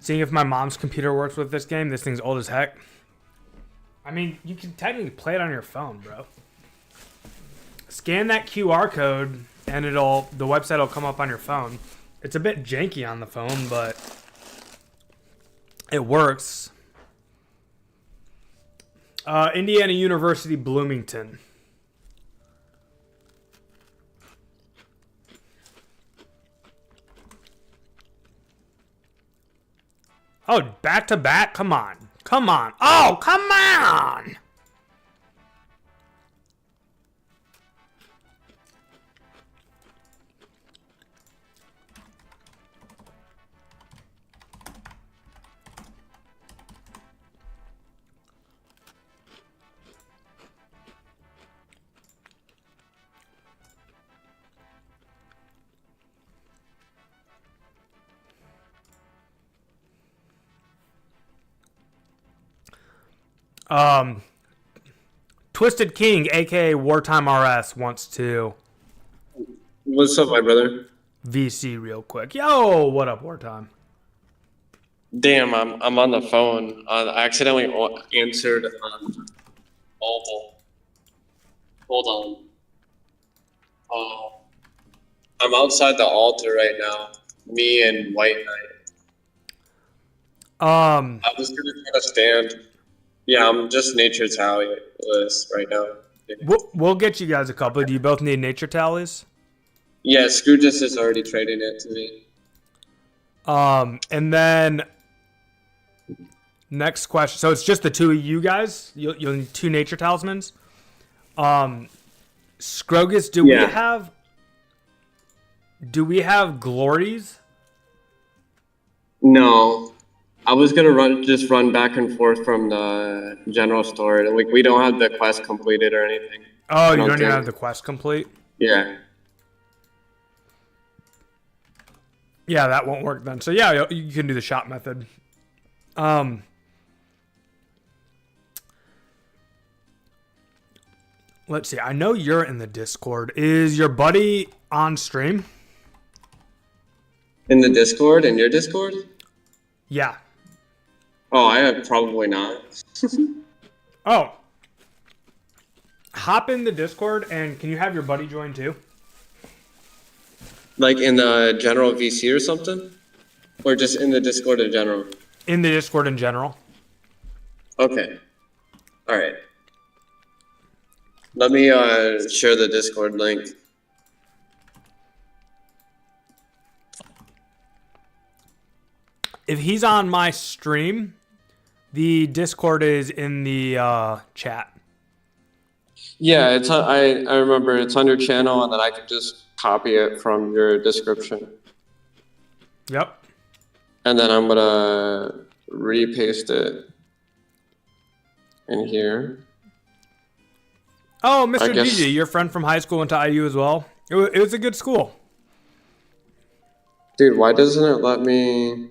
Seeing if my mom's computer works with this game. This thing's old as heck. I mean, you can technically play it on your phone, bro. Scan that QR code and the website will come up on your phone. It's a bit janky on the phone, but it works. Indiana University, Bloomington. Oh, back to back? Come on. Come on. Oh, come on! Twisted King, aka Wartime RS, wants to
What's up, my brother?
VC real quick. Yo, what up, Wartime?
Damn, I'm on the phone. I accidentally answered mobile. Hold on. Oh, I'm outside the altar right now. Me and White Knight. I was gonna try to stand. Yeah, I'm just nature tally list right now.
We'll get you guys a couple. Do you both need nature tallies?
Yeah, Scroogeus is already trading it to me.
And then next question. So it's just the two of you guys. You'll need two nature talismans. Scrogus, do we have glories?
No, I was gonna run back and forth from the general store. Like we don't have the quest completed or anything.
Oh, you don't even have the quest complete?
Yeah.
Yeah, that won't work then. So yeah, you can do the shop method. Let's see. I know you're in the Discord. Is your buddy on stream?
In the Discord? In your Discord?
Yeah.
Oh, I have probably not.
Oh. Hop in the Discord and can you have your buddy join too?
Like in the general VC or something? Or just in the Discord in general?
In the Discord in general.
Okay. Alright. Let me share the Discord link.
If he's on my stream, the Discord is in the chat.
Yeah, it's I remember it's on your channel, and then I can just copy it from your description.
Yep.
And then I'm gonna repaste it in here.
Oh, Mr. Gigi, your friend from high school went to IU as well. It was a good school.
Dude, why doesn't it let me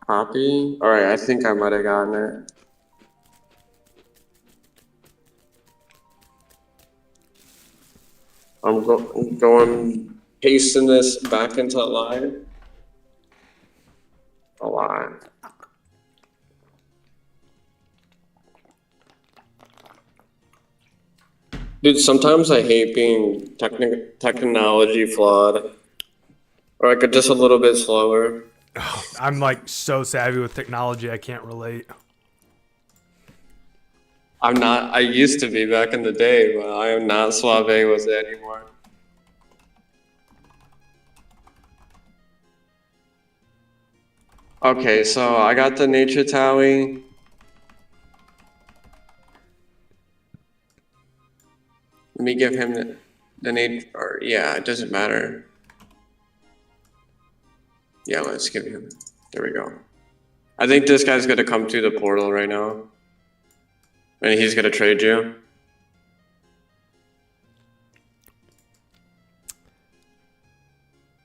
copy? All right, I think I might have gotten it. I'm going pasting this back into live. A lot. Dude, sometimes I hate being technology flawed, or like just a little bit slower.
Oh, I'm like so savvy with technology, I can't relate.
I'm not. I used to be back in the day, but I am not suave with it anymore. Okay, so I got the nature tally. Let me give him the nature, or yeah, it doesn't matter. Yeah, let's give him. There we go. I think this guy's gonna come through the portal right now. And he's gonna trade you.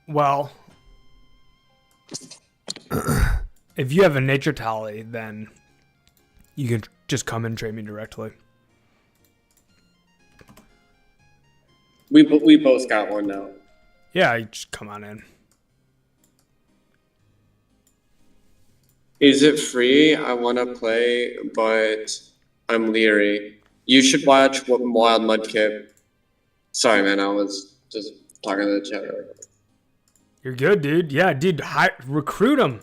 Well, if you have a nature tally, then you can just come and trade me directly.
We both got one now.
Yeah, you just come on in.
Is it free? I want to play, but I'm leery. You should watch Wild Mudkip. Sorry, man. I was just talking to the chat.
You're good, dude. Yeah, dude. Recruit him.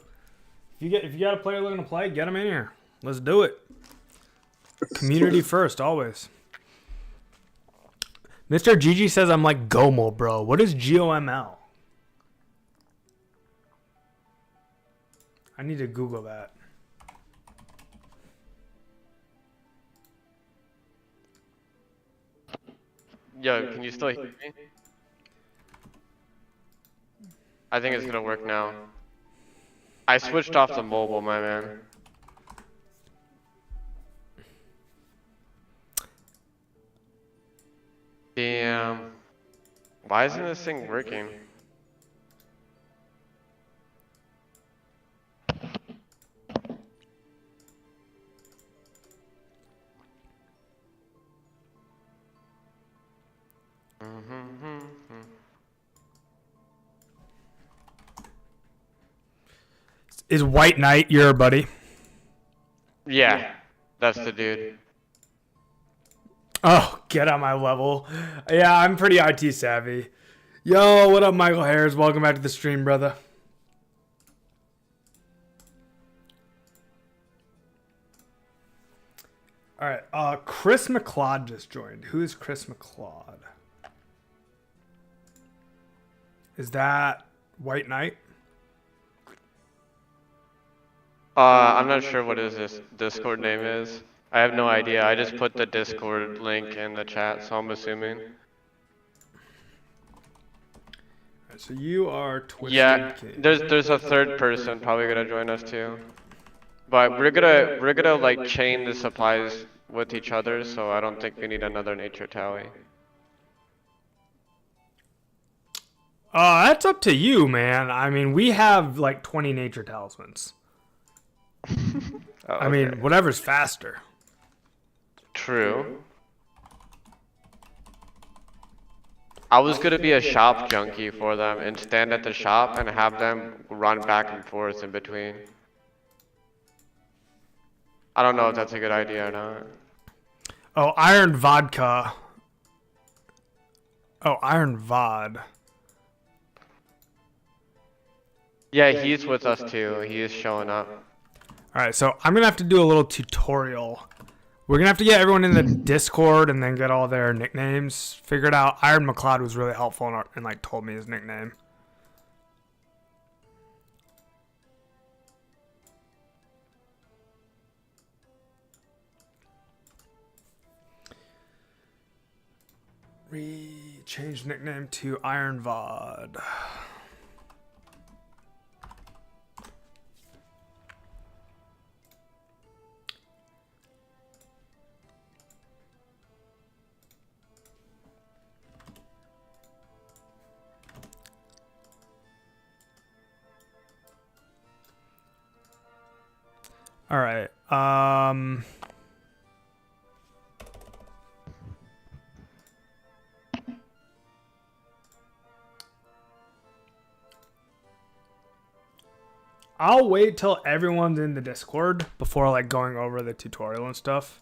If you got a player looking to play, get them in here. Let's do it. Community first, always. Mr. Gigi says I'm like Gomo, bro. What is GOML? I need to Google that.
Yo, can you still hear me? I think it's gonna work now. I switched off the mobile, my man. Damn. Why isn't this thing working?
Is White Knight your buddy?
Yeah, that's the dude.
Oh, get on my level. Yeah, I'm pretty IT savvy. Yo, what up, Michael Harris? Welcome back to the stream, brother. All right, Chris McLeod just joined. Who is Chris McLeod? Is that White Knight?
I'm not sure what this Discord name is. I have no idea. I just put the Discord link in the chat, so I'm assuming.
All right, so you are Twisted
Yeah,
King.
there's a third person probably gonna join us too. But we're gonna like chain the supplies with each other, so I don't think we need another nature tally.
That's up to you, man. I mean, we have like 20 nature talismans.
Oh,
I mean, whatever's faster.
True. I was gonna be a shop junkie for them and stand at the shop and have them run back and forth in between. I don't know if that's a good idea or not.
Oh, Iron Vodka. Oh, Iron Vod.
Yeah, he's with us too. He is showing up.
All right, so I'm going to have to do a little tutorial. We're going to have to get everyone in the Discord and then get all their nicknames figured out. Iron McLeod was really helpful and like told me his nickname. Change nickname to Iron Vod. All right. I'll wait till everyone's in the Discord before like going over the tutorial and stuff.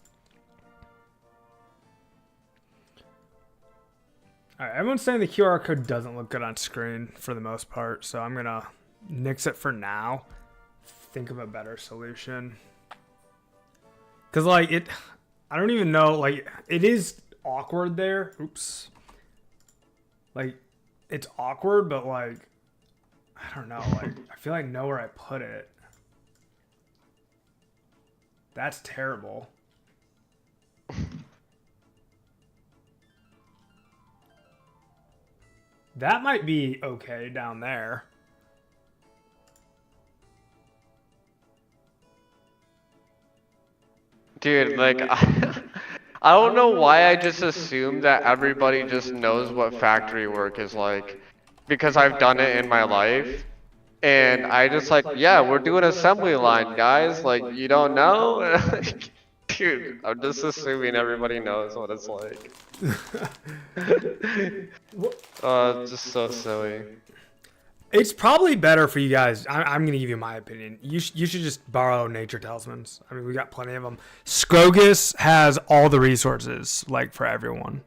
All right, everyone's saying the QR code doesn't look good on screen for the most part, so I'm gonna nix it for now. Think of a better solution. Cause like I don't even know, like it is awkward there. Oops. Like it's awkward, but like I don't know, like I feel like I know where I put it. That's terrible. That might be okay down there.
Dude, like, I don't know why I just assume that everybody just knows what factory work is like. Because I've done it in my life. And I just like, yeah, we're doing assembly line, guys. Like, you don't know? Dude, I'm just assuming everybody knows what it's like. It's just so silly.
It's probably better for you guys. I'm going to give you my opinion. You should just borrow nature talismans. I mean, we got plenty of them. Scrogus has all the resources, like, for everyone.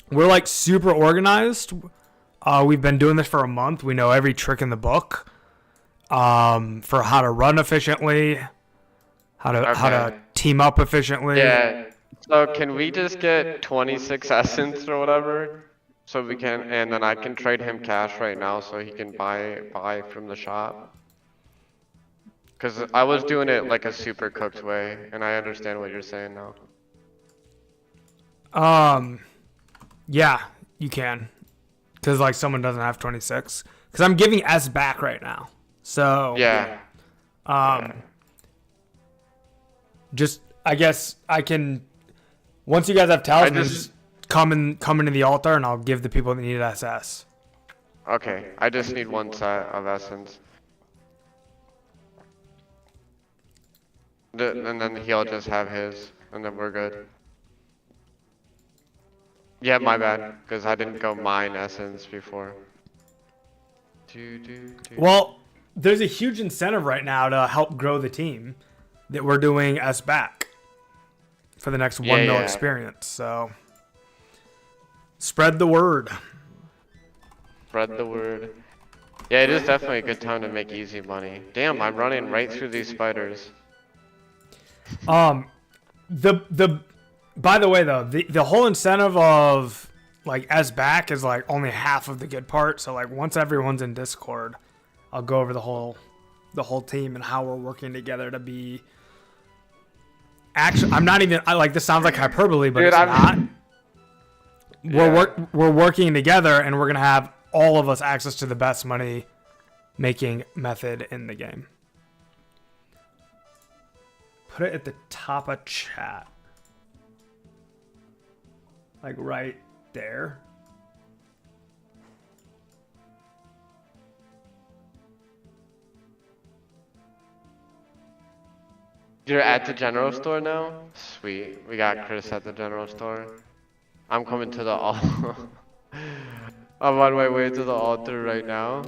We're, like, super organized. We've been doing this for a month. We know every trick in the book for how to run efficiently, how to team up efficiently.
Yeah. So can we just get 26 essence or whatever? So we can, and then I can trade him cash right now so he can buy from the shop. Cause I was doing it like a super cooked way, and I understand what you're saying now.
Yeah, you can. Because, like, someone doesn't have 26. Because I'm giving S back right now. So,
Yeah.
just, I guess I can, once you guys have talismans, just come into the altar and I'll give the people that need SS.
Okay, I just need one set of essence. And then he'll just have his, and then we're good. Yeah, my bad, because I didn't go mine essence before.
Well, there's a huge incentive right now to help grow the team that we're doing S back for the next 1 mil experience. So spread the word.
Spread the word. Yeah, it is definitely a good time to make easy money. Damn, I'm running right through these spiders.
By the way though, the whole incentive of like S back is like only half of the good part. So like once everyone's in Discord, I'll go over the whole team and how we're working together to be. Actually, I'm not even. This sounds like hyperbole, but it's not. We're working together, and we're gonna have all of us access to the best money making method in the game. Put it at the top of chat. Like right there.
You're at the general store now? Sweet. We got Chris at the general store. I'm coming to the altar. I'm on my way to the altar right now.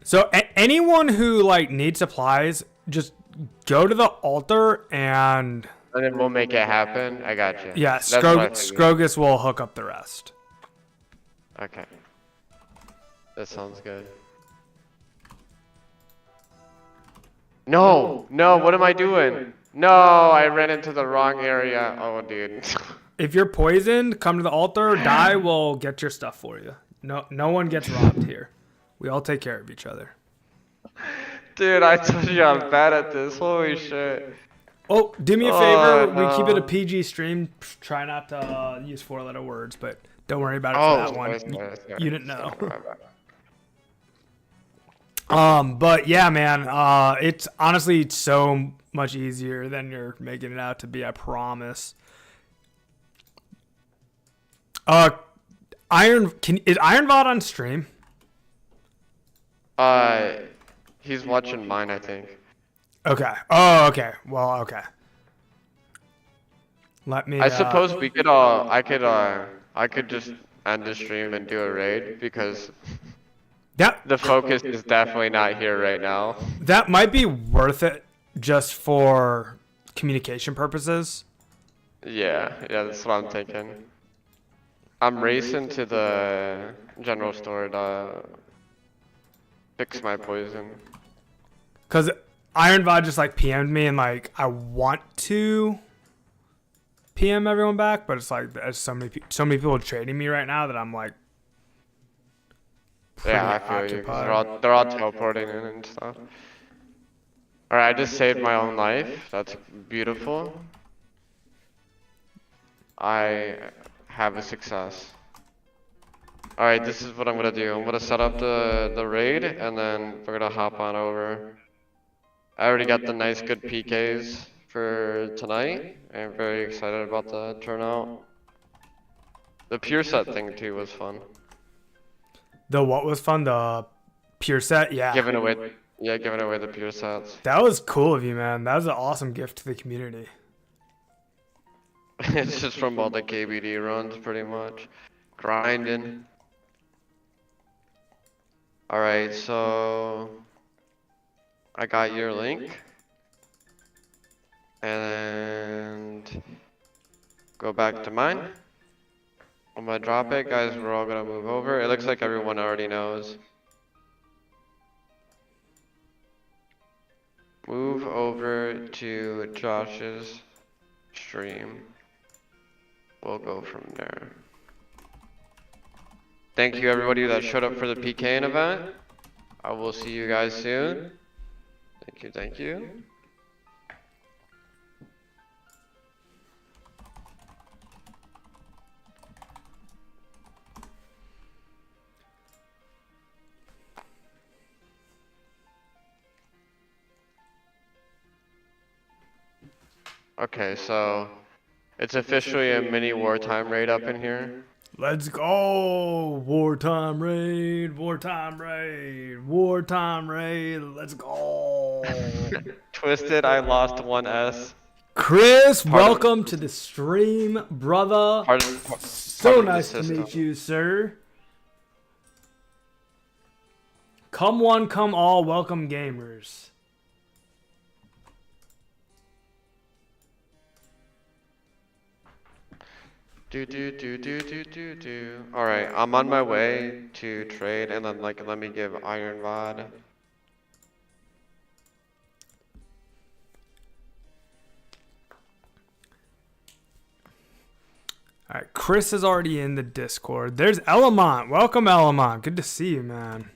So anyone who like needs supplies, just go to the altar and
then we'll make it happen. I got you.
Yeah, Scrogus will hook up the rest.
Okay. That sounds good. No, what am I doing? No, I ran into the wrong area. Oh, dude.
If you're poisoned, come to the altar, die, we'll get your stuff for you. No one gets robbed here. We all take care of each other.
Dude, I told you I'm bad at this. Holy shit.
Oh, do me a favor. No. We keep it a PG stream. Try not to use 4-letter words, but don't worry about it for that one. You didn't know. But yeah, man, it's honestly so much easier than you're making it out to be, I promise. Is Ironvod on stream?
He's watching mine, I think.
Okay. Oh, okay. Well, okay. Let me.
I suppose we could I could just end the stream and do a raid because the focus is definitely not here right now.
That might be worth it just for communication purposes.
Yeah, that's what I'm thinking. I'm racing to the general store to fix my poison.
Cause Ironvod just like PM'd me and like I want to PM everyone back, but it's like there's so many people trading me right now that I'm like.
Yeah, I feel you. Cause they're all teleporting in and stuff. All right, I just saved my own life. That's beautiful. I have a success. All right, this is what I'm gonna do. I'm gonna set up the raid, and then we're gonna hop on over. I already got the nice good PKs for tonight. I'm very excited about the turnout. The pure set thing too was fun.
The what was fun? The pure set? Yeah.
Giving away the pure sets.
That was cool of you, man. That was an awesome gift to the community.
It's just from all the KBD runs, pretty much. Grinding. Alright, so I got your link. And go back to mine. I'm I'm gonna drop it, guys. We're all gonna move over. It looks like everyone already knows. Move over to Josh's stream. We'll go from there. Thank you everybody that showed up for the PKing event. I will see you guys soon. Thank you, thank you. Okay, so it's officially a mini wartime raid up in here.
Let's go! Wartime raid, wartime raid, wartime raid, let's go!
Twisted, I lost 1S.
Chris, welcome to the stream, brother. So nice to meet you, sir. Come one, come all, welcome gamers.
Alright, I'm on my way to trade and then let me give Iron Rod.
Alright, Chris is already in the Discord. There's Elamont. Welcome, Elamont. Good to see you, man.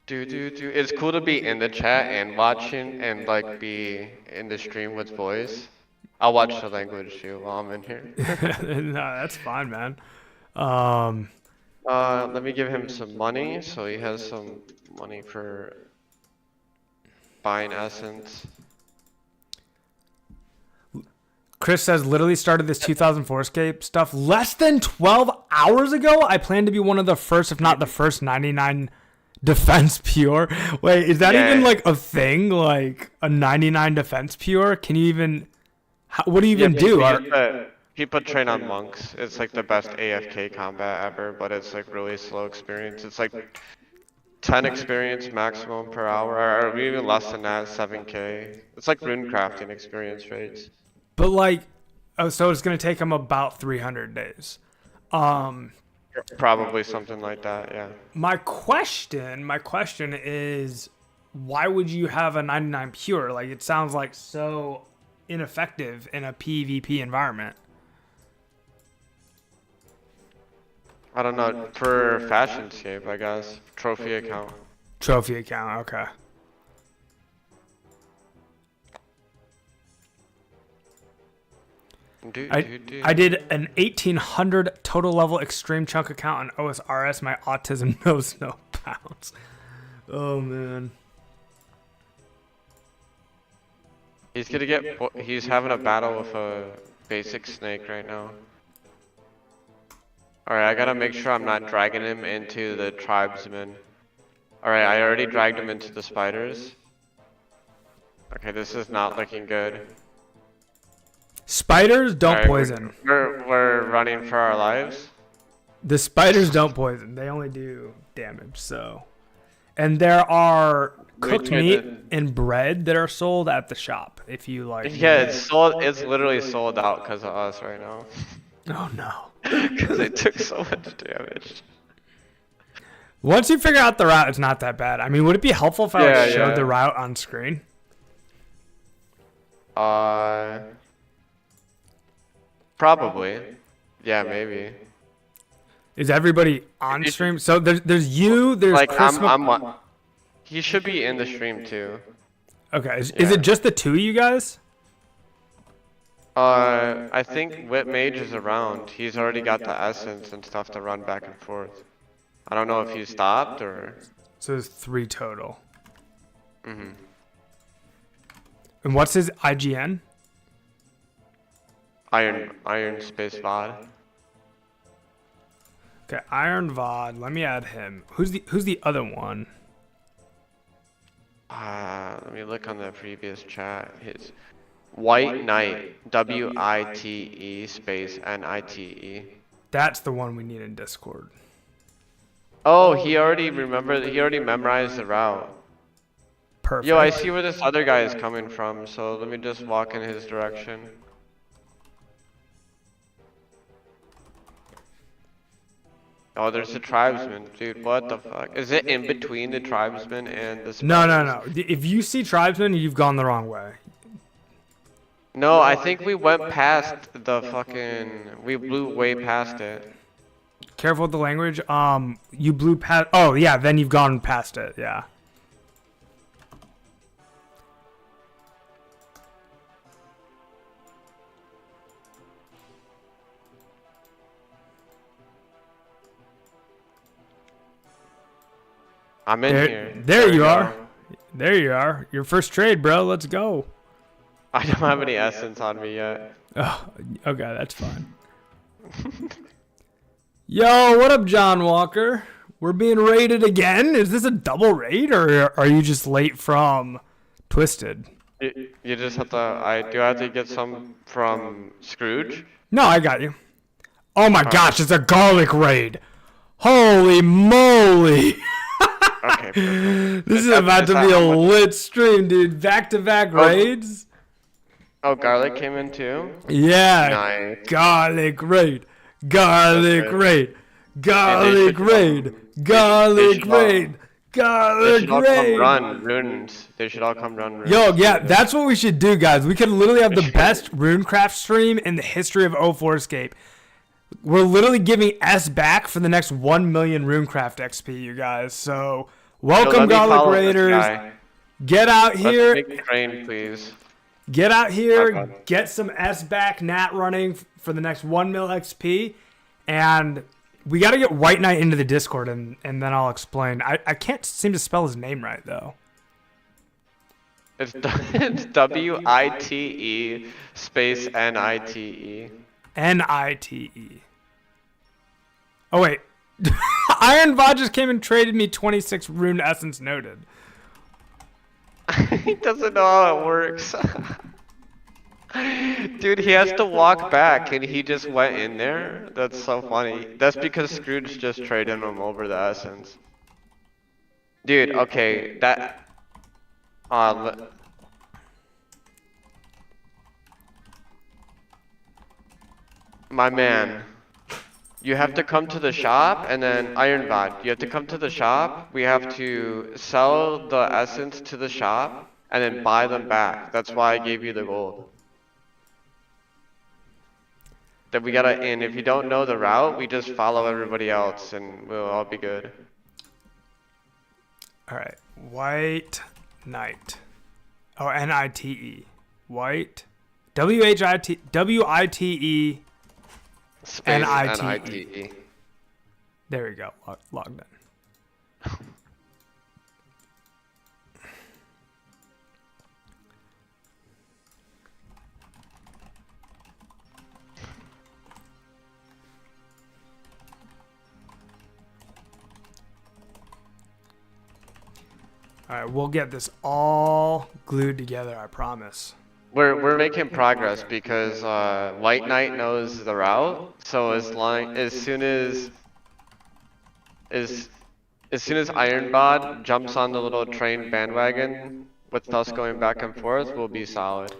It's cool to be in the chat and watching and be in the stream with voice. I'll watch the language too while I'm in here.
No, that's fine, man.
Let me give him some money so he has some money for buying essence.
Chris says, literally started this 2004Scape stuff less than 12 hours ago. I plan to be one of the first, if not the first, 99 defense pure. Wait, is that even a thing? Like a 99 defense pure? Can you even? What do you even do?
People train on monks. It's the best AFK combat ever, but it's really slow experience. It's 10 experience maximum per hour, or even less than that, 7k. It's rune crafting experience rates.
But oh, so it's gonna take them about 300 days.
Probably something like that, yeah.
My question is, why would you have a 99 pure? It sounds so ineffective in a PvP environment.
I don't know, for FashionScape, I guess. Trophy account.
Trophy account, okay. I did an 1800 total level extreme chunk account on OSRS. My autism knows no bounds. Oh man.
He's having a battle with a basic snake right now. Alright, I gotta make sure I'm not dragging him into the tribesmen. Alright, I already dragged him into the spiders. Okay, this is not looking good.
Spiders don't poison.
We're running for our lives.
The spiders don't poison. They only do damage, so. And there are cooked meat and bread that are sold at the shop if you
Yeah, it's literally sold out because of us right now.
Oh no.
Because they took so much damage.
Once you figure out the route, it's not that bad. I mean, would it be helpful if I showed the route on screen?
Probably. Yeah, maybe.
Is everybody on stream? So there's you, there's Chris.
He should be in the stream too.
Okay, is it just the two of you guys?
I think Whip Mage is around. He's already got the essence and stuff to run back and forth. I don't know if he stopped or.
So there's 3 total. Mm-hmm. And what's his IGN?
Iron Space VOD.
Okay, Iron VOD. Let me add him. Who's the other one?
Let me look on the previous chat. His White Knight. WITE space NITE.
That's the one we need in Discord.
Oh, he already memorized the route.
Perfect.
Yo, I see where this other guy is coming from, so let me just walk in his direction. Oh, there's a tribesman, dude. What the fuck? Is it in between the tribesman and the
No, no,
spiders?
no. If you see tribesmen, you've gone the wrong way.
No, I think we went past the fucking. We blew way past it.
Careful with the language. You blew past. Oh yeah, then you've gone past it. Yeah.
I'm in here.
There you are. There you are. Your first trade, bro. Let's go.
I don't have any essence on me yet.
Oh, okay, that's fine. Yo, what up, John Walker? We're being raided again? Is this a double raid, or are you just late from Twisted?
You just have to. I have to get some from Scrooge.
No, I got you. Oh my gosh, it's a garlic raid. Holy moly.
Okay. Perfect.
This is about to be a lit stream, dude. Back-to-back raids.
Oh, garlic came in too.
Yeah.
Nice.
Garlic raid. Garlic
That's
raid. Garlic raid. Garlic raid.
They
Garlic
should all come
raid.
run runes. They should all come run runes.
Yo, yeah, that's what we should do, guys. We could literally have the best runecraft stream in the history of 04Scape. We're literally giving S back for the next 1 million runecraft XP, you guys. So, welcome, Garlic Raiders. Get out here.
Big crane, please.
Get out here. Get some S back nat running for the next 1 mil XP. And we got to get White Knight into the Discord, and then I'll explain. I can't seem to spell his name right, though.
It's WITE space NITE.
NITE. Oh, wait. Iron Bod just came and traded me 26 rune essence noted.
He doesn't know how it works. Dude, he has to walk back and he just went in there? That's so funny. That's because Scrooge just traded him over the essence. Dude, okay, that... my man, you have to come to the shop, and then Ironbot, you have to come to the shop. We have to sell the essence to the shop and then buy them back. That's why I gave you the gold. That we gotta, and if you don't know the route, we just follow everybody else and we'll all be good.
Alright, White Knight. Oh, NITE. White. WITE.
Space
NITE.
NITE.
There we go. Logged in. All right, we'll get this all glued together, I promise.
We're making progress because White Knight knows the route. So as soon as Ironbod jumps on the little train bandwagon with us going back and forth, we'll be solid.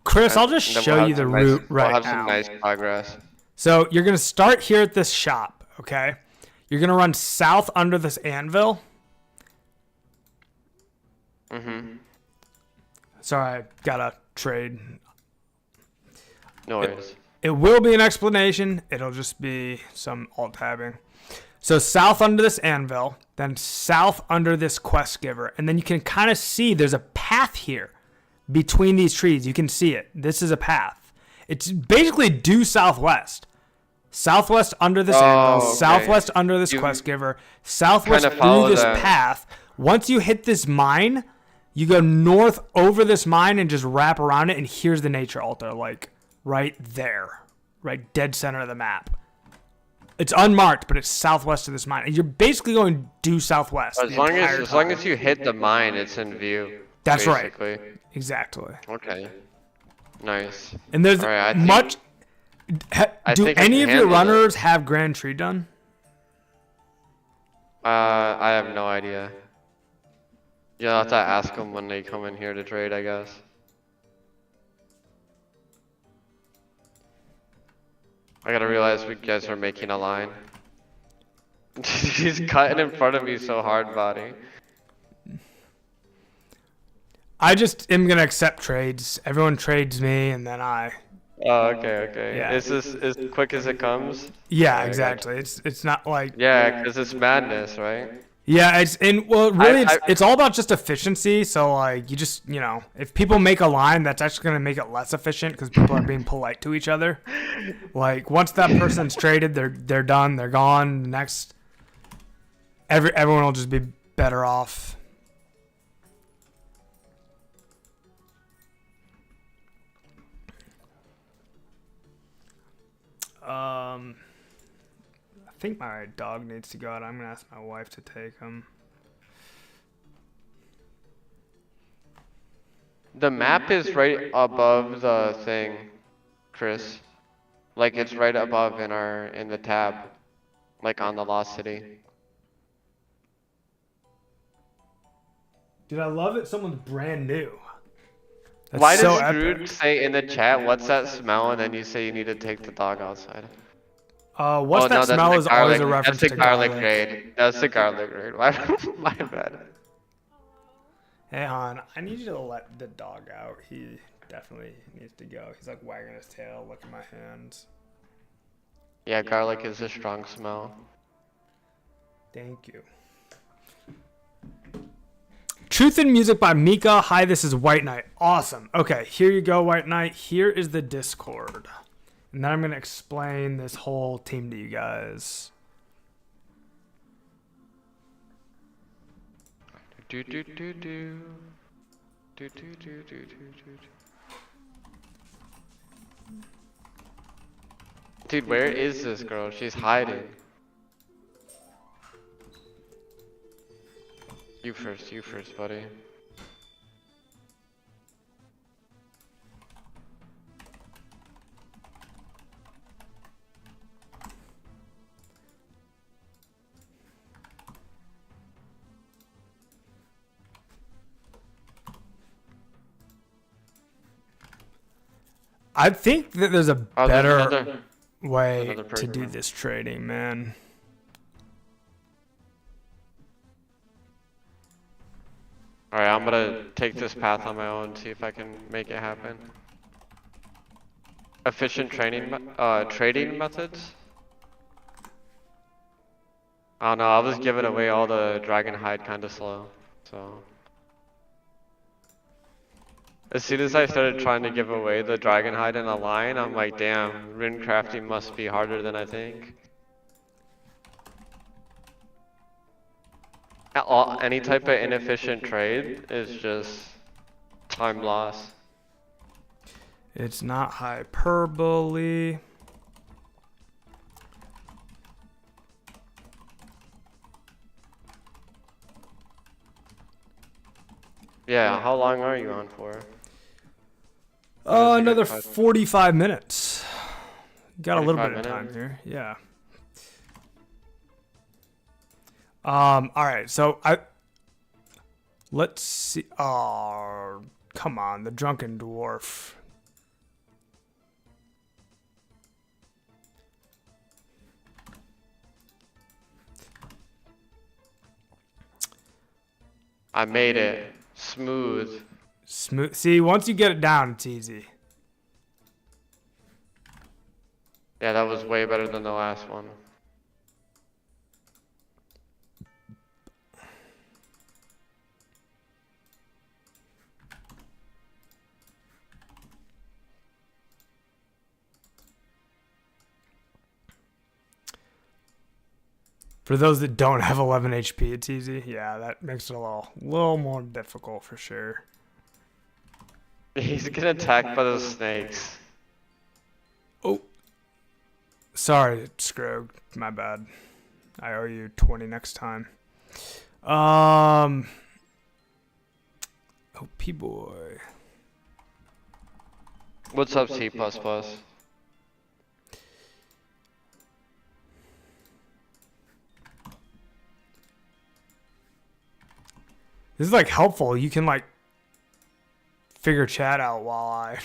Chris, I'll just show you the route right now.
We'll have some nice progress.
So you're gonna start here at this shop, okay? You're gonna run south under this anvil.
Mhm.
Sorry, I gotta trade.
No worries.
It will be an explanation. It'll just be some alt tabbing. So south under this anvil, then south under this quest giver, and then you can kind of see there's a path here between these trees. You can see it. This is a path. It's basically due southwest. Southwest under this anvil,
okay.
Southwest under this quest giver, southwest through this path. Once you hit this mine, you go north over this mine and just wrap around it, and here's the nature altar, like right there, right dead center of the map. It's unmarked, but it's southwest of this mine, and you're basically going due southwest.
As long as you hit the mine, it's in view.
That's
basically.
right. Exactly.
Okay. Nice.
And there's much. Do any of your runners have Grand Tree done?
I have no idea. You'll have to ask them when they come in here to trade, I guess. I gotta realize we guys are making a line. He's cutting in front of me so hard, body.
I just am gonna accept trades. Everyone trades me, and then I.
Oh, okay.
Yeah.
Is this as quick as it comes?
Yeah,
I
exactly. It's not like.
Yeah, because it's madness, right?
Yeah, really
I-
it's all about just efficiency. So like you just if people make a line, that's actually gonna make it less efficient because people are being polite to each other. Like once that person's traded, they're done, they're gone. Next, everyone will just be better off. I think my dog needs to go out. I'm gonna ask my wife to take him.
The map is right above the thing, Chris. Like it's right above in the tab, like on the Lost City.
Dude, I love it. Someone's brand new. That's
Why
so
does
epic.
Scrooge say in the chat, "What's that smell?" and then you say you need to take the dog outside?
What's
Oh,
that
no, that's
smell
the
is always a
garlic-
reference
That's the
to
garlic
garlic.
raid. That's the garlic raid. My bad.
Hey, hon, I need you to let the dog out. He definitely needs to go. He's like wagging his tail, licking my hands.
Yeah, garlic is a strong smell.
Thank you. Truth in Music by Mika. Hi, this is White Knight. Awesome. Okay, here you go, White Knight. Here is the Discord. And then I'm going to explain this whole team to you guys.
Do do do do. Do do do do do do. Dude, where is this girl? She's hiding. You first, buddy.
I think that there's a
Oh,
better way
another
to do
person.
this trading, man.
Alright, I'm gonna take this path on my own, see if I can make it happen. Efficient trading methods? I don't know, I was giving away all the dragon hide kinda slow, so. As soon as I started trying to give away the dragon hide in a line, I'm like, damn, rune crafting must be harder than I think. Any type of inefficient trade is just time loss.
It's not hyperbole.
Yeah, how long are you on for?
Another 45 minutes. Got a little bit
45
of time
minutes?
here. Yeah. All right. So let's see. Oh, come on, the drunken dwarf.
I made it smooth.
Smooth. See, once you get it down, it's easy.
Yeah, that was way better than the last one.
For those that don't have 11 HP, it's easy. Yeah, that makes it a little more difficult for sure.
He's getting attacked by those snakes.
Oh, sorry, Scrog. My bad. I owe you 20 next time. OP boy.
What's up, C++?
This is like helpful. You can like figure chat out while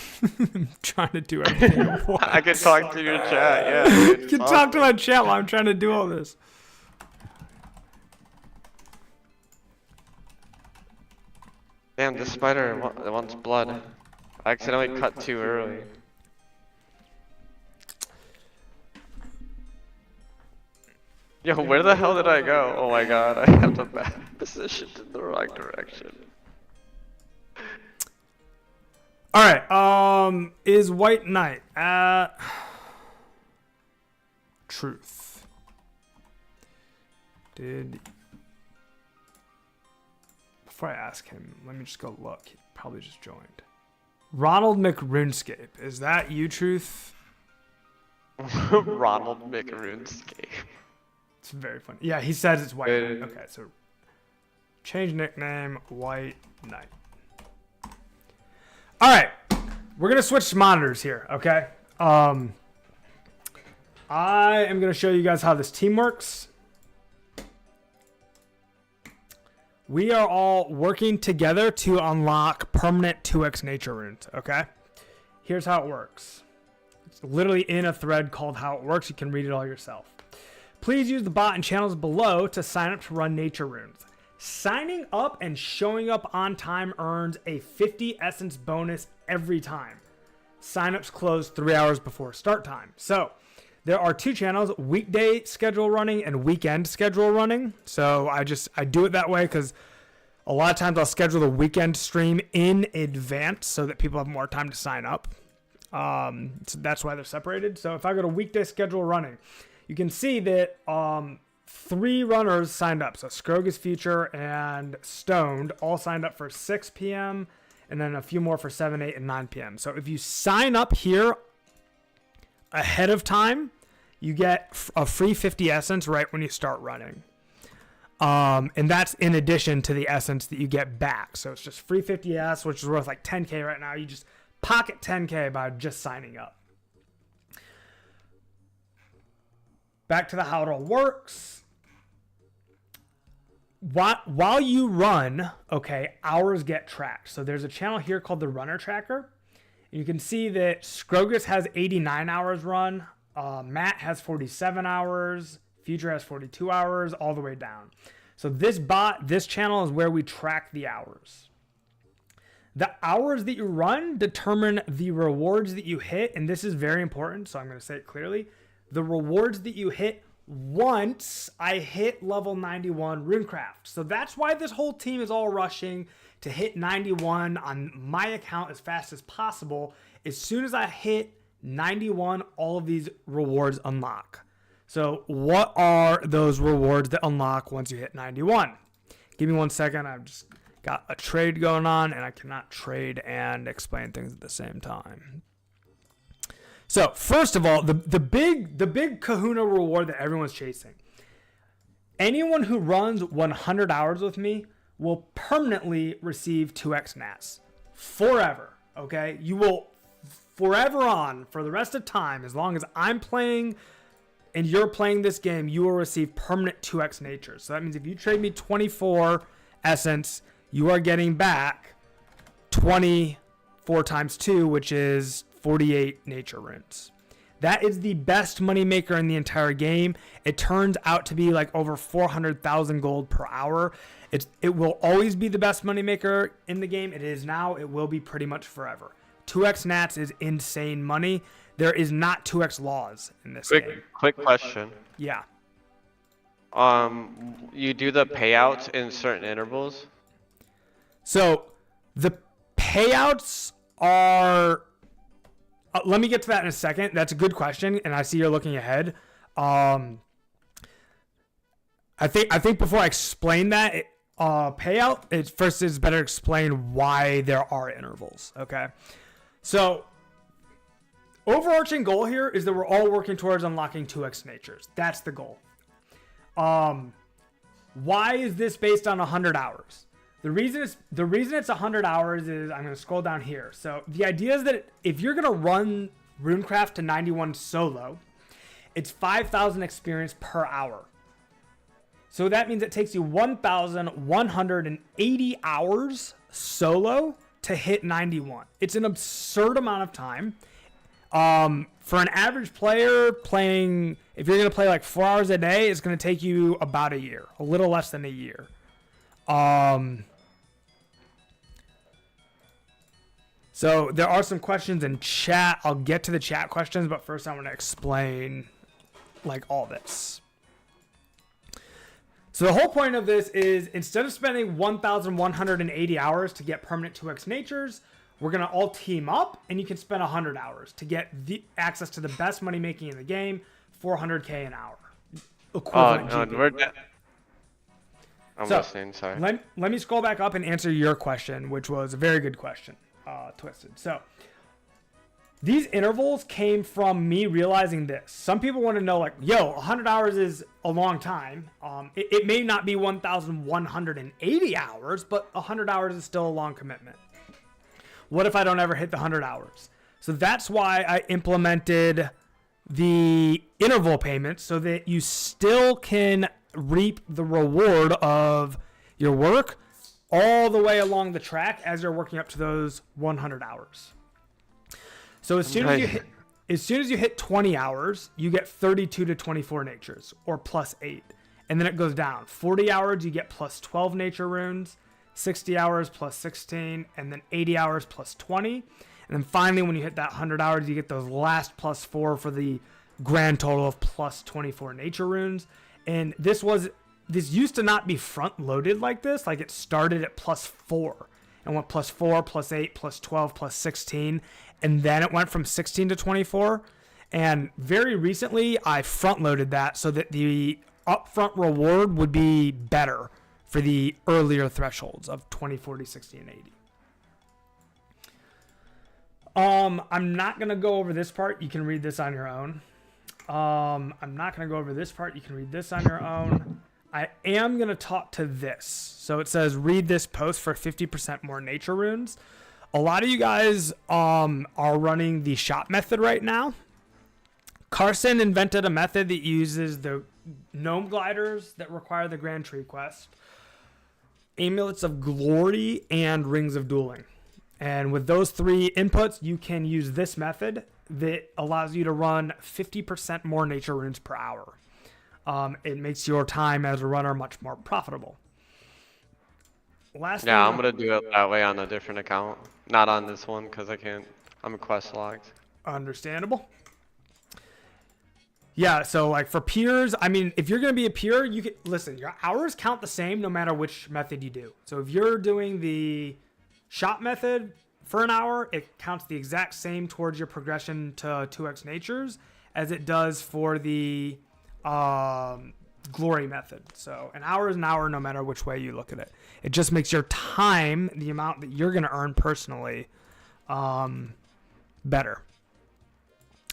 I'm trying to do everything.
I can talk to your chat, yeah.
You can talk to my chat while I'm trying to do all this.
Damn, this spider wants blood. I accidentally cut too early. Yo, where the hell did I go? Oh my god, I have the bad position in the wrong direction.
Alright, is White Knight at Truth? Before I ask him, let me just go look. He probably just joined. Ronald McRunescape. Is that you, Truth?
Ronald McRunescape.
It's very funny. Yeah, he says it's White Knight. Okay, so change nickname, White Knight. All right, we're gonna switch monitors here. Okay. I am gonna show you guys how this team works. We are all working together to unlock permanent 2x nature runes. Okay. Here's how it works. It's literally in a thread called How It Works. You can read it all yourself. Please use the bot and channels below to sign up to run nature runes. Signing up and showing up on time earns a 50 essence bonus every time. Signups close 3 hours before start time. So there are two channels, weekday schedule running and weekend schedule running. So I do it that way because a lot of times I'll schedule the weekend stream in advance so that people have more time to sign up. So that's why they're separated. So if I go to weekday schedule running, you can see that 3 runners signed up. So Scrogus Future and Stoned all signed up for 6 p.m. and then a few more for 7, 8, and 9 p.m. So if you sign up here ahead of time, you get a free 50 essence right when you start running. And that's in addition to the essence that you get back. So it's just free 50S, which is worth like 10K right now. You just pocket 10K by just signing up. Back to the how it all works. While you run, okay, hours get tracked. So there's a channel here called the Runner Tracker. You can see that Scrogus has 89 hours run. Matt has 47 hours. Future has 42 hours, all the way down. So this channel is where we track the hours. The hours that you run determine the rewards that you hit, and this is very important, so I'm going to say it clearly. The rewards that you hit once I hit level 91 Runecraft. So that's why this whole team is all rushing to hit 91 on my account as fast as possible. As soon as I hit 91, all of these rewards unlock. So what are those rewards that unlock once you hit 91? Give me 1 second. I've just got a trade going on and I cannot trade and explain things at the same time. So first of all, the big kahuna reward that everyone's chasing. Anyone who runs 100 hours with me will permanently receive 2x nats. Forever, okay? You will forever on, for the rest of time, as long as I'm playing and you're playing this game, you will receive permanent 2x nature. So that means if you trade me 24 essence, you are getting back 24 times 2, which is 48 nature runes. That is the best moneymaker in the entire game. It turns out to be like over 400,000 gold per hour. It will always be the best moneymaker in the game. It is now. It will be pretty much forever. 2x nats is insane money. There is not 2x laws in this game.
Quick question.
Yeah.
You do the payouts in certain intervals?
So the payouts are... let me get to that in a second. That's a good question, and I see you're looking ahead. I think before I explain that payout, it's better to explain why there are intervals. Okay, so overarching goal here is that we're all working towards unlocking 2x natures. That's the goal. Why is this based on 100 hours? The reason it's 100 hours is, I'm going to scroll down here. So the idea is that if you're going to run Runecraft to 91 solo, it's 5,000 experience per hour. So that means it takes you 1,180 hours solo to hit 91. It's an absurd amount of time. For an average player playing, if you're going to play like 4 hours a day, it's going to take you about a year, a little less than a year. So there are some questions in chat. I'll get to the chat questions, but first I want to explain like all this. So the whole point of this is instead of spending 1,180 hours to get permanent 2x natures, we're going to all team up and you can spend 100 hours to get the access to the best money making in the game, 400k an hour. Equivalent GP.
I'm listening, sorry.
Let me scroll back up and answer your question, which was a very good question, Twisted. So these intervals came from me realizing this. Some people want to know, like, yo, 100 hours is a long time. It may not be 1,180 hours, but 100 hours is still a long commitment. What if I don't ever hit the 100 hours? So that's why I implemented the interval payments so that you still can reap the reward of your work all the way along the track as you're working up to those 100 hours. So as soon as you hit 20 hours, you get 32 to 24 natures, or plus 8. And then it goes down. 40 hours, you get plus 12 nature runes. 60 hours plus 16, and then 80 hours plus 20. And then finally, when you hit that 100 hours, you get those last plus 4 for the grand total of plus 24 nature runes. And this used to not be front loaded like this. Like it started at plus 4 and went plus 4, plus 8, plus 12, plus 16. And then it went from 16 to 24. And very recently, I front loaded that so that the upfront reward would be better for the earlier thresholds of 20, 40, 60, and 80. I'm not going to go over this part. You can read this on your own. I'm not going to go over this part. You can read this on your own. I am going to talk to this. So it says, read this post for 50% more nature runes. A lot of you guys are running the shop method right now. Carson invented a method that uses the gnome gliders that require the Grand Tree Quest, Amulets of Glory, and Rings of Dueling. And with those 3 inputs, you can use this method that allows you to run 50% more nature runes per hour. It makes your time as a runner much more profitable.
I'm going to do it that way on a different account. Not on this one because I can't. I'm quest logged.
Understandable. Yeah, so like for peers, I mean, if you're going to be a peer, you can listen, your hours count the same no matter which method you do. So if you're doing the shop method for an hour, it counts the exact same towards your progression to 2x natures as it does for the glory method. So an hour is an hour no matter which way you look at it. It just makes your time, the amount that you're going to earn personally, better.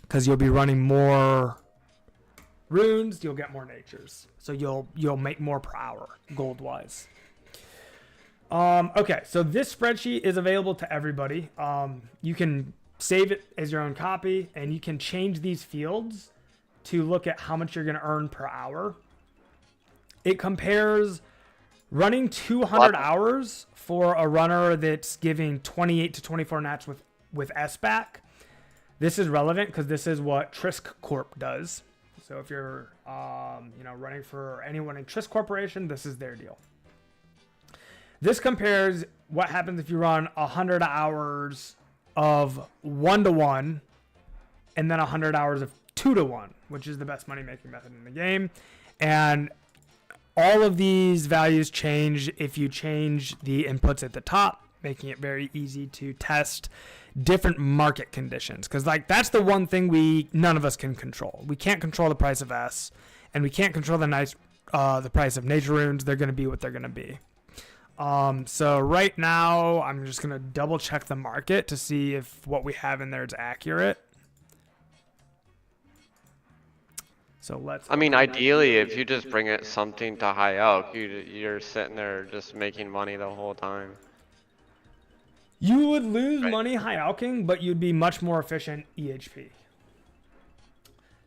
Because you'll be running more runes, you'll get more natures, so you'll make more per hour gold wise. Okay, so this spreadsheet is available to everybody. You can save it as your own copy, and you can change these fields to look at how much you're going to earn per hour. It compares running 200 hours for a runner that's giving 28 to 24 nats with SBAC. This is relevant because this is what Trisk Corp does. So if you're, running for anyone in Trisk Corporation, this is their deal. This compares what happens if you run 100 hours of 1-to-1 and then 100 hours of 2-to-1, which is the best money-making method in the game. And all of these values change if you change the inputs at the top, making it very easy to test different market conditions, because like that's the one thing none of us can control. We can't control the price of S, and we can't control the price of nature runes. They're going to be what they're going to be. So right now I'm just going to double check the market to see if what we have in there is accurate. So
ideally, if you just bring it something to high elk, you're sitting there just making money the whole time.
You would lose money high alking, but you'd be much more efficient EHP.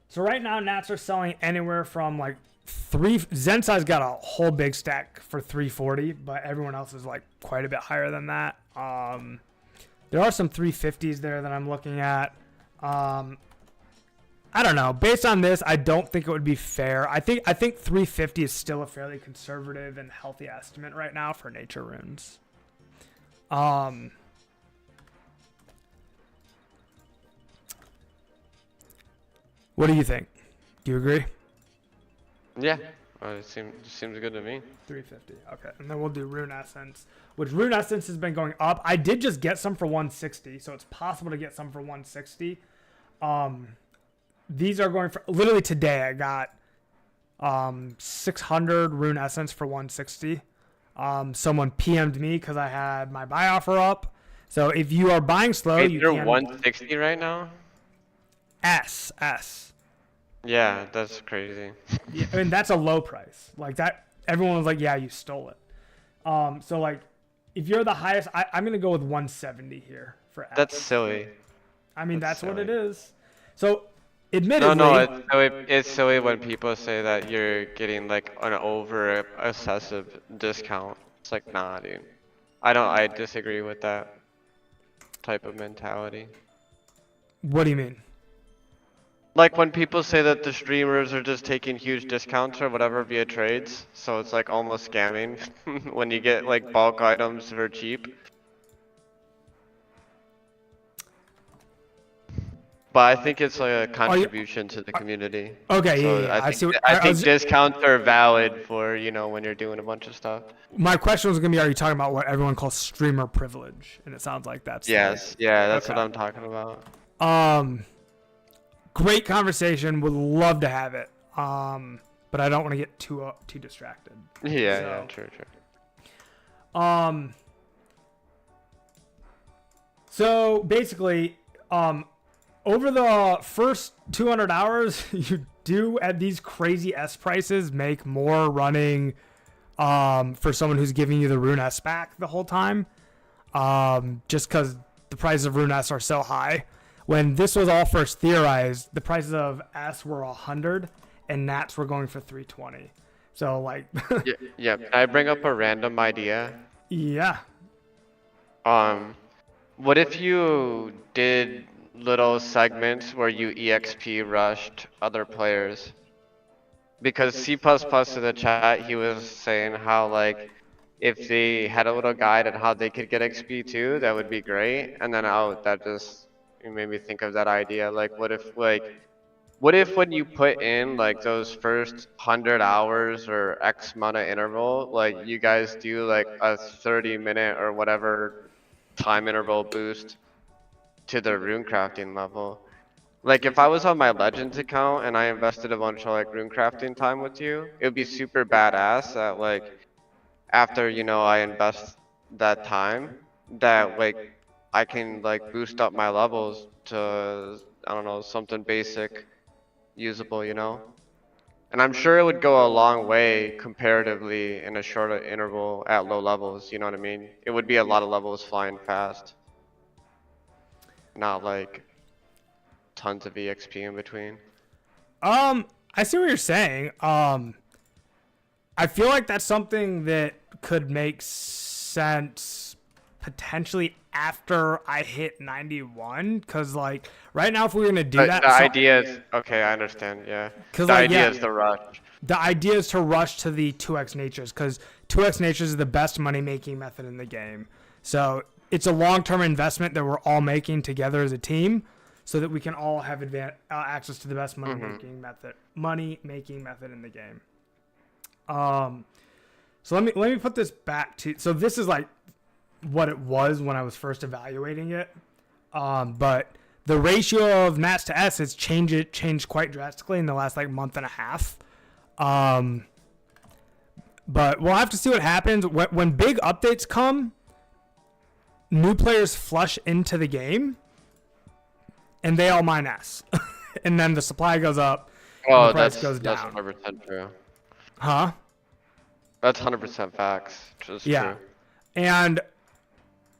So right now, nats are selling anywhere from like Zensai's got a whole big stack for 340, but everyone else is like quite a bit higher than that. There are some 350s there that I'm looking at. I don't know. Based on this, I don't think it would be fair. I think 350 is still a fairly conservative and healthy estimate right now for nature runes. What do you think? Do you agree?
Yeah, it seems good to me.
350. Okay, and then we'll do Rune Essence, which Rune Essence has been going up. I did just get some for 160, so it's possible to get some for 160. These are going for literally today. I got 600 Rune Essence for 160. Someone PM'd me because I had my buy offer up. So if you are buying slow,
Wait,
you
you're
can
160 right now?
S.
Yeah, that's crazy.
Yeah, I mean that's a low price. Like that, everyone was like, "Yeah, you stole it." So like, if you're the highest, I'm gonna go with 170 here for S.
That's silly.
I mean that's what
silly.
it is. So, admittedly,
No, it's silly when people say that you're getting like an over excessive discount. It's like, nah, dude. I disagree with that type of mentality.
what do you mean?
Like when people say that the streamers are just taking huge discounts or whatever via trades, so it's like almost scamming when you get like bulk items for cheap. But I think it's like a contribution to the community.
Okay,
So
yeah.
I think discounts are valid for, you know, when you're doing a bunch of stuff.
My question was gonna be: are you talking about what everyone calls streamer privilege? And it sounds like that's
Yes, yeah, that's
Okay.
what I'm talking about.
Great conversation. Would love to have it. But I don't want to get too distracted.
Yeah,
So-
true.
So basically, over the first 200 hours, you do at these crazy S prices make more running for someone who's giving you the Rune S back the whole time. Just because the prices of Rune S are so high. When this was all first theorized, the prices of S were 100 and Nats were going for 320. So like,
Yeah, can I bring up a random idea?
yeah.
What if you did little segments where you EXP rushed other players? Because C++ in the chat, he was saying how like if they had a little guide on how they could get XP too, that would be great. And then that just made me think of that idea. Like what if when you put in like those first 100 hours or X amount of interval, like you guys do like a 30-minute or whatever time interval boost to the rune crafting level. Like if I was on my Legends account and I invested a bunch of like rune crafting time with you, it would be super badass that like after, you know, I invest that time, that like I can like boost up my levels to, I don't know, something basic, usable, you know? And I'm sure it would go a long way comparatively in a shorter interval at low levels, you know what I mean? It would be a lot of levels flying fast. Not like tons of EXP in between.
I see what you're saying. I feel like that's something that could make sense potentially after I hit 91, because like right now if we were gonna do that,
The idea is okay. I understand. Yeah.
'Cause,
The
like,
idea
yeah.
is the rush.
the idea is to rush to the 2x natures, because 2x natures is the best money making method in the game. So it's a long-term investment that we're all making together as a team, so that we can all have access to the best money making method in the game. So let me put this back to, so this is like what it was when I was first evaluating it. But the ratio of Nats to S has changed quite drastically in the last like month and a half. But we'll have to see what happens when big updates come. New players flush into the game, and they all mine S, and then the supply goes up.
Oh,
the price
that's
goes
that's
down.
100% true.
Huh?
That's 100% facts. Which is
Yeah.
true.
And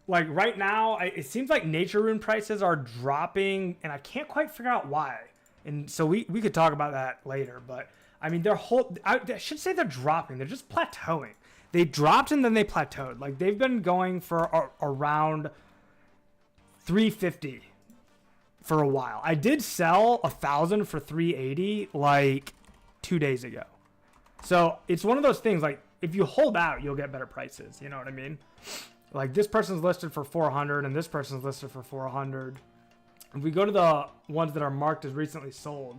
like right now, it seems like nature rune prices are dropping, and I can't quite figure out why. And so we could talk about that later. But I mean, I should say they're dropping. They're just plateauing. They dropped and then they plateaued. Like, they've been going for around 350 for a while. I did sell 1,000 for 380 like 2 days ago. So it's one of those things, like, if you hold out, you'll get better prices. You know what I mean? Like, this person's listed for 400 and this person's listed for 400. If we go to the ones that are marked as recently sold,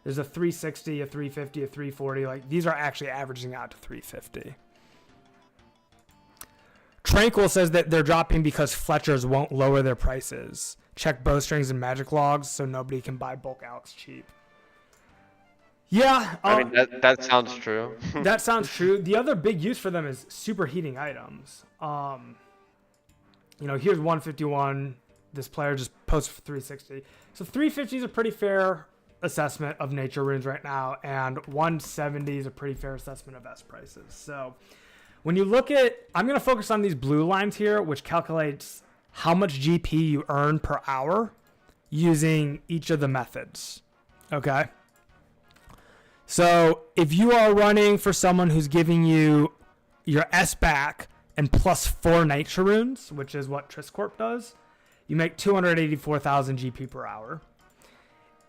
there's a 360, a 350, a 340. Like, these are actually averaging out to 350. Tranquil says that they're dropping because Fletchers won't lower their prices. Check bowstrings and magic logs so nobody can buy bulk Alex cheap. Yeah.
I mean, that sounds true.
That sounds true. The other big use for them is superheating items. You know, here's 151. This player just posted for 360. So 350 is a pretty fair assessment of nature runes right now, and 170 is a pretty fair assessment of S prices. So when you look at, I'm going to focus on these blue lines here, which calculates how much GP you earn per hour using each of the methods. Okay. So if you are running for someone who's giving you your S back and plus 4 nature runes, which is what Triscorp does, you make 284,000 GP per hour.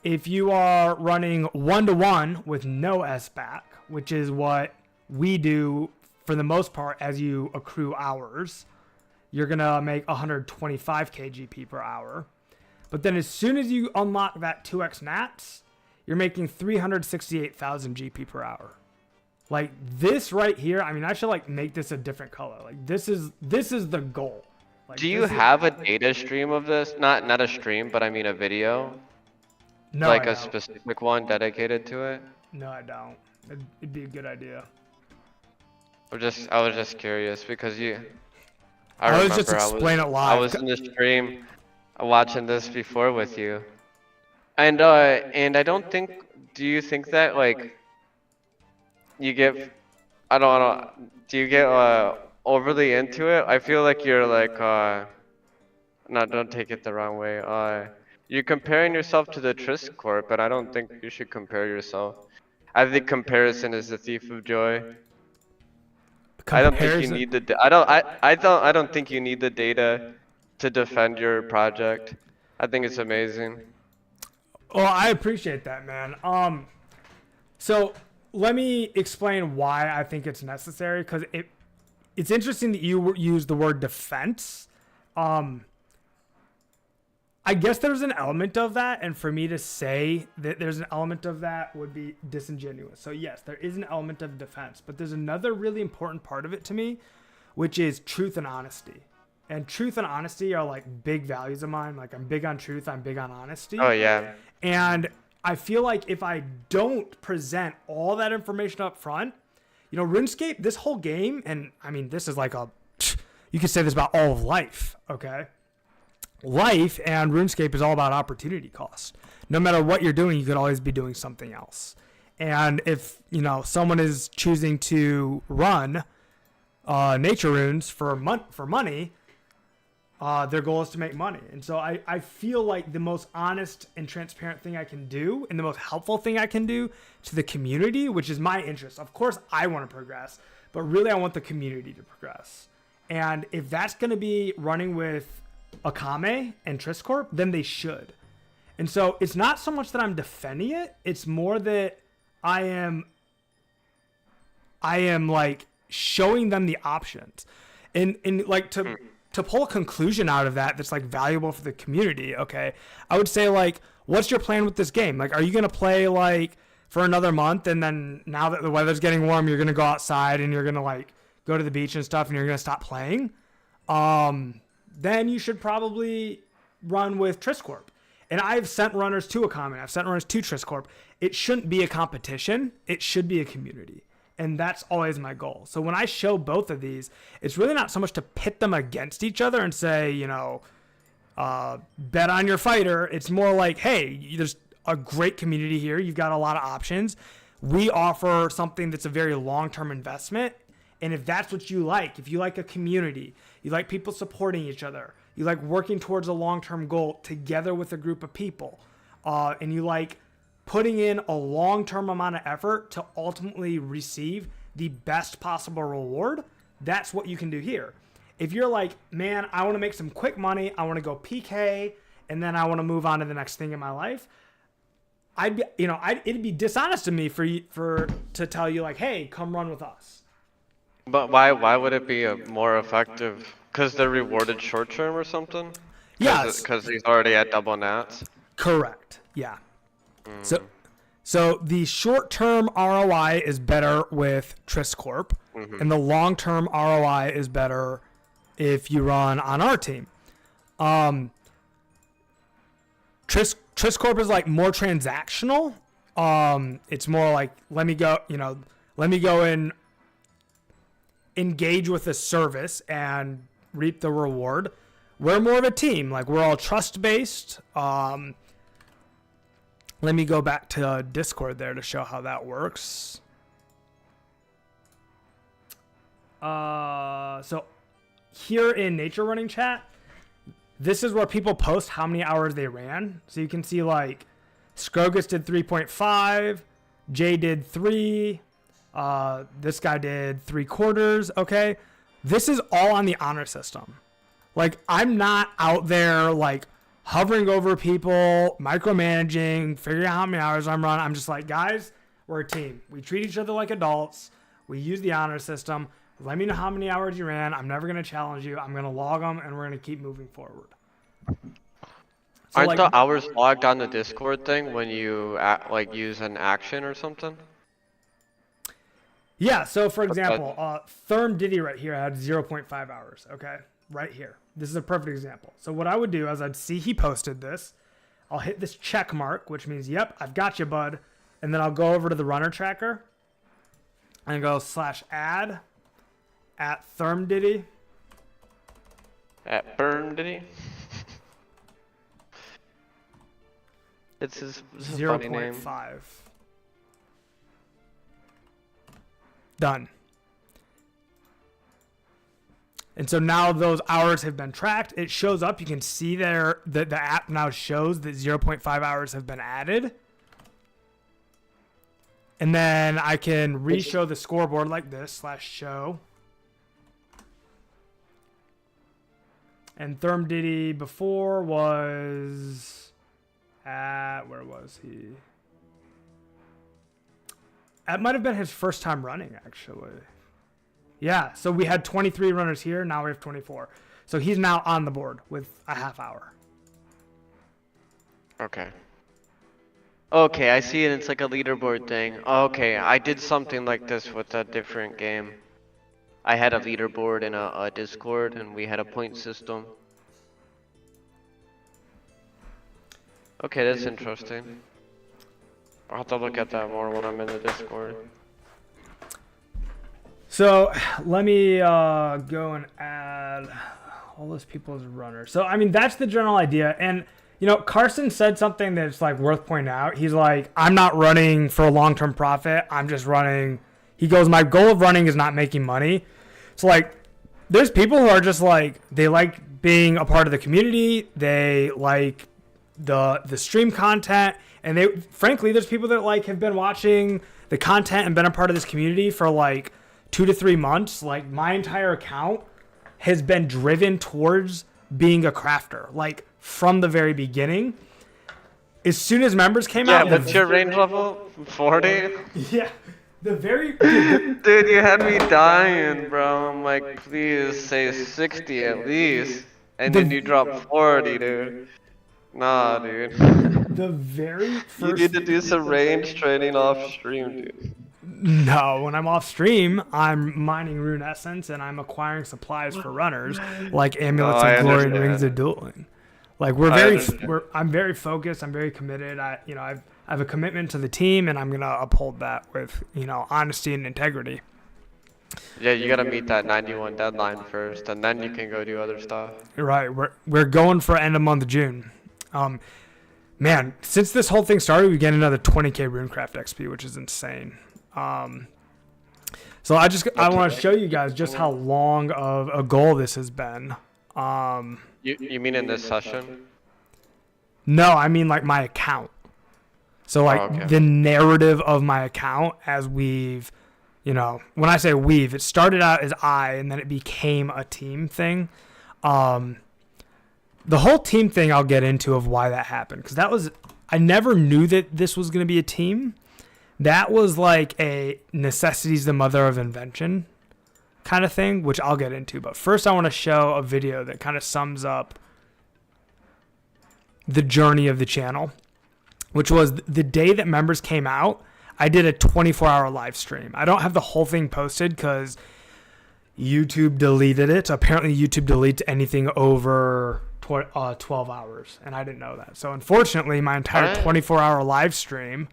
If you are running 1-to-1 with no S back, which is what we do for the most part as you accrue hours, you're going to make 125k GP per hour. But then as soon as you unlock that 2x nats, you're making 368,000 GP per hour. Like, this right here, I mean, I should like make this a different color. Like, this is the goal. Like,
Do you have a data stream of this? Not a stream, but I mean a video?
No,
Like
I
a
don't.
specific one dedicated to it?
No, I don't. It'd be a good idea.
I was just curious because
I was just explain it live.
I was in the stream watching this before with you. And I don't think, do you think that like you get, I don't, do you get overly into it? I feel like you're like, no, don't take it the wrong way. You're comparing yourself to the Trisk Corp, but I don't think you should compare yourself. I think comparison is the thief of joy. I don't think you need the, I don't think you need the data to defend your project. I think it's amazing.
Well, I appreciate that, man. So let me explain why I think it's necessary, because it's interesting that you use the word defense. I guess there's an element of that, and for me to say that there's an element of that would be disingenuous. So yes, there is an element of defense, but there's another really important part of it to me, which is truth and honesty. And truth and honesty are like big values of mine. Like, I'm big on truth, I'm big on honesty.
Oh yeah.
And I feel like if I don't present all that information up front, you know, RuneScape, this whole game, and I mean, this is like you could say this about all of life, okay? Life and RuneScape is all about opportunity cost. No matter what you're doing, you could always be doing something else. And if, you know, someone is choosing to run nature runes for money, their goal is to make money. And so I feel like the most honest and transparent thing I can do, and the most helpful thing I can do to the community, which is my interest. Of course, I want to progress, but really I want the community to progress. And if that's going to be running with Akame and Triscorp, then they should. And so it's not so much that I'm defending it. It's more that I am like showing them the options, and like to pull a conclusion out of that that's like valuable for the community. Okay, I would say, like, what's your plan with this game? Like, are you gonna play like for another month, and then now that the weather's getting warm, you're gonna go outside and you're gonna like go to the beach and stuff, and you're gonna stop playing? Then you should probably run with Triscorp. And I've sent runners to Akame. I've sent runners to Triscorp. It shouldn't be a competition. It should be a community. And that's always my goal. So when I show both of these, it's really not so much to pit them against each other and say, you know, bet on your fighter. It's more like, hey, there's a great community here. You've got a lot of options. We offer something that's a very long-term investment. And if that's what you like, if you like a community, you like people supporting each other, you like working towards a long-term goal together with a group of people, and you like putting in a long-term amount of effort to ultimately receive the best possible reward, that's what you can do here. If you're like, man, I want to make some quick money, I want to go PK, and then I want to move on to the next thing in my life, it'd be dishonest to me to tell you like, hey, come run with us.
But why would it be more effective? Because they're rewarded short term or something?
Yes.
Because he's already at double nats?
Correct. Yeah. So the short-term ROI is better with Triscorp, and the long-term ROI is better if you run on our team. Triscorp is like more transactional. It's more like let me go and engage with a service and reap the reward. We're more of a team. Like we're all trust-based. Let me go back to Discord there to show how that works. So here in Nature Running Chat, this is where people post how many hours they ran. So you can see like Scrogus did 3.5, Jay did 3, this guy did 3/4. Okay, this is all on the honor system. Like I'm not out there like hovering over people, micromanaging, figuring out how many hours I'm running. I'm just like, guys, we're a team. We treat each other like adults. We use the honor system. Let me know how many hours you ran. I'm never going to challenge you. I'm going to log them, and we're going to keep moving forward. So
Aren't the hours logged on the Discord thing when you use an action or something?
Yeah, so for example, Therm Diddy right here had 0.5 hours, okay? Right here. This is a perfect example. So what I would do is I'd see he posted this. I'll hit this check mark, which means, yep, I've got you, bud. And then I'll go over to the runner tracker and go /add at Therm Diddy.
At Burn Diddy? It's his
0.5. Done. And so now those hours have been tracked. It shows up. You can see there that the app now shows that 0.5 hours have been added. And then I can re-show the scoreboard like this /show. And Therm Diddy before was at, where was he? That might have been his first time running, actually. Yeah, so we had 23 runners here. Now we have 24. So he's now on the board with a half hour.
Okay. Okay, I see it. It's like a leaderboard thing. Okay, I did something like this with a different game. I had a leaderboard in a Discord, and we had a point system. Okay, that's interesting. I'll have to look at that more when I'm in the Discord.
So let me go and add all those people as runners. So, I mean, that's the general idea. And, you know, Carson said something that's like worth pointing out. He's like, I'm not running for a long-term profit. I'm just running. He goes, my goal of running is not making money. So like, there's people who are just like, they like being a part of the community. They like the stream content. And they, frankly, there's people that like have been watching the content and been a part of this community for like 2 to 3 months. Like my entire account has been driven towards being a crafter, like from the very beginning. As soon as members came out,
yeah, what's your range level? 40?
Yeah, the very
dude, you had me dying, bro. I'm like, please say 60 at least, and then you drop 40, dude. Nah, dude.
The very first.
You need to do some range training off stream, dude.
No, when I'm off stream, I'm mining rune essence and I'm acquiring supplies for runners like amulets of glory and rings of dueling. Like I'm very focused. I'm very committed. I have a commitment to the team, and I'm gonna uphold that with honesty and integrity.
Yeah, you gotta meet that 91 deadline first, and then you can go do other stuff.
Right. We're going for end of month June. Man, since this whole thing started, we get another 20k runecraft XP, which is insane. So I want to show you guys just how long of a goal this has been.
You mean in this session?
No, I mean like my account. So like
okay.
the narrative of my account as we've, you know, when I say we've, it started out as I, and then it became a team thing. The whole team thing I'll get into of why that happened, because that was, I never knew that this was going to be a team. That was like a necessity's the mother of invention kind of thing, which I'll get into. But first I want to show a video that kind of sums up the journey of the channel, which was the day that members came out. I did a 24-hour live stream. I don't have the whole thing posted because YouTube deleted it. Apparently YouTube deletes anything over 12 hours, and I didn't know that. So unfortunately, my entire 24-hour live stream.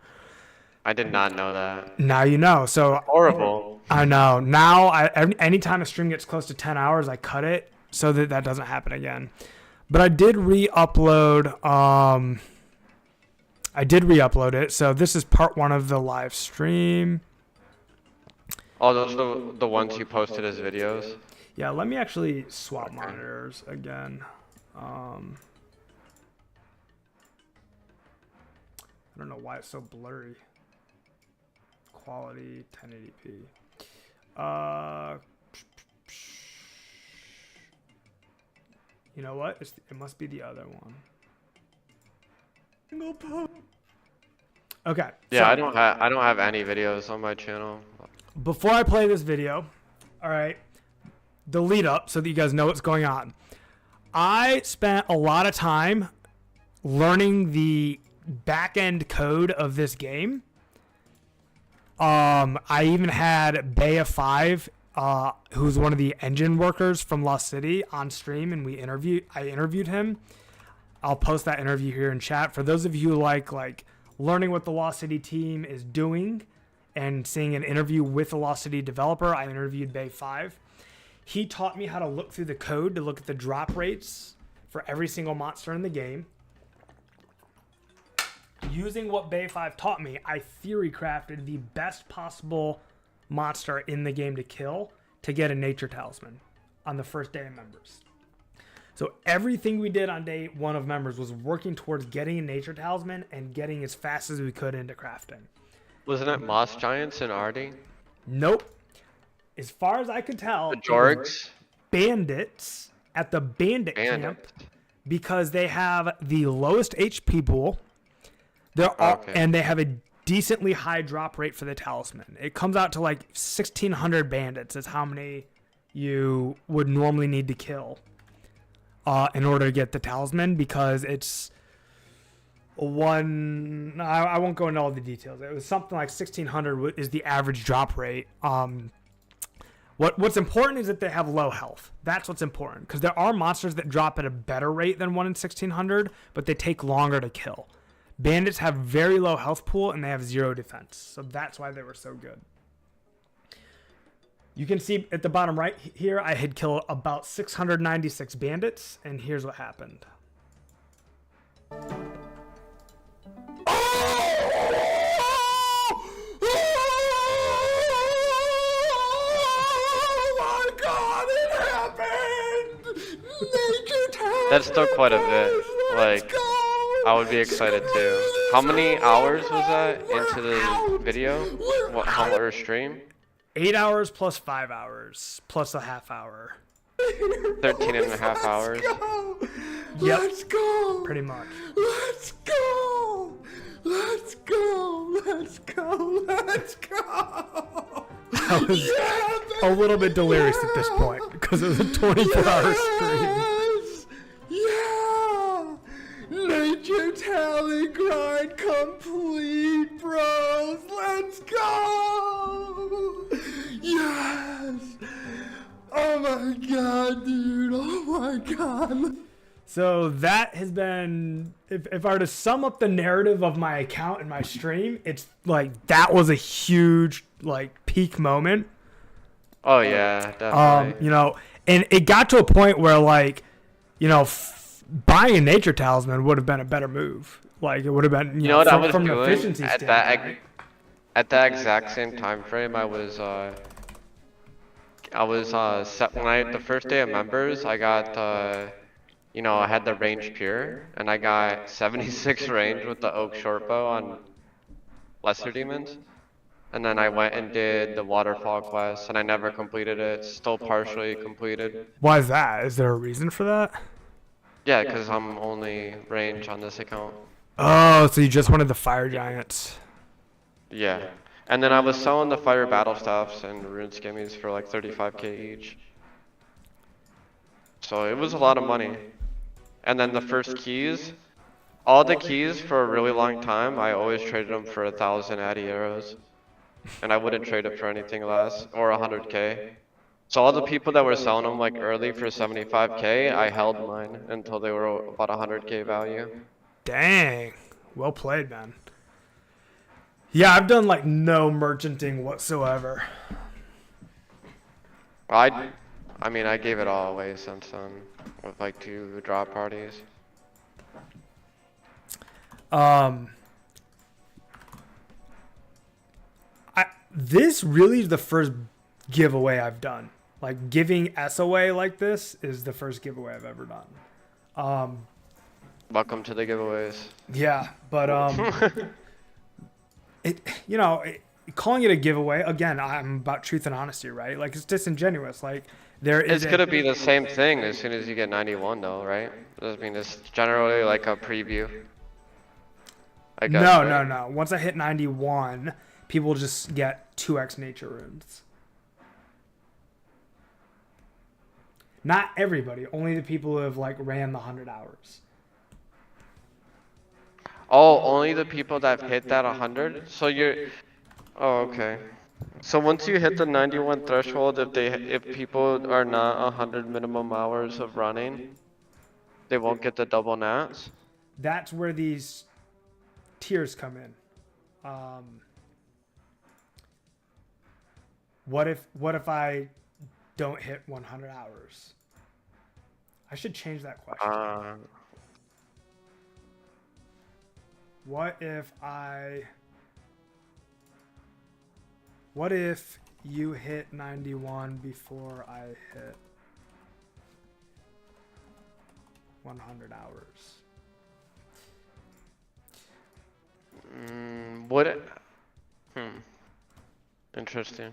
I did not know that.
Now you know. So
Horrible.
I know. Now, anytime a stream gets close to 10 hours, I cut it so that that doesn't happen again. But I did re-upload. It. So this is part 1 of the live stream.
Oh, those are the ones you posted as videos?
Yeah, let me actually swap monitors again. I don't know why it's so blurry. Quality 1080p. You know what? It must be the other one. Okay.
Yeah,
so
I don't have any videos on my channel.
before I play this video, all right, the lead up so that you guys know what's going on. I spent a lot of time learning the back end code of this game. I even had Baya5, who's one of the engine workers from Lost City, on stream, and I interviewed him. I'll post that interview here in chat. For those of you who like learning what the Lost City team is doing and seeing an interview with a Lost City developer, I interviewed Bay5. He taught me how to look through the code to look at the drop rates for every single monster in the game. Using what Bay5 taught me, I theory crafted the best possible monster in the game to kill to get a nature talisman on the first day of members. So everything we did on day 1 of members was working towards getting a nature talisman and getting as fast as we could into crafting.
Wasn't it Moss Giants and Artie?
Nope. As far as I could tell,
The Jorgs?
bandits at the bandit camp, because they have the lowest HP pool. And they have a decently high drop rate for the talisman. It comes out to like 1,600 bandits is how many you would normally need to kill in order to get the talisman, because it's one. I won't go into all the details. It was something like 1,600 is the average drop rate. What's important is that they have low health. That's what's important, because there are monsters that drop at a better rate than 1 in 1,600, but they take longer to kill. Bandits have very low health pool and they have 0 defense. So that's why they were so good. You can see at the bottom right here, I had killed about 696 bandits, and here's what happened. Oh my God, it happened! Nature Talisman!
That's still quite a bit. Like, I would be excited too. How many hours was that into the video? How much stream?
8 hours plus 5 hours plus a half hour.
13 and a half hours.
Yep.
Let's go.
Pretty much.
Let's go. Let's go. Let's go. Let's go.
I was a little bit delirious at this point because it was a 24-hour stream.
Yeah. Nature tally grind complete, bros. Let's go. Yes. Oh my God, dude. Oh my God.
So that has been, if I were to sum up the narrative of my account and my stream, it's like that was a huge like peak moment.
Oh yeah, definitely.
You know, and it got to a point where like, you know, buying a nature talisman would have been a better move. Like it would have been,
You know what I was
from an
doing
efficiency
at
standpoint.
that exact same time frame? I was the first day of members. I got I had the range pure, and I got 76 range with the oak short bow on lesser demons. And then I went and did the waterfall quest, and I never completed it. It's still partially completed.
Why is that? Is there a reason for that?
Yeah, because I'm only range on this account.
Oh, so you just wanted the fire giants.
Yeah. And then I was selling the fire battle staffs and Runescape for like 35k each. So it was a lot of money. And then the first keys, all the keys for a really long time, I always traded them for 1,000 Addy arrows. And I wouldn't trade it for anything less, or 100k. So all the people that were selling them like early for 75k, I held mine until they were about 100k value.
Dang. Well played, man. Yeah, I've done like no merchanting whatsoever.
I mean, I gave it all away since then with like 2 drop parties.
This really is the first giveaway I've done. Like giving S away like this is the first giveaway I've ever done.
Welcome to the giveaways.
Yeah, but calling it a giveaway again. I'm about truth and honesty, right? Like it's disingenuous. Like there is.
It's gonna be the same thing as soon as you get 91, though, right? I mean, it's generally like a preview. I guess,
No,
right?
no. Once I hit 91, people just get 2x nature runes. Not everybody, only the people who have like ran the 100 hours.
Oh, only the people that have hit that 100? So you're... Oh, okay. So once you hit the 91 threshold, if people are not 100 minimum hours of running, they won't get the double nats?
That's where these tiers come in. What if I don't hit 100 hours? I should change that question. What if you hit 91 before I hit 100 hours?
Interesting.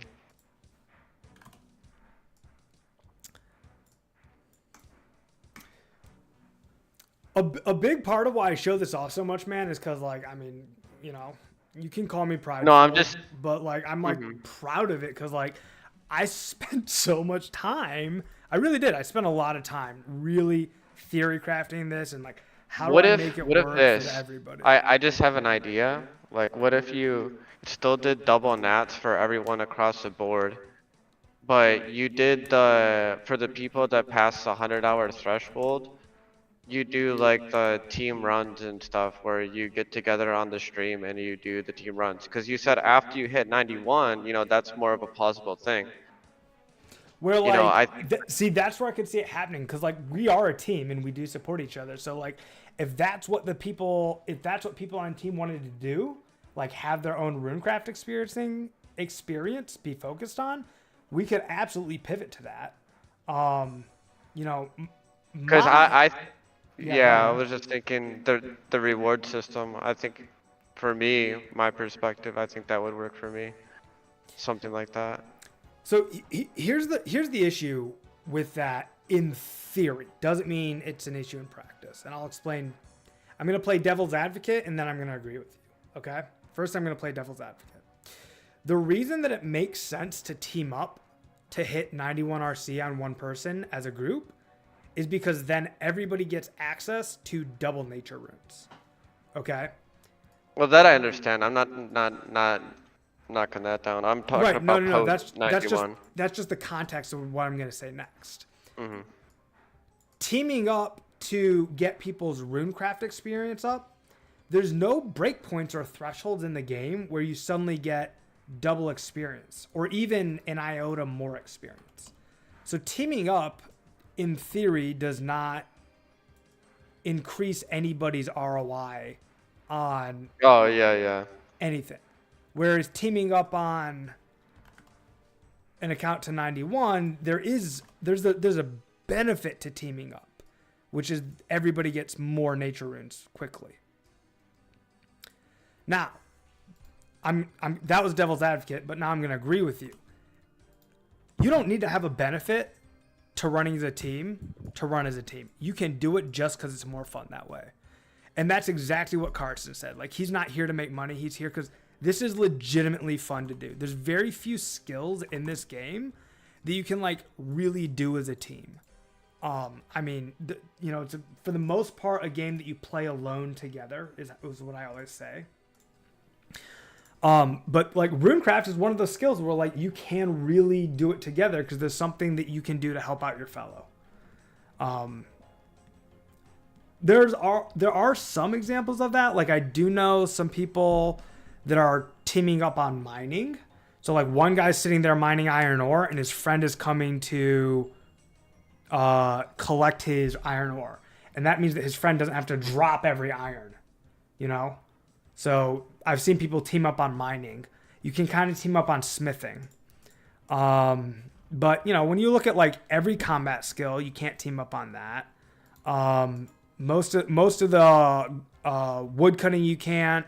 A big part of why I show this off so much, man, is because, like, I mean, you know, you can call me prideful.
No, I'm just...
But, like, I'm, like, proud of it because, like, I spent so much time. I really did. I spent a lot of time really theory crafting this and, like, how do I make it work for everybody?
I just have an idea. Like, what if you still did double nats for everyone across the board, but you did for the people that passed the 100-hour threshold, you do like the team runs and stuff where you get together on the stream and you do the team runs. Because you said after you hit 91, you know, that's more of a plausible thing.
Where, like, see, that's where I could see it happening because, like, we are a team and we do support each other. So, like, if that's what people on team wanted to do, like, have their own runecraft experience be focused on, we could absolutely pivot to that. You know,
because I was just thinking the reward system. I think for me, my perspective, I think that would work for me. Something like that.
So here's the issue with that in theory. Doesn't mean it's an issue in practice. And I'll explain. I'm going to play devil's advocate and then I'm going to agree with you. Okay? First, I'm going to play devil's advocate. The reason that it makes sense to team up to hit 91 RC on one person as a group is because then everybody gets access to double nature runes. Okay?
Well, that I understand. I'm not knocking that down. I'm talking about post 91.
That's just the context of what I'm going to say next.
Mm-hmm.
Teaming up to get people's runecraft experience up, there's no breakpoints or thresholds in the game where you suddenly get double experience or even an iota more experience. So teaming up, in theory, does not increase anybody's ROI on anything. Whereas teaming up on an account to 91, there's a benefit to teaming up, which is everybody gets more nature runes quickly. Now, that was devil's advocate, but now I'm going to agree with you. You don't need to have a benefit to running as a team to run as a team. You can do it just because it's more fun that way. And that's exactly what Carson said. Like, he's not here to make money. He's here because this is legitimately fun to do. There's very few skills in this game that you can, like, really do as a team. I mean, it's for the most part a game that you play alone together is what I always say. But like Runecraft is one of those skills where like you can really do it together because there's something that you can do to help out your fellow. There are some examples of that. Like I do know some people that are teaming up on mining. So like one guy's sitting there mining iron ore and his friend is coming to collect his iron ore. And that means that his friend doesn't have to drop every iron, So I've seen people team up on mining. You can kind of team up on smithing. But, when you look at like every combat skill, you can't team up on that. Most of the wood cutting you can't.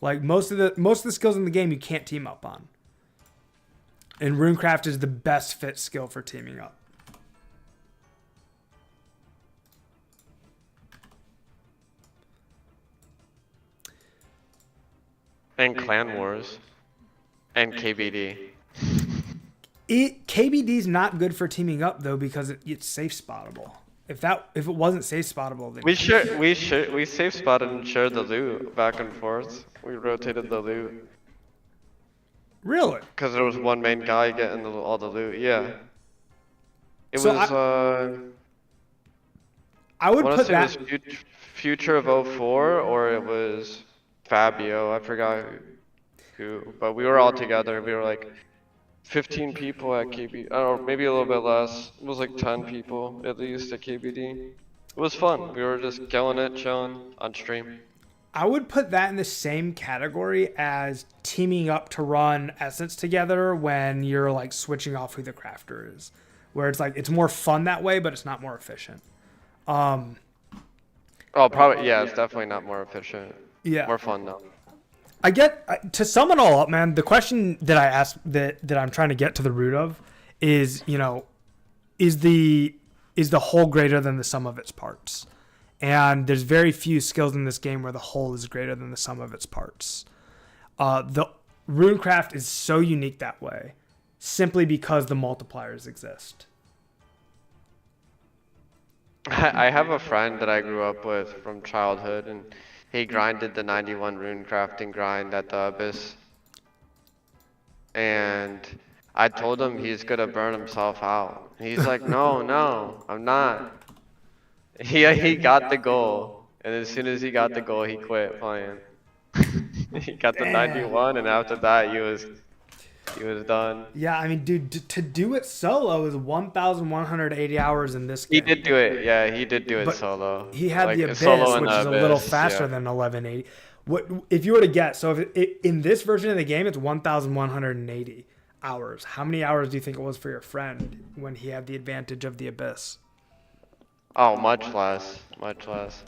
Like most of the skills in the game you can't team up on. And Runecraft is the best fit skill for teaming up.
And Clan Wars. And KBD.
KBD's not good for teaming up though because it's safe spottable. If it wasn't safe spottable, then
we safe spotted and shared the loot back and forth. We rotated the loot.
Really?
Because there was one main guy getting all the loot. Yeah. It
So
was
I would put
say
that.
It was Future of 04 or it was Fabio. I forgot who, but we were all together. We were like 15 people at KBD, or maybe a little bit less. It was like 10 people at least at KBD. It was fun. We were just killing it, chilling on stream.
I would put that in the same category as teaming up to run Essence together when you're like switching off who the crafter is, where it's like it's more fun that way, but it's not more efficient.
Oh, probably yeah. It's definitely not more efficient.
Yeah.
More fun though.
I get to sum it all up, man. The question that I asked that I'm trying to get to the root of is, is the whole greater than the sum of its parts? And there's very few skills in this game where the whole is greater than the sum of its parts. The Runecraft is so unique that way, simply because the multipliers exist.
I have a friend that I grew up with from childhood, and he grinded the 91 rune crafting grind at the Abyss. And I told him he's gonna burn himself out. He's like, no, I'm not. He got the goal, and as soon as he got the goal, he quit playing. He got the 91, and after that, he was done.
Yeah, I mean, dude, to do it solo is 1,180 hours in this game.
He did do it. Yeah, he did do it
But
solo.
He had
Like,
the Abyss,
solo
which
in
is
the
a little
Abyss,
faster
yeah.
than 1180. What if you were to guess? So if in this version of the game, it's 1,180 hours. How many hours do you think it was for your friend when he had the advantage of the Abyss?
Oh, much less. Much less.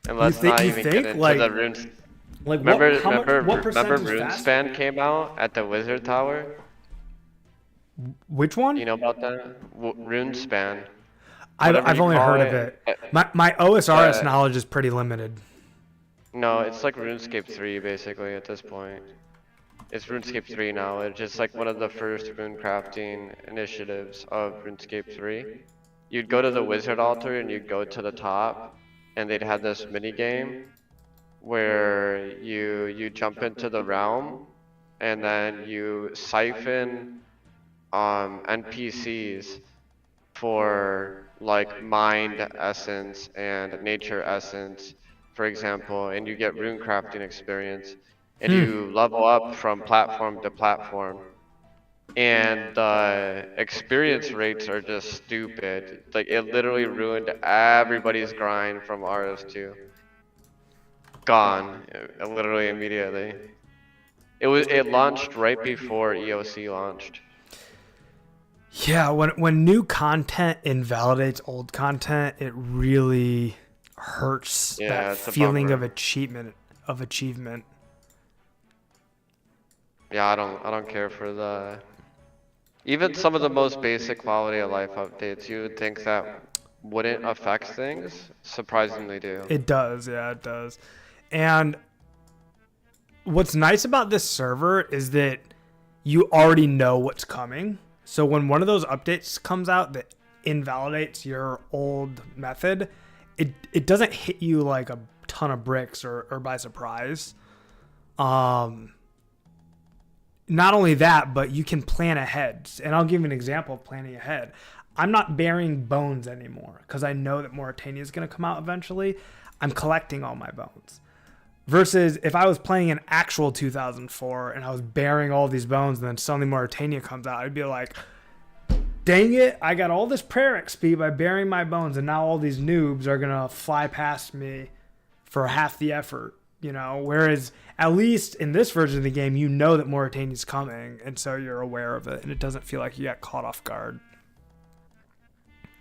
And let's
think-
not
you
even
think,
get into
like-
the runes.
Like
Remember,
what percentage is faster?
Runespan came out at the Wizard Tower?
Which one?
You know about that? Runespan.
I've
whatever
only
you call
heard of it. My OSRS knowledge is pretty limited.
No, it's like RuneScape 3 basically at this point. It's RuneScape 3 now. It's just like one of the first rune crafting initiatives of RuneScape 3. You'd go to the Wizard Altar and you'd go to the top, and they'd have this mini game where you jump into the realm, and then you siphon NPCs for like mind essence and nature essence, for example, and you get rune crafting experience, and you level up from platform to platform, and the experience rates are just stupid. Like it literally ruined everybody's grind from RS2. Gone, literally immediately. It launched right before EOC launched.
Yeah, when new content invalidates old content, it really hurts
Yeah,
that
it's a
feeling
bummer.
of achievement.
Yeah, I don't care for the even some of the most basic quality of life updates. You would think that wouldn't affect things, surprisingly do.
It does, yeah, it does. And what's nice about this server is that you already know what's coming. So when one of those updates comes out that invalidates your old method, it doesn't hit you like a ton of bricks or by surprise. Not only that, but you can plan ahead. And I'll give you an example of planning ahead. I'm not burying bones anymore because I know that Mauritania is going to come out eventually. I'm collecting all my bones. Versus if I was playing an actual 2004 and I was burying all these bones and then suddenly Mauritania comes out, I'd be like, dang it, I got all this prayer XP by burying my bones and now all these noobs are going to fly past me for half the effort, you know? Whereas at least in this version of the game, you know that Mauritania's coming and so you're aware of it and it doesn't feel like you got caught off guard.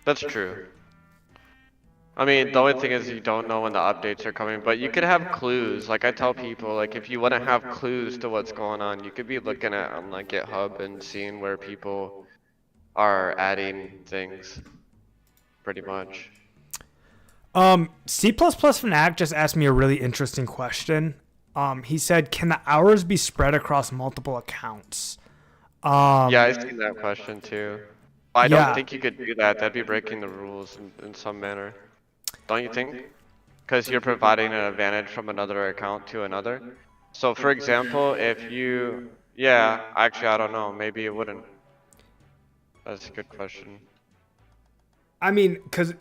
That's true. I mean, the only thing is you don't know when the updates are coming, but you could have clues. Like I tell people, like if you want to have clues to what's going on, you could be looking at on like GitHub and seeing where people are adding things, pretty much.
C++ Fanatic just asked me a really interesting question. He said, can the hours be spread across multiple accounts?
Yeah, I seen that question too. I don't
Yeah.
think you could do that. That'd be breaking the rules in some manner. Don't you think? Because you're providing an advantage from another account to another. So for example, if you, yeah, actually I don't know, maybe it wouldn't. That's a good question.
I mean, because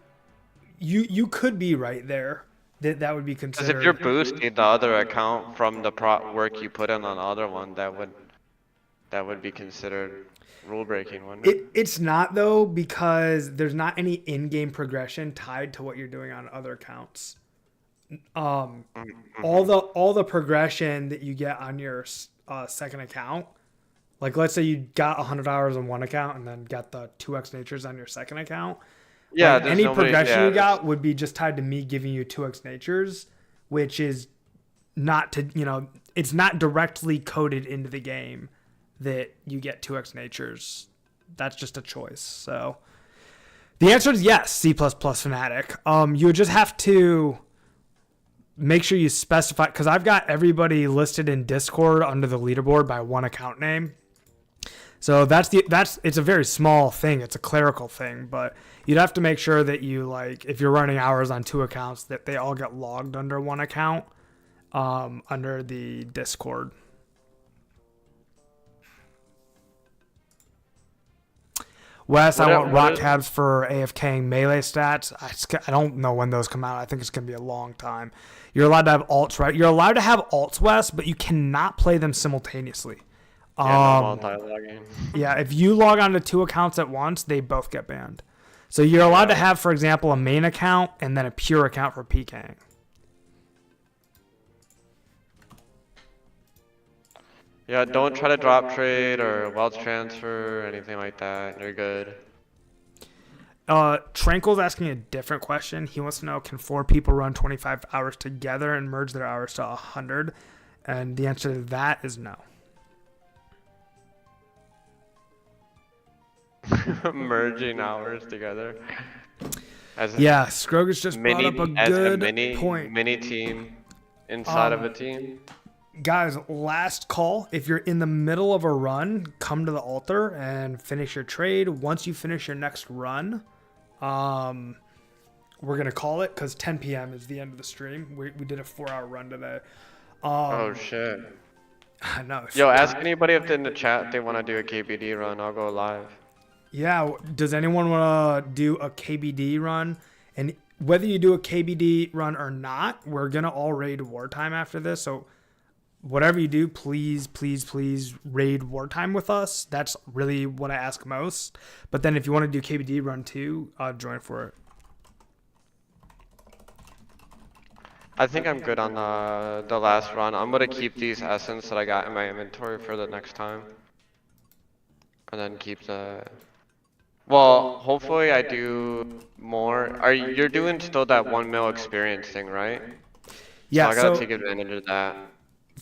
you could be right there. That would be
Because
considered.
if you're boosting the other account from the work you put in on the other one, that would be considered rule breaking, wouldn't it?
It's not though, because there's not any in-game progression tied to what you're doing on other accounts. All the progression that you get on your second account, like let's say you got 100 hours on one account and then got the 2x natures on your second account.
Yeah,
Like,
there's
any
nobody,
progression
yeah,
you got would be just tied to me giving you 2x natures, which is not to, it's not directly coded into the game that you get 2x natures. That's just a choice. So the answer is yes, C++ Fanatic. You would just have to make sure you specify, because I've got everybody listed in Discord under the leaderboard by one account name. So it's a very small thing. It's a clerical thing, but you'd have to make sure that you, like, if you're running hours on two accounts, that they all get logged under one account, under the Discord. Wes, I want rock cabs for AFKing melee stats. I don't know when those come out. I think it's going to be a long time. You're allowed to have alts, right? You're allowed to have alts, Wes, but you cannot play them simultaneously.
Yeah, no multi-logging.
Yeah, if you log on to two accounts at once, they both get banned. So you're allowed to have, for example, a main account and then a pure account for PKing.
Yeah, don't try to drop trade or wealth transfer or anything like that. You're good.
Tranquil's asking a different question. He wants to know, can 4 people run 25 hours together and merge their hours to 100? And the answer to that is no.
Merging hours together.
Yeah, Scrogus just brought up a good point.
Mini team inside of a team.
Guys, last call. If you're in the middle of a run, come to the altar and finish your trade. Once you finish your next run, we're going to call it because 10 p.m. is the end of the stream. We did a 4-hour run today.
Oh, shit.
I know.
Yo, ask anybody if in the chat they want to do a KBD run. I'll go live.
Yeah, does anyone want to do a KBD run? And whether you do a KBD run or not, we're going to all raid wartime after this. So whatever you do, please, please, please raid wartime with us. That's really what I ask most. But then if you want to do KBD run too, join for it.
I think I'm good on the last run. I'm going to keep these essence that I got in my inventory for the next time. And then keep the... Well, hopefully I do more. You're doing still that 1 mil experience thing, right?
Yeah,
so I gotta take advantage of that.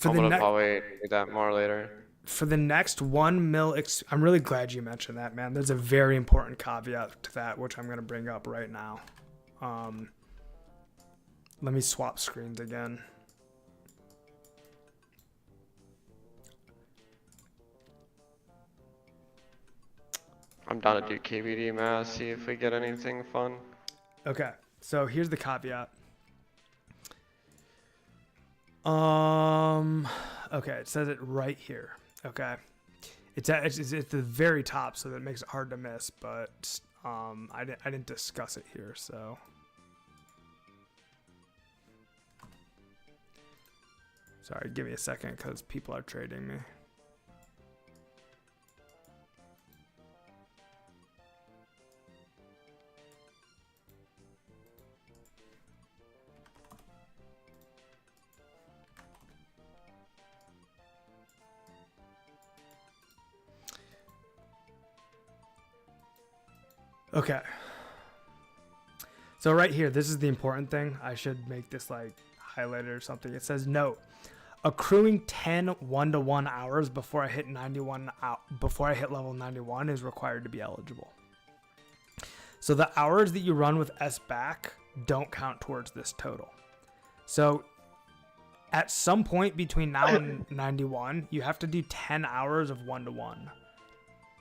I'm gonna probably do that more later.
for the next 1 mil, I'm really glad you mentioned that, man. There's a very important caveat to that, which I'm going to bring up right now. Let me swap screens again.
I'm down to do KBD math, see if we get anything fun.
Okay, so here's the caveat. Okay, it says it right here. Okay, it's at the very top, so that makes it hard to miss. But I didn't discuss it here, so. Sorry, give me a second because people are trading me. Okay. So right here, this is the important thing. I should make this like highlighted or something. It says note, accruing 10 1-to-1 hours before I hit level 91 is required to be eligible. So the hours that you run with S back don't count towards this total. So at some point between now and 91, you have to do 10 hours of 1-to-1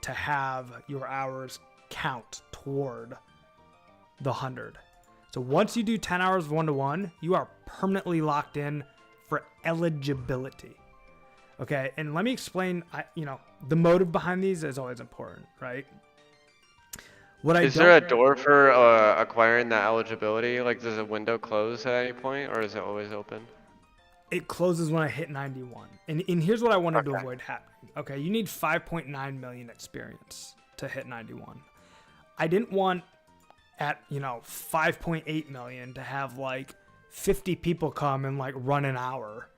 to have your hours count toward the 100. So once you do 10 hours of 1-to-1, you are permanently locked in for eligibility. Okay, and let me explain. The motive behind these is always important, right?
Is there a door for acquiring that eligibility? Like, does a window close at any point, or is it always open?
It closes when I hit 91. And here's what I wanted to avoid happening. Okay, you need 5.9 million experience to hit 91. I didn't want at 5.8 million to have like 50 people come and like run an hour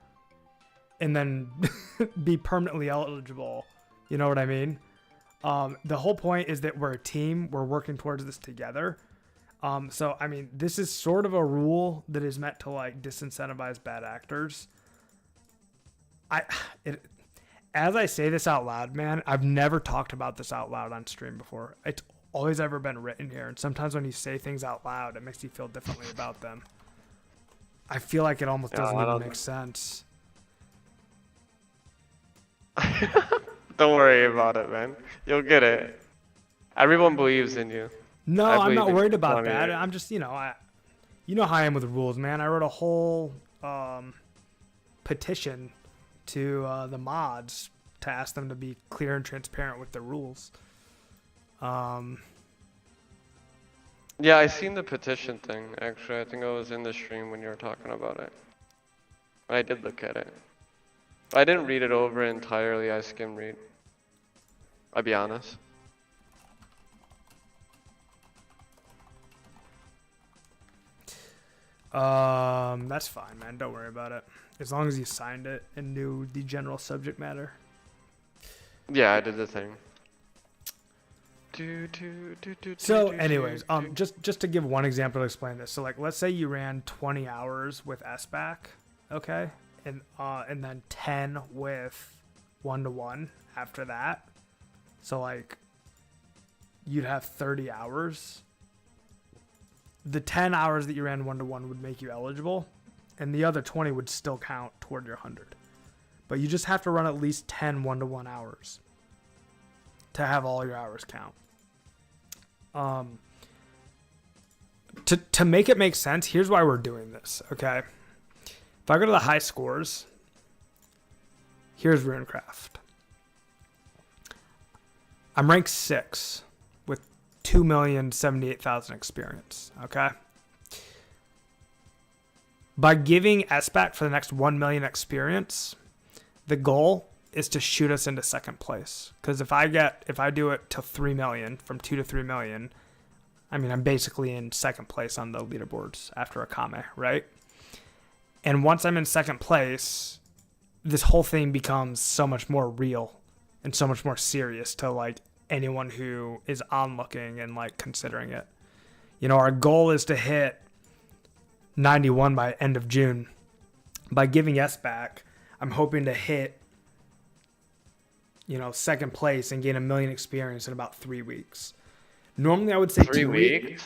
and then be permanently eligible. You know what I mean? The whole point is that we're a team. We're working towards this together. So, I mean, this is sort of a rule that is meant to like disincentivize bad actors. As I say this out loud, man, I've never talked about this out loud on stream before. It's always ever been written here. And sometimes when you say things out loud, it makes you feel differently about them. I feel like it almost doesn't even make sense.
Don't worry about it, man. You'll get it. Everyone believes in you.
No, I'm not worried about that. I'm just, you know how I am with rules, man. I wrote a whole petition to the mods to ask them to be clear and transparent with the rules.
Yeah, I seen the petition thing, actually. I think I was in the stream when you were talking about it. I did look at it. I didn't read it over entirely, I skim read. I'll be honest.
That's fine, man. Don't worry about it. As long as you signed it and knew the general subject matter.
Yeah, I did the thing.
So anyways, just to give one example to explain this. So like, let's say you ran 20 hours with SBAC, okay? And then 10 with 1-to-1 after that. So like, you'd have 30 hours. The 10 hours that you ran 1-to-1 would make you eligible, and the other 20 would still count toward your 100. But you just have to run at least 10 1-to-1 hours to have all your hours count. To make it make sense, here's why we're doing this, okay? If I go to the high scores, here's Runecraft. I'm ranked 6 with 2,078,000 experience, okay? By giving SBAC for the next 1 million experience, the goal is to shoot us into second place. Because if I do it to 3 million, from 2 to 3 million, I mean, I'm basically in second place on the leaderboards after Akame, right? And once I'm in second place, this whole thing becomes so much more real and so much more serious to like anyone who is onlooking and like considering it. You know, our goal is to hit 91 by end of June. By giving SBAC, I'm hoping to hit second place and gain 1 million experience in about 3 weeks. Normally, I would say
3
2
weeks?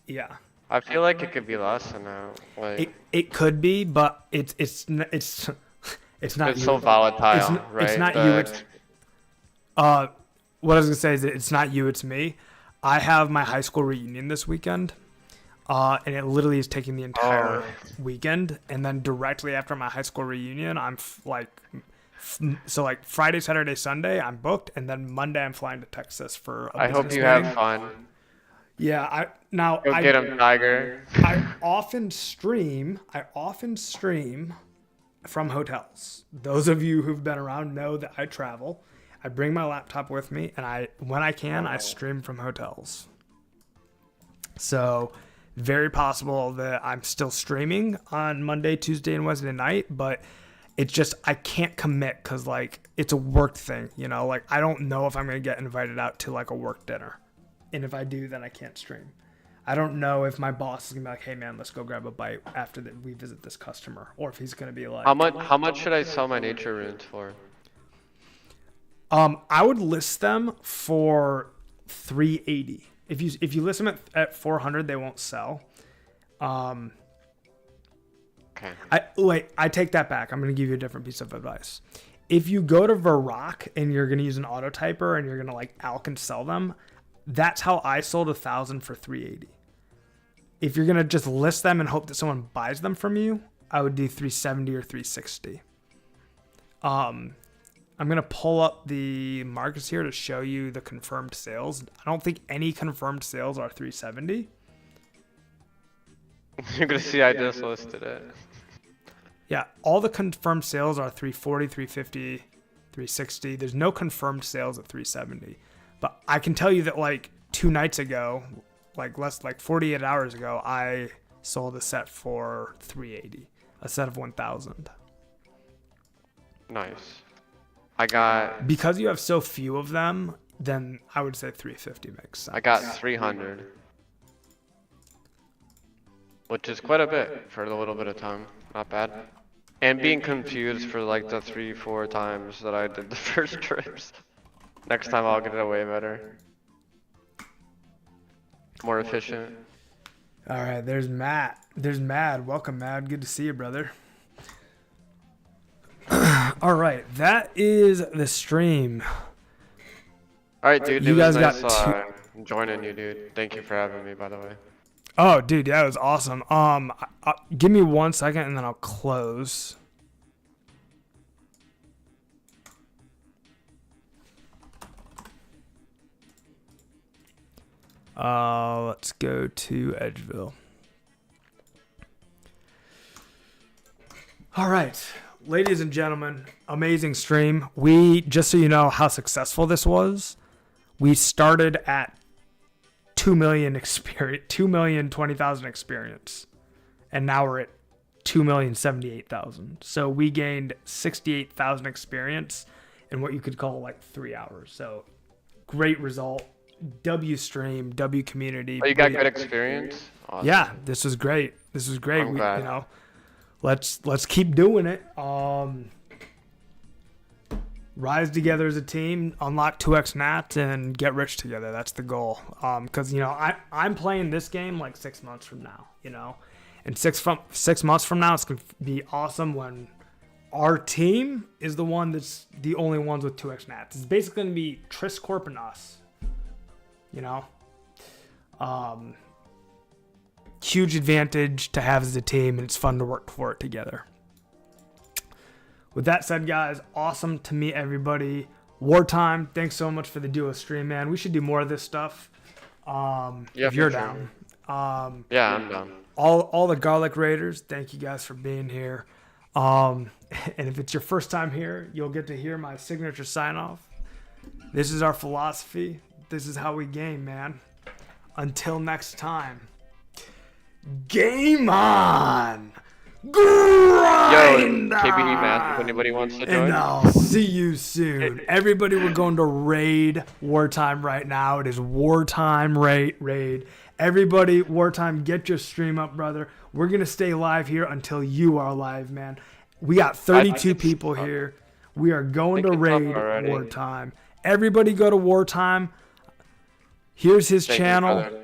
Yeah.
I feel like it could be less than that. Like,
It could be, but it's not
it's
you.
so volatile, right?
It's not you. What I was gonna say is that it's not you. It's me. I have my high school reunion this weekend, and it literally is taking the entire weekend. And then directly after my high school reunion, I'm like Friday, Saturday, Sunday, I'm booked, and then Monday I'm flying to Texas for.
I hope you have fun.
Yeah,
Go get him, Tiger.
I often stream from hotels. Those of you who've been around know that I travel. I bring my laptop with me, and when I can, I stream from hotels. So, very possible that I'm still streaming on Monday, Tuesday, and Wednesday night, but it's just I can't commit because like it's a work thing, Like I don't know if I'm gonna get invited out to like a work dinner. And if I do, then I can't stream. I don't know if my boss is gonna be like, "Hey man, let's go grab a bite after that we visit this customer," or if he's gonna be like,
How much should I sell my nature runes for?
I would list them for 380. If you list them at 400, they won't sell.
Okay.
I take that back. I'm gonna give you a different piece of advice. If you go to Varrock and you're gonna use an auto typer and you're gonna like alch and sell them, that's how I sold 1,000 for 380. If you're gonna just list them and hope that someone buys them from you, I would do 370 or 360. I'm gonna pull up the markets here to show you the confirmed sales. I don't think any confirmed sales are 370.
You're gonna see I just listed it.
Yeah, all the confirmed sales are 340, 350, 360. There's no confirmed sales at 370. But I can tell you that like 2 nights ago, like 48 hours ago, I sold a set for 380, a set of 1,000.
Nice.
Because you have so few of them, then I would say 350 makes sense.
I got 300, which is quite a bit for a little bit of time. Not bad. And being confused for like the 3-4 times that I did the first trips. Next time I'll get it way better. More efficient.
All right, there's Matt. There's Mad. Welcome, Mad. Good to see you, brother. All right, that is the stream.
All right, dude.
You
It was
guys
nice
got
joining you, dude. Thank you for having me, by the way.
Oh, dude, yeah, it was awesome. Give me 1 second and then I'll close. Let's go to Edgeville. All right, ladies and gentlemen, amazing stream. Just so you know how successful this was, we started at 2 million experience, 2,020,000 experience, and now we're at 2,078,000. So we gained 68,000 experience in what you could call like 3 hours. So great result. W stream, W community.
Oh, you got good experience? Awesome.
Yeah, this was great. This was great.
I'm glad.
Let's keep doing it. Rise together as a team, unlock 2x nats, and get rich together. That's the goal. Because I'm playing this game like 6 months from now. And 6 months from now, it's gonna be awesome when our team is the one that's the only ones with 2x nats. It's basically gonna be Tris Corp and us. Huge advantage to have as a team, and it's fun to work for it together. With that said, guys, awesome to meet everybody. Wartime, thanks so much for the duo stream, man. We should do more of this stuff. If you're down.
Yeah, I'm down.
All the Garlic Raiders, thank you guys for being here. And if it's your first time here, you'll get to hear my signature sign-off. This is our philosophy. This is how we game, man. Until next time, game on! Grind
Yo, KBD Math, if anybody wants to join.
And I'll see you soon. Everybody, we're going to raid Wartime right now. It is Wartime raid. Everybody, Wartime, get your stream up, brother. We're going to stay live here until you are live, man. We got 32 people here. We are going to
Think it's up
raid
already.
Wartime. Everybody go to Wartime. Here's his
Thank you,
channel.
brother.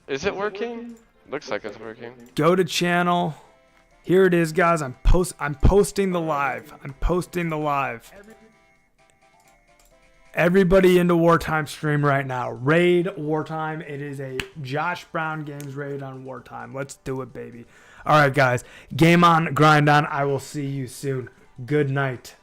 Is it working? Looks like it's working.
Go to channel. Here it is, guys. I'm posting the live. I'm posting the live. Everybody into Wartime stream right now. Raid Wartime. It is a Josh Brown Games raid on Wartime. Let's do it, baby. All right, guys. Game on, grind on. I will see you soon. Good night.